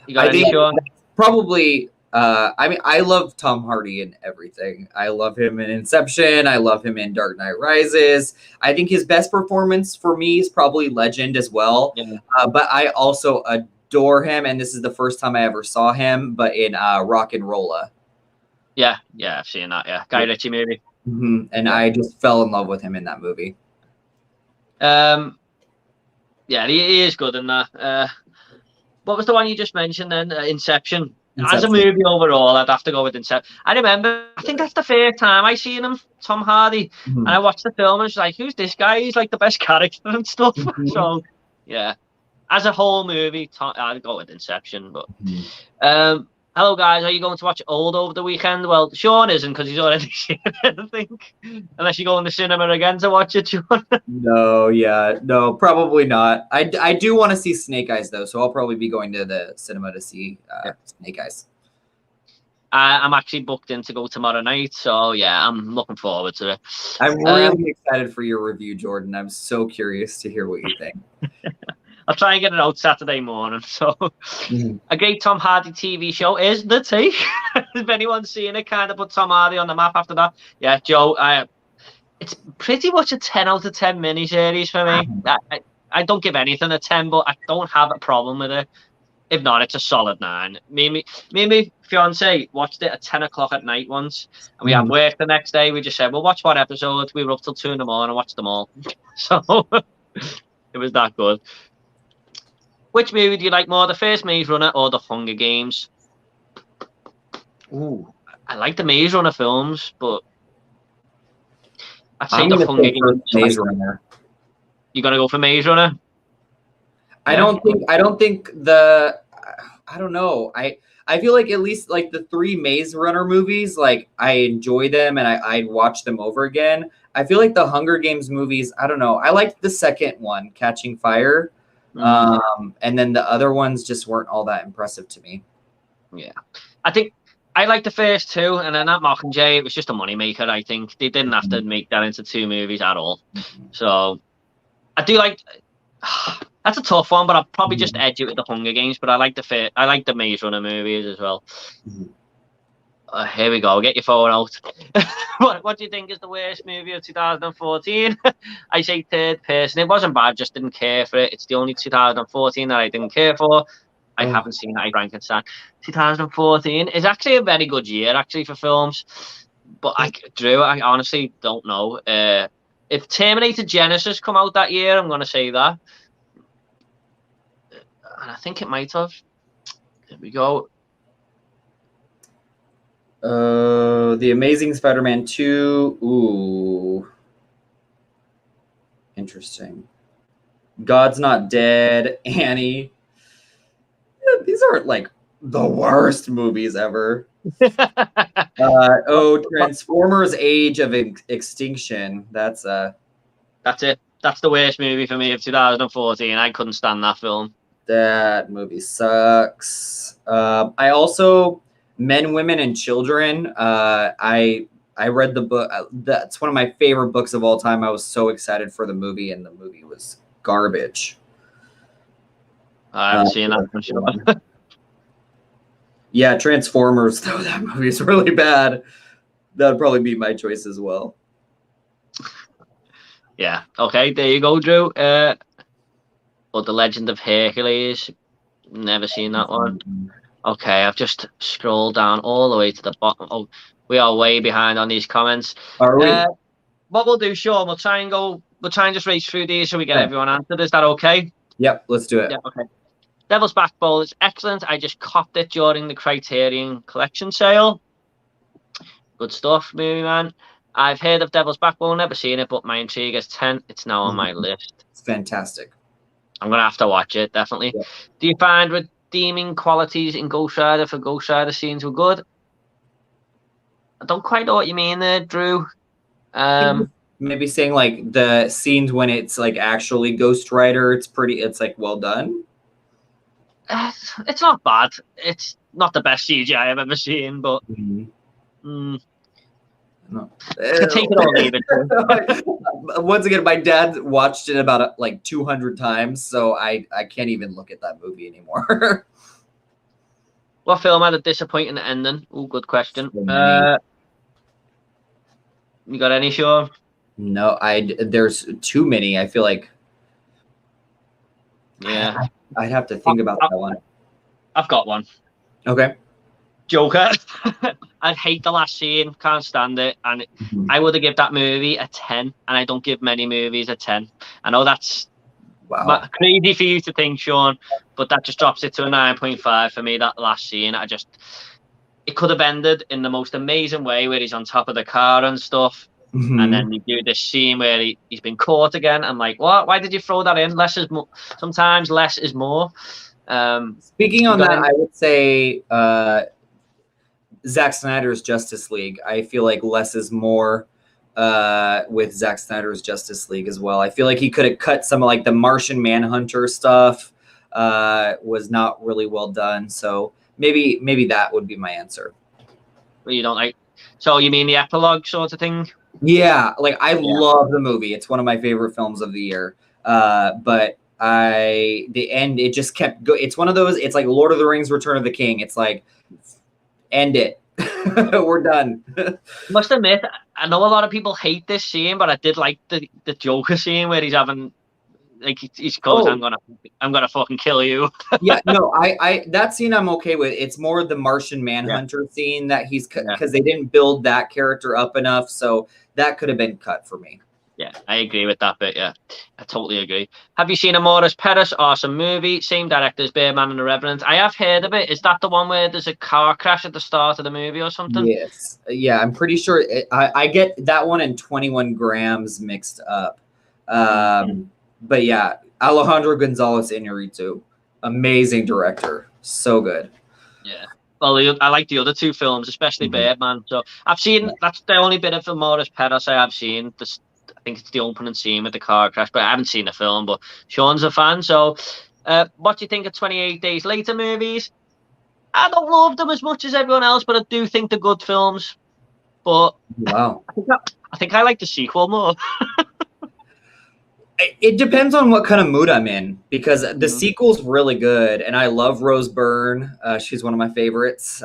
You got I any, think Sean? probably. I mean, I love Tom Hardy in everything. I love him in Inception. I love him in Dark Knight Rises. I think his best performance for me is probably Legend as well. Yeah. But I also adore him, and this is the first time I ever saw him. But in Rock and Rolla. Yeah, I've seen that. Yeah, Guy Ritchie movie. Mm-hmm. And Yeah. I just fell in love with him in that movie. Yeah, he is good in that. What was the one you just mentioned then? Inception. As a movie overall, I'd have to go with Inception. I remember, I think that's the first time I seen him, Tom Hardy, Mm-hmm. and I watched the film and it's like, who's this guy? He's like the best character and stuff. Mm-hmm. So, yeah, as a whole movie, I'd go with Inception. But hello guys, are you going to watch Old over the weekend? Well, Sean isn't because he's already seen it, I think. Unless you go in the cinema again to watch it, Sean. No, probably not. I do want to see Snake Eyes though, so I'll probably be going to the cinema to see Snake Eyes. I'm actually booked in to go tomorrow night, so yeah, I'm looking forward to it. I'm really excited for your review, Jordan. I'm so curious to hear what you think. I'll try and get it out Saturday morning. So, a great Tom Hardy TV show is The Take. If anyone's seen it, kind of put Tom Hardy on the map after that. Yeah, Joe, it's pretty much a 10 out of 10 miniseries for me. I don't give anything a 10, but I don't have a problem with it. If not, it's a solid 9. Me and my fiance watched it at 10 o'clock at night once, and we had work the next day. We just said, we'll watch one episode. We were up till 2 in the morning and watched them all. So, it was that good. Which movie do you like more, the first Maze Runner or the Hunger Games? Ooh, I like the Maze Runner films, but I'd say the Hunger Games. Maze Runner. You gonna go for Maze Runner? I don't think the. I don't know. I feel like at least like the 3 Maze Runner movies, like I enjoy them and I'd watch them over again. I feel like the Hunger Games movies, I don't know. I liked the second one, Catching Fire. And then the other ones just weren't all that impressive to me. Yeah. I think I like the first 2, and then that Mockingjay, it was just a moneymaker, I think. They didn't have to make that into 2 movies at all. So I do like that's a tough one, but I'll probably just edge it with the Hunger Games, but I like the Maze Runner movies as well. Here we go. Get your phone out. What do you think is the worst movie of 2014? I say third person. It wasn't bad, just didn't care for it. It's the only 2014 that I didn't care for. I haven't seen I Frankenstein. 2014 is actually a very good year, actually, for films. But Drew, I honestly don't know. If Terminator Genesis come out that year, I'm going to say that. And I think it might have. There we go. The Amazing Spider-Man 2. Ooh. Interesting. God's Not Dead. Annie. Yeah, these aren't like the worst movies ever. Transformers Age of Extinction. That's it. That's the worst movie for me of 2014. I couldn't stand that film. That movie sucks. I also Men, Women, and Children. I read the book. That's one of my favorite books of all time. I was so excited for the movie, and the movie was garbage. I haven't seen that for sure. Yeah, Transformers, though, that movie is really bad. That'd probably be my choice as well. Yeah. Okay, there you go, Drew. But The Legend of Hercules. Never seen that one. Okay, I've just scrolled down all the way to the bottom. Oh, we are way behind on these comments. Are we? What we'll do, Sean, we'll try and just race through these so we get everyone answered. Is that okay? Yep, let's do it. Yeah, okay. Devil's Backbone is excellent. I just copped it during the Criterion Collection sale. Good stuff, movie man. I've heard of Devil's Backbone, never seen it, but my intrigue is 10. It's now on my list. It's fantastic. I'm going to have to watch it, definitely. Yeah. Do you find redeeming qualities in Ghost Rider for Ghost Rider scenes were good? I don't quite know what you mean there, Drew. Maybe saying like the scenes when it's like actually Ghost Rider, it's like well done. It's not bad. It's not the best CGI I've ever seen, but No. Take it or leave it. Once again, my dad watched it about like 200 times, so I can't even look at that movie anymore. What film had a disappointing ending? Oh, good question. You got any, Sean? No, there's too many. I feel like I'd have to think about that one. I've got one. Okay. Joker. I hate the last scene. Can't stand it. And I would have given that movie a 10. And I don't give many movies a 10. I know that's crazy for you to think, Sean, but that just drops it to a 9.5 for me, that last scene. It could have ended in the most amazing way where he's on top of the car and stuff. And then you do this scene where he's been caught again. I'm like, what? Why did you throw that in? Less is more. Sometimes less is more. Speaking on that, I would say Zack Snyder's Justice League. I feel like less is more with Zack Snyder's Justice League as well. I feel like he could have cut some of like the Martian Manhunter stuff. Was not really well done. So maybe that would be my answer. Well, you don't like. So you mean the epilogue sort of thing? Yeah, like I love the movie. It's one of my favorite films of the year. But the end, it just kept go. It's one of those. It's like Lord of the Rings: Return of the King. It's like end it. We're done. Must admit, I know a lot of people hate this scene, but I did like the Joker scene where he's having. Like he goes, I'm gonna fucking kill you. Yeah, no, I that scene I'm okay with. It's more the Martian Manhunter scene that he's because they didn't build that character up enough, so that could have been cut for me. Yeah, I agree with that bit. Yeah, I totally agree. Have you seen Amores Perez? Awesome movie. Same director as Birdman and The Revenant. I have heard of it. Is that the one where there's a car crash at the start of the movie or something? Yes. Yeah, I'm pretty sure. I get that one and 21 Grams mixed up. But yeah, Alejandro Gonzalez Iñárritu, amazing director, so good. Yeah. Well, I like the other two films, especially Birdman. So I've seen that's the only bit of Amores Perez I have seen. I think it's the opening scene with the car crash, but I haven't seen the film. But Sean's a fan. So, what do you think of 28 Days Later movies? I don't love them as much as everyone else, but I do think they're good films. But wow, I think I like the sequel more. It depends on what kind of mood I'm in, because the sequel's really good, and I love Rose Byrne. She's one of my favorites.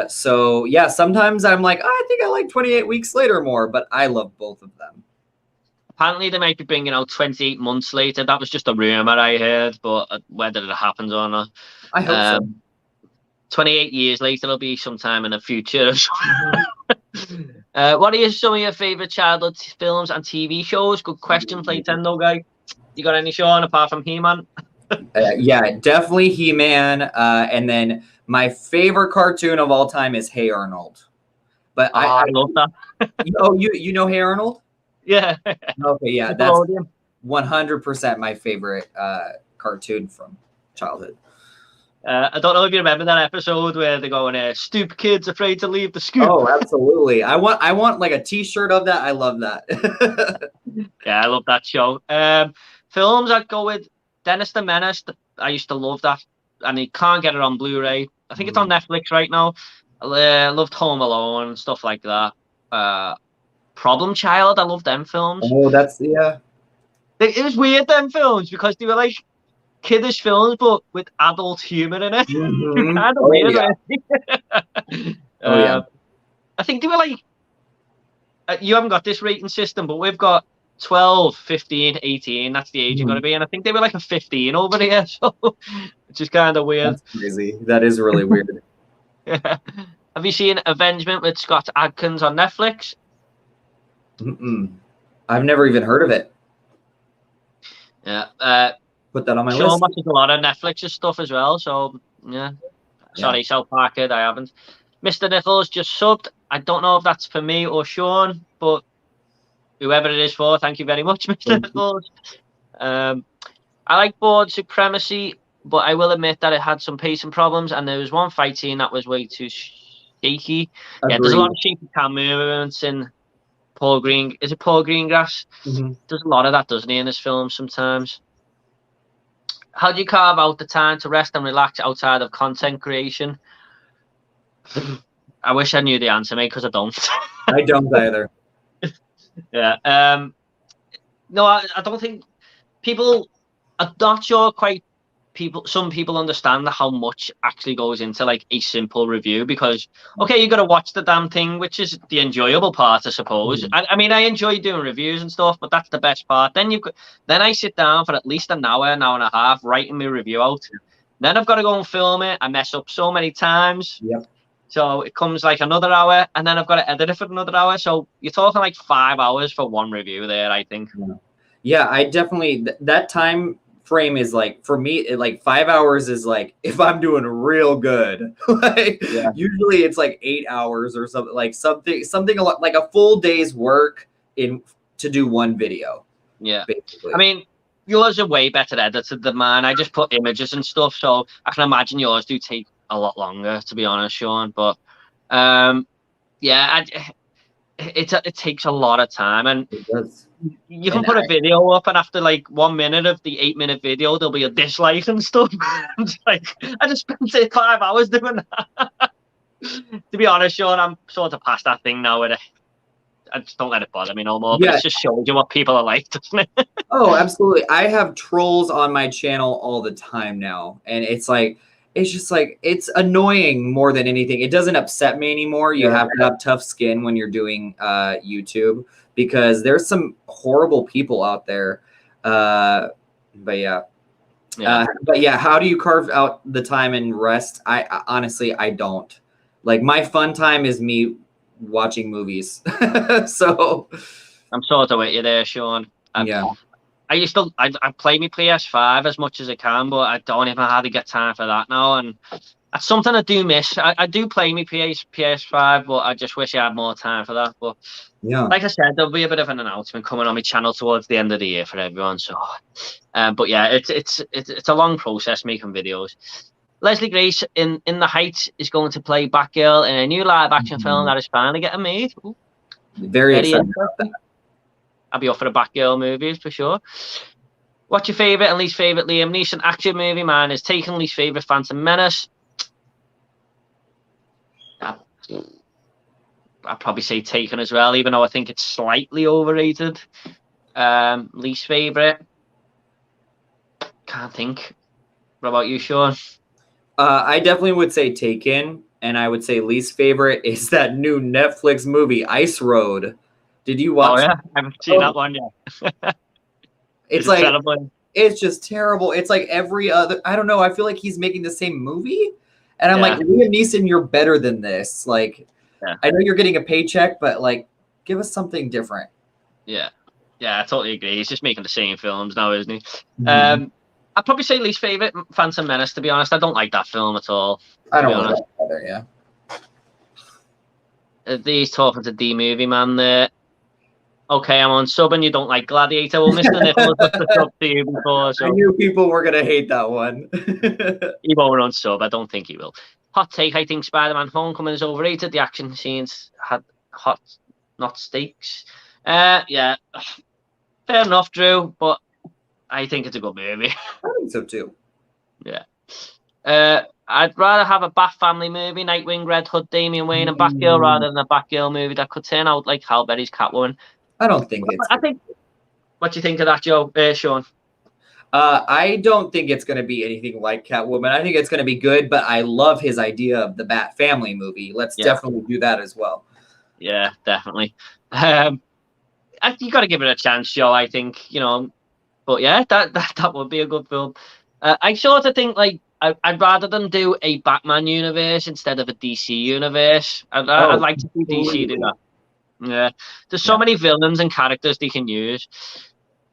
So yeah, sometimes I'm like, I think I like 28 Weeks Later more, but I love both of them. Apparently, they might be bringing out 28 Months Later. That was just a rumor I heard, but whether it happens or not, I hope so. 28 years later, it'll be sometime in the future. What are some of your favorite childhood films and TV shows? Good question, Playtendo guy. You got any, Sean, apart from He-Man? Yeah, definitely He-Man. And then my favorite cartoon of all time is Hey Arnold. But I love that. you know Hey Arnold? Yeah. Okay, yeah, that's 100% my favorite cartoon from childhood. I don't know if you remember that episode where they're going, "Stoop kids afraid to leave the scoop." Oh, absolutely! I want like a T-shirt of that. I love that. Yeah, I love that show. Films, I'd go with Dennis the Menace. I used to love that, and you can't get it on Blu-ray. I think it's on Netflix right now. I loved Home Alone and stuff like that. Problem Child, I love them films. Oh, that's yeah. It was weird them films because they were like kiddish films, but with adult humor in it. Mm-hmm. Kind of Oh weird, yeah. really. Oh yeah. I think they were like, you haven't got this rating system, but we've got 12, 15, 18. That's the age you've got to Mhm. be. And I think they were like a 15 over here. So, which is kind of weird. That's crazy. That is really weird. Have you seen Avengement with Scott Adkins on Netflix? Mm-mm. I've never even heard of it. Yeah. Put that on my Sean list. watches a lot of Netflix's stuff as well. So, yeah. Sorry, South Park Kid, I haven't. Mr. Nichols just subbed. I don't know if that's for me or Sean, but whoever it is for, thank you very much, Mr. Nichols. I like Board Supremacy, but I will admit that it had some pacing problems, and there was one fight scene that was way too shaky. Yeah, there's a lot Agreed. of shaky cam movements in Paul Green. Is it Paul Greengrass? Mm-hmm. There's a lot of that, doesn't he, in his films sometimes? How do you carve out the time to rest and relax outside of content creation? I wish I knew the answer, mate, because I don't. I don't either. Yeah. No, I don't think people. I'm not sure quite. Some people understand how much actually goes into like a simple review because okay, you got to watch the damn thing, which is the enjoyable part, I suppose. Mhm. I mean, I enjoy doing reviews and stuff, but that's the best part. Then I sit down for at least an hour and a half writing my review out. Then I've got to go and film it. I mess up so many times. Yep. So it comes like another hour, and then I've got to edit it for another hour. So you're talking like 5 hours for one review there, I think. Yeah, I definitely that time frame is like for me, like 5 hours is like if I'm doing real good. Like Yeah. usually it's like 8 hours or something, like something a lot like a full day's work in to do one video. Yeah. Basically. I mean, yours are way better edited than mine. I just put images and stuff, so I can imagine yours do take a lot longer, to be honest, Sean. But yeah, it takes a lot of time, and It does. you can And put a video up, and after like 1 minute of the 8 minute video, there'll be a dislike and stuff. It's like I just spent 5 hours doing that. To be honest, Sean, I'm sort of past that thing now. I just don't let it bother me no more. But yeah. it just shows you what people are like, doesn't it? Oh, absolutely. I have trolls on my channel all the time now. And it's like, it's just like, it's annoying more than anything. It doesn't upset me anymore. You have to have tough skin when you're doing YouTube because there's some horrible people out there. But yeah. But yeah, how do you carve out the time and rest? I honestly, I don't. Like my fun time is me watching movies. So I'm sort of with you there, Sean. yeah. I play my PS5 as much as I can, but I don't even hardly get time for that now. And that's something I do miss. I do play my PS5, but I just wish I had more time for that. But yeah, like I said, there'll be a bit of an announcement coming on my channel towards the end of the year for everyone. So, but yeah, it's a long process making videos. Leslie Grace in The Heights is going to play Batgirl in a new live action film that is finally getting made. Ooh, very excited about that. I'll be up for the Batgirl movies for sure. What's your favourite and least favourite Liam Neeson action movie? Mine is Taken. Least favourite Phantom Menace. I'd probably say Taken as well, even though I think it's slightly overrated. Least favourite? Can't think. What about you, Sean? I definitely would say Taken, and I would say least favorite is that new Netflix movie Ice Road. Did you watch? Oh yeah, I haven't seen that one yet. It's like terrible? It's just terrible. It's like every other. I don't know. I feel like he's making the same movie, and I'm like, Liam Neeson, you're better than this. Like, I know you're getting a paycheck, but like, give us something different. Yeah, I totally agree. He's just making the same films now, isn't he? Mm-hmm. I'd probably say least favorite Phantom Menace. To be honest, I don't like that film at all. I don't like that either. Yeah. He's talking to D Movie Man there. Okay, I'm on sub and you don't like Gladiator. Well, Mr. Nichols was the sub to you before. So. I knew people were going to hate that one. He won't on sub. I don't think he will. Hot take, I think Spider-Man Homecoming is overrated. The action scenes had hot, not stakes. Yeah, fair enough, Drew, but I think it's a good movie. I think so too. Yeah. I'd rather have a Bat family movie, Nightwing, Red Hood, Damian Wayne, and Batgirl, rather than a Batgirl movie that could turn out like Halle Berry's Catwoman. I don't think it's. I think. What do you think of that, Joe? Sean? I don't think it's going to be anything like Catwoman. I think it's going to be good, but I love his idea of the Bat family movie. Let's definitely do that as well. Yeah, definitely. You got to give it a chance, Joe. I think, but yeah, that would be a good film. I sort of think like I'd rather than do a Batman universe instead of a DC universe. I'd like to see DC do that. Yeah, there's so many villains and characters they can use.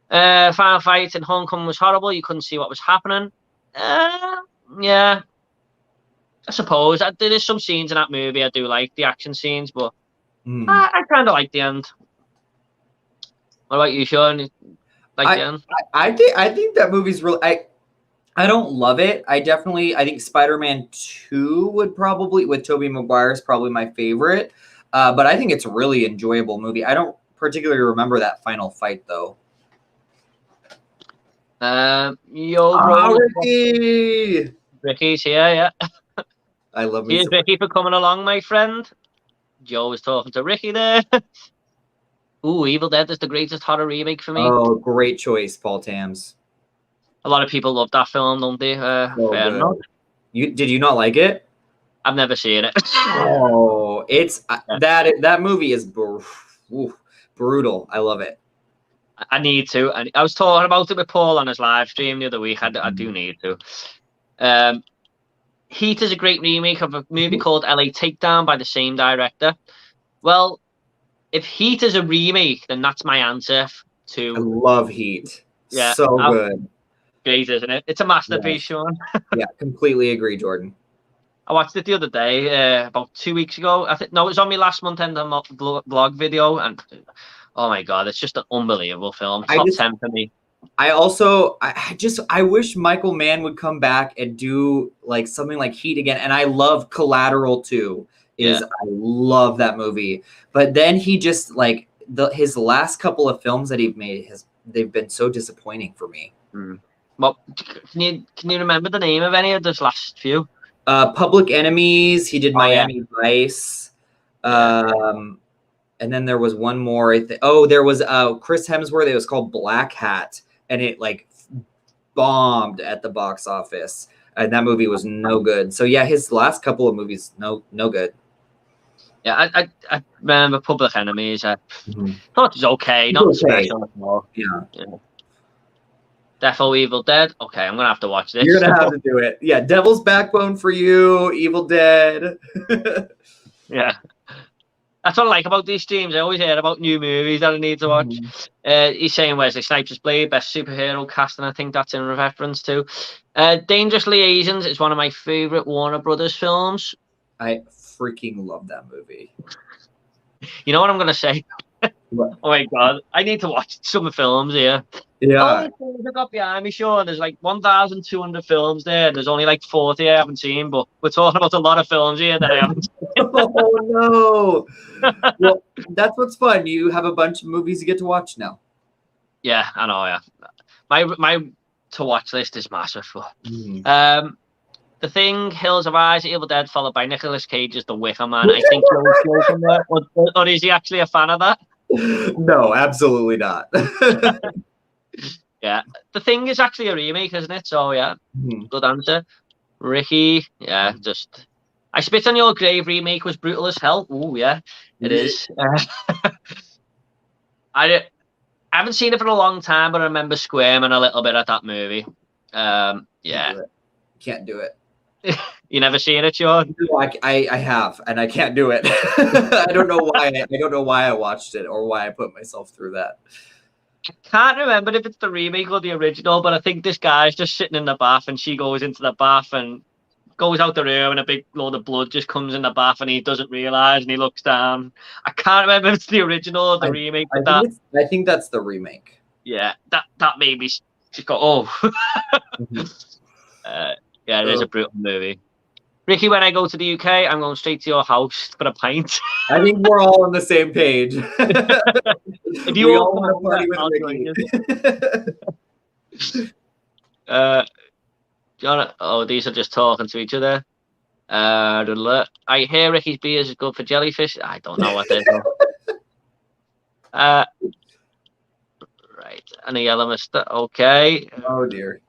Final fight in Homecoming was horrible. You couldn't see what was happening. Yeah, I suppose there is some scenes in that movie I do like, the action scenes, but I kind of like the end. What about you, Sean? The end? I think that movie's really. I don't love it. I think Spider-Man 2 would probably, with Tobey Maguire, is probably my favorite. But I think it's a really enjoyable movie. I don't particularly remember that final fight though. Ricky's here, yeah. I love Here's Ricky for coming along, my friend. Joe was talking to Ricky there. Ooh, Evil Dead is the greatest horror remake for me. Oh, great choice, Paul Tams. A lot of people love that film, don't they? Fair enough. Did you not like it? I've never seen it. Oh, it's that movie is brutal. I love it. I need to. I was talking about it with Paul on his live stream the other week. I do need to. Heat is a great remake of a movie called LA Takedown by the same director. Well, if Heat is a remake, then that's my answer to. I love Heat. Yeah, so good. Great, isn't it? It's a masterpiece, Sean. Yeah, completely agree, Jordan. I watched it the other day, about 2 weeks ago. It was on my last month end vlog video, and oh my god, it's just an unbelievable film. Top 10 for me. I wish Michael Mann would come back and do like something like Heat again. And I love Collateral too. I love that movie. But then he just like his last couple of films that he's made they've been so disappointing for me. Well, can you remember the name of any of those last few? Public Enemies. He did Miami Vice. And then there was one more. There was Chris Hemsworth. It was called Black Hat, and it like bombed at the box office. And that movie was no good. So yeah, his last couple of movies, no good. Yeah, I remember Public Enemies. I thought it was okay, not special at all. Yeah. Devil Evil Dead. Okay, I'm gonna have to watch this. You're gonna have to do it. Yeah, Devil's Backbone for you. Evil Dead. Yeah. That's what I like about these streams. I always hear about new movies that I need to watch. He's saying Wesley Snipes' Blade, best superhero cast, and I think that's in reference to. Dangerous Liaisons is one of my favorite Warner Brothers films. I freaking love that movie. You know what I'm going to say? Oh my god, I need to watch some films here. Yeah. All the films I got behind me, Sean. There's like 1,200 films there. There's only like 40 I haven't seen, but we're talking about a lot of films here that I haven't seen. Oh no! Well, that's what's fun. You have a bunch of movies you get to watch now. Yeah, I know. Yeah, my to watch list is massive. The Thing, Hills of Eyes, Evil Dead, followed by Nicolas Cage's The Wicker Man. I think you're joking there, or is he actually a fan of that? No, absolutely not. Yeah, The Thing is actually a remake, isn't it? So yeah, good answer. Ricky, yeah, just I Spit on Your Grave remake was brutal as hell. Oh yeah, it is. I haven't seen it for a long time, but I remember squirming a little bit at that movie. Yeah, can't do it. You never seen it, Sean? No, I have, and I can't do it. I don't know why. I don't know why I watched it or why I put myself through that. I can't remember if it's the remake or the original, but I think this guy's just sitting in the bath and she goes into the bath and goes out the room and a big load of blood just comes in the bath and he doesn't realise and he looks down. I can't remember if it's the original or the remake. I think that's the remake. Yeah, that made me just go, oh. Yeah, it is a brutal movie. Ricky, when I go to the UK, I'm going straight to your house for a pint. I think we're all on the same page. If you all want to party with Ricky. John, oh, these are just talking to each other. I hear Ricky's beers is good for jellyfish. I don't know what they're doing. Right, and the yellow mustard. Okay. Oh dear.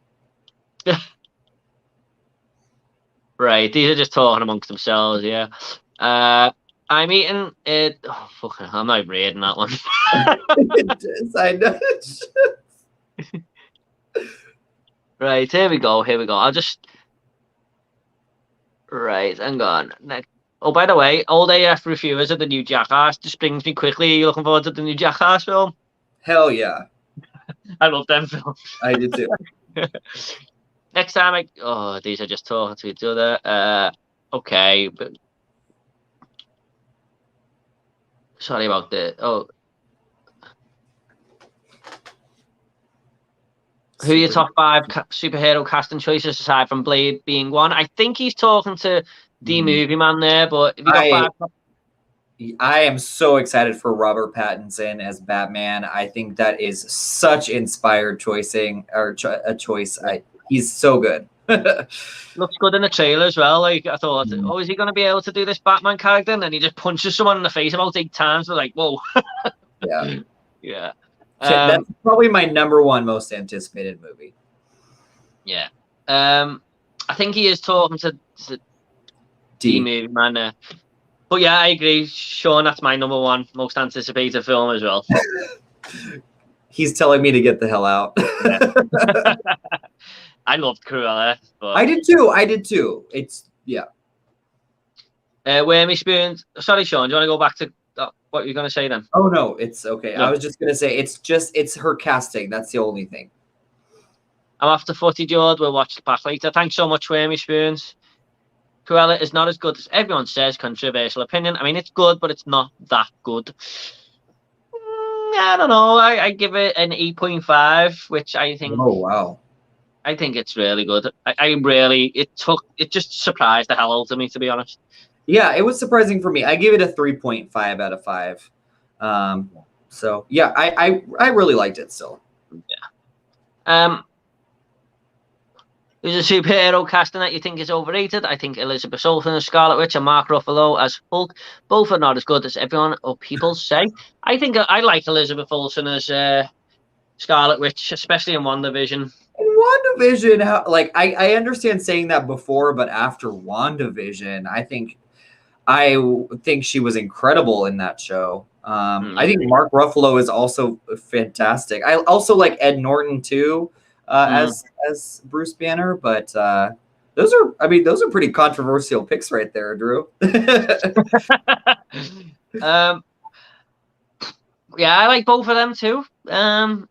Right, these are just talking amongst themselves. Yeah. I'm eating it. Oh, fucking, I'm not reading that one. I know. Right, here we go. Here we go. I'll just. Right, hang on. Next. Oh, by the way, all AF reviewers of the new Jackass just brings me quickly. Are you looking forward to the new Jackass film? Hell yeah. I love them films. I did too. Next time, oh, these are just talking to each other. Okay, but sorry about the. Oh, who are your top 5 superhero casting choices aside from Blade being one? I think he's talking to the movie man there, but if you got 5. I am so excited for Robert Pattinson as Batman. I think that is such inspired choicing or a choice. He's so good. Looks good in the trailer as well. Like I thought, oh, is he going to be able to do this Batman character? And then he just punches someone in the face about 8 times. We're like, whoa. Yeah. Yeah. That's probably my #1 most anticipated movie. Yeah. I think he is talking to the movie man. But yeah, I agree. Sean, that's my #1 most anticipated film as well. He's telling me to get the hell out. Yeah. I loved Cruella. But... I did too. It's, yeah. Wormy Spoons. Sorry, Sean, do you want to go back to what you're going to say then? Oh, no, it's okay. No. I was just going to say, it's her casting. That's the only thing. I'm off to footy, George. We'll watch the back later. Thanks so much, Wormy Spoons. Cruella is not as good as everyone says. Controversial opinion. I mean, it's good, but it's not that good. I don't know. I give it an 8.5, which I think. Oh wow! I think it's really good. It just surprised the hell out of me, to be honest. Yeah, it was surprising for me. I give it a 3.5 out of 5. So yeah, I really liked it still. Yeah. Who's a superhero casting that you think is overrated? I think Elizabeth Olsen as Scarlet Witch and Mark Ruffalo as Hulk. Both are not as good as everyone or people say. I think I like Elizabeth Olsen as Scarlet Witch, especially in WandaVision. In WandaVision, like I understand saying that before, but after WandaVision, I think she was incredible in that show. I think Mark Ruffalo is also fantastic. I also like Ed Norton too. As Bruce Banner, but those are pretty controversial picks right there, Drew. Yeah, I like both of them too. I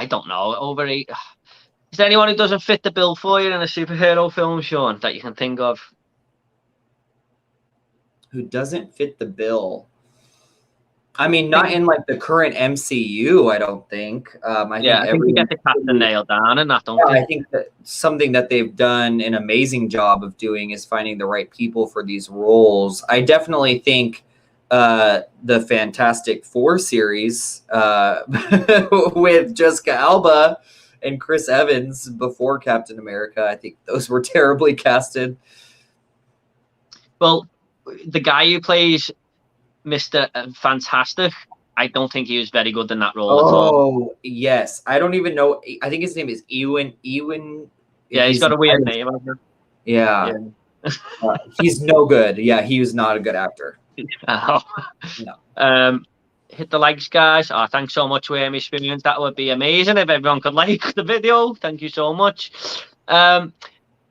don't know. Overrated. Is there anyone who doesn't fit the bill for you in a superhero film, Sean, that you can think of? Who doesn't fit the bill? I mean, not in like the current MCU, I don't think. I think you get the casting nailed down and that, don't you? I think that something that they've done an amazing job of doing is finding the right people for these roles. I definitely think the Fantastic Four series with Jessica Alba and Chris Evans before Captain America, I think those were terribly casted. Well, the guy who plays Mr. Fantastic, I don't think he was very good in that role at all. Oh, yes. I don't even know. I think his name is Ewan. Yeah, he's got a weird name. Yeah. He's no good. Yeah, he was not a good actor. No. Hit the likes, guys. Oh, thanks so much, Wormy Spoons. That would be amazing if everyone could like the video. Thank you so much.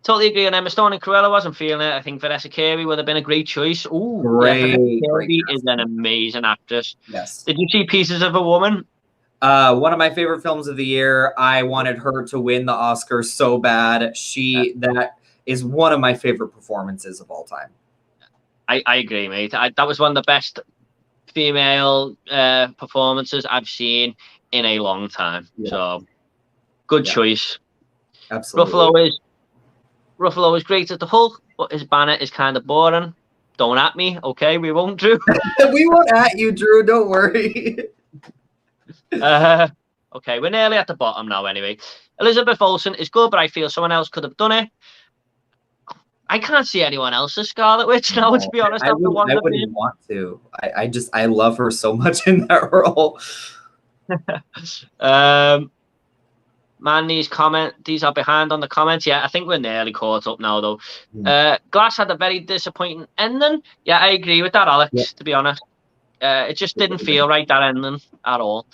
Totally agree on Emma Stone and Cruella. Wasn't feeling it. I think Vanessa Kirby would have been a great choice. Ooh, great. Vanessa Kirby is an amazing actress. Yes. Did you see Pieces of a Woman? One of my favorite films of the year. I wanted her to win the Oscar so bad. That is one of my favorite performances of all time. I agree, mate. That was one of the best female performances I've seen in a long time. Yeah. So, good choice. Absolutely. Ruffalo is great at the Hulk, but his Banner is kind of boring. Don't at me, okay? We won't, Drew. We won't at you, Drew. Don't worry. Okay, we're nearly at the bottom now anyway. Elizabeth Olsen is good, but I feel someone else could have done it. I can't see anyone else as Scarlet Witch now, to be honest, after I WandaVision. wouldn't want to. I love her so much in that role. Man, these are behind on the comments. Yeah, I think we're nearly caught up now, though. Glass had a very disappointing ending. Yeah, I agree with that, Alex, Yep. to be honest. It just didn't feel right, that ending, at all.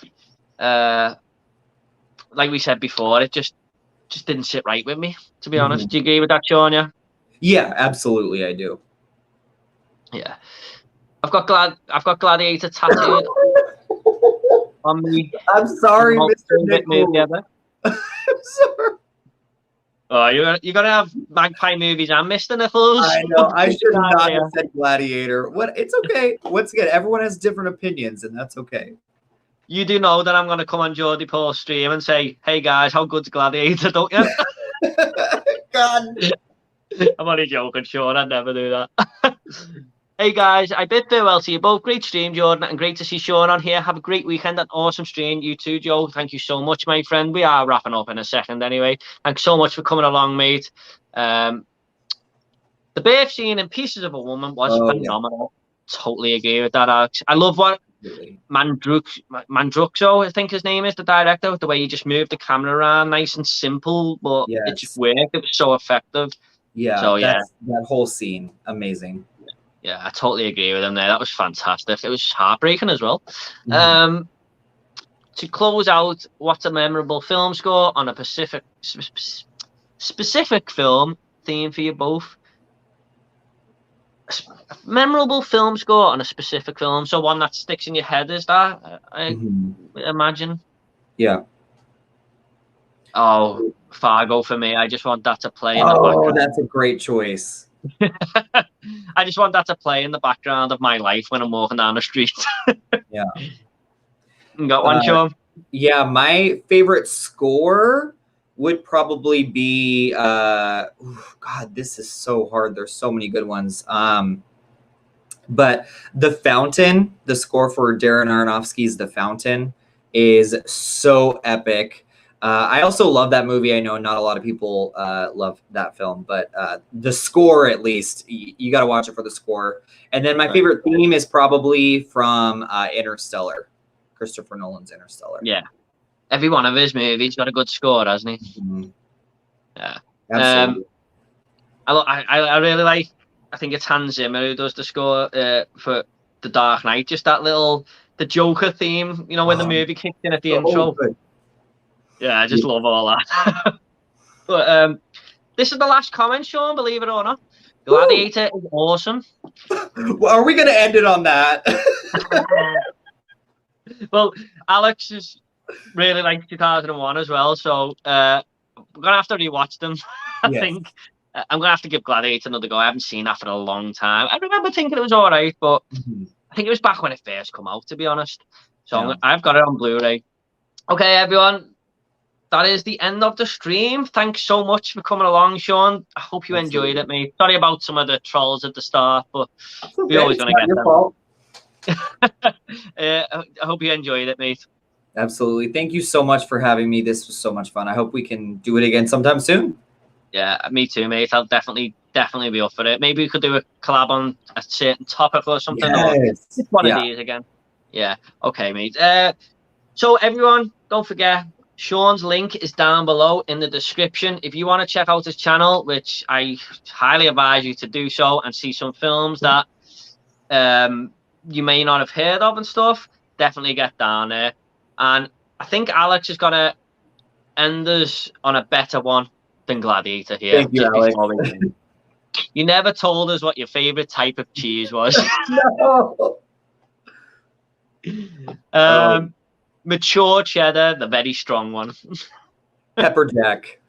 Like we said before, it just didn't sit right with me, to be honest. Do you agree with that, Sean? Yeah, absolutely, I do. Yeah. I've got Gladiator tattooed on me. I'm sorry, Mr. Nichols. I'm sorry. Oh, you're gonna have Magpie movies and Mr. Nichols. I know. I should not have said Gladiator. It's okay. Once again, everyone has different opinions, and that's okay. You do know that I'm gonna come on Geordie Paul's stream and say, "Hey guys, how good's Gladiator?" Don't you? God. I'm only joking, Sean. I'd never do that. Hey guys, I bid farewell to you both. Great stream, Jordan, and great to see Sean on here. Have a great weekend and awesome stream. You too, Joe. Thank you so much, my friend. We are wrapping up in a second anyway. Thanks so much for coming along, mate. The birth scene in Pieces of a Woman was phenomenal. Yeah. Totally agree with that, Alex. I love what Mandruxo, I think his name is, the director, the way he just moved the camera around, nice and simple, but it just worked. It was so effective. Yeah, so that whole scene, amazing. Yeah, I totally agree with him there. That was fantastic. It was heartbreaking as well. To close out, what's a memorable film score on a specific film theme for you both? Memorable film score on a specific film, so one that sticks in your head, is that? I imagine. Yeah. Oh, Fargo for me. I just want that to play in the background. Oh, that's a great choice. I just want that to play in the background of my life when I'm walking down the street. Yeah. Got one, Sean? Yeah, my favorite score would probably be God, this is so hard. There's so many good ones. But The Fountain, the score for Darren Aronofsky's The Fountain, is so epic. I also love that movie. I know not a lot of people love that film, but the score, at least, you got to watch it for the score. And then my favorite theme is probably from Interstellar, Christopher Nolan's Interstellar. Yeah. Every one of his movies got a good score, hasn't he? Yeah. Absolutely. I really like, I think it's Hans Zimmer who does the score for The Dark Knight. Just that the Joker theme, when the movie kicks in at the intro. Good. Yeah, I just love all that. But this is the last comment, Sean, believe it or not. Gladiator is awesome. Well, are we going to end it on that? Well, Alex is really like 2001 as well, so we're going to have to rewatch them. I think I'm going to have to give Gladiator another go. I haven't seen that for a long time. I remember thinking it was all right, but I think it was back when it first came out, to be honest. So I've got it on Blu-ray. Okay, everyone. That is the end of the stream. Thanks so much for coming along, Sean. I hope you enjoyed it, mate. Sorry about some of the trolls at the start, but we're always going to get them. I hope you enjoyed it, mate. Absolutely. Thank you so much for having me. This was so much fun. I hope we can do it again sometime soon. Yeah, me too, mate. I'll definitely be up for it. Maybe we could do a collab on a certain topic or something. Yes. Or one of these again. Yeah. Okay, mate. So everyone, don't forget, Sean's link is down below in the description. If you want to check out his channel, which I highly advise you to do so, and see some films that you may not have heard of and stuff, definitely get down there. And I think Alex is going to end us on a better one than Gladiator here. Thank you, Alex. You never told us what your favorite type of cheese was. No. Mature cheddar, the very strong one. Pepper jack.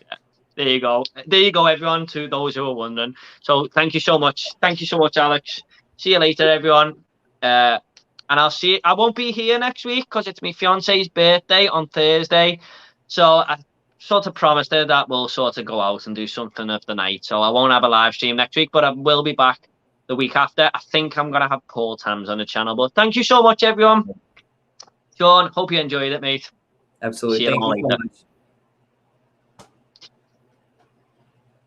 Yeah. There you go. There you go, everyone, to those who are wondering. So thank you so much. Thank you so much, Alex. See you later, everyone. And I won't be here next week because it's my fiance's birthday on Thursday. So I sort of promised her that we'll sort of go out and do something of the night. So I won't have a live stream next week, but I will be back the week after. I think I'm going to have Paul Tams on the channel. But thank you so much, everyone. Sean, hope you enjoyed it, mate. Absolutely. See you Thank all you so later. much.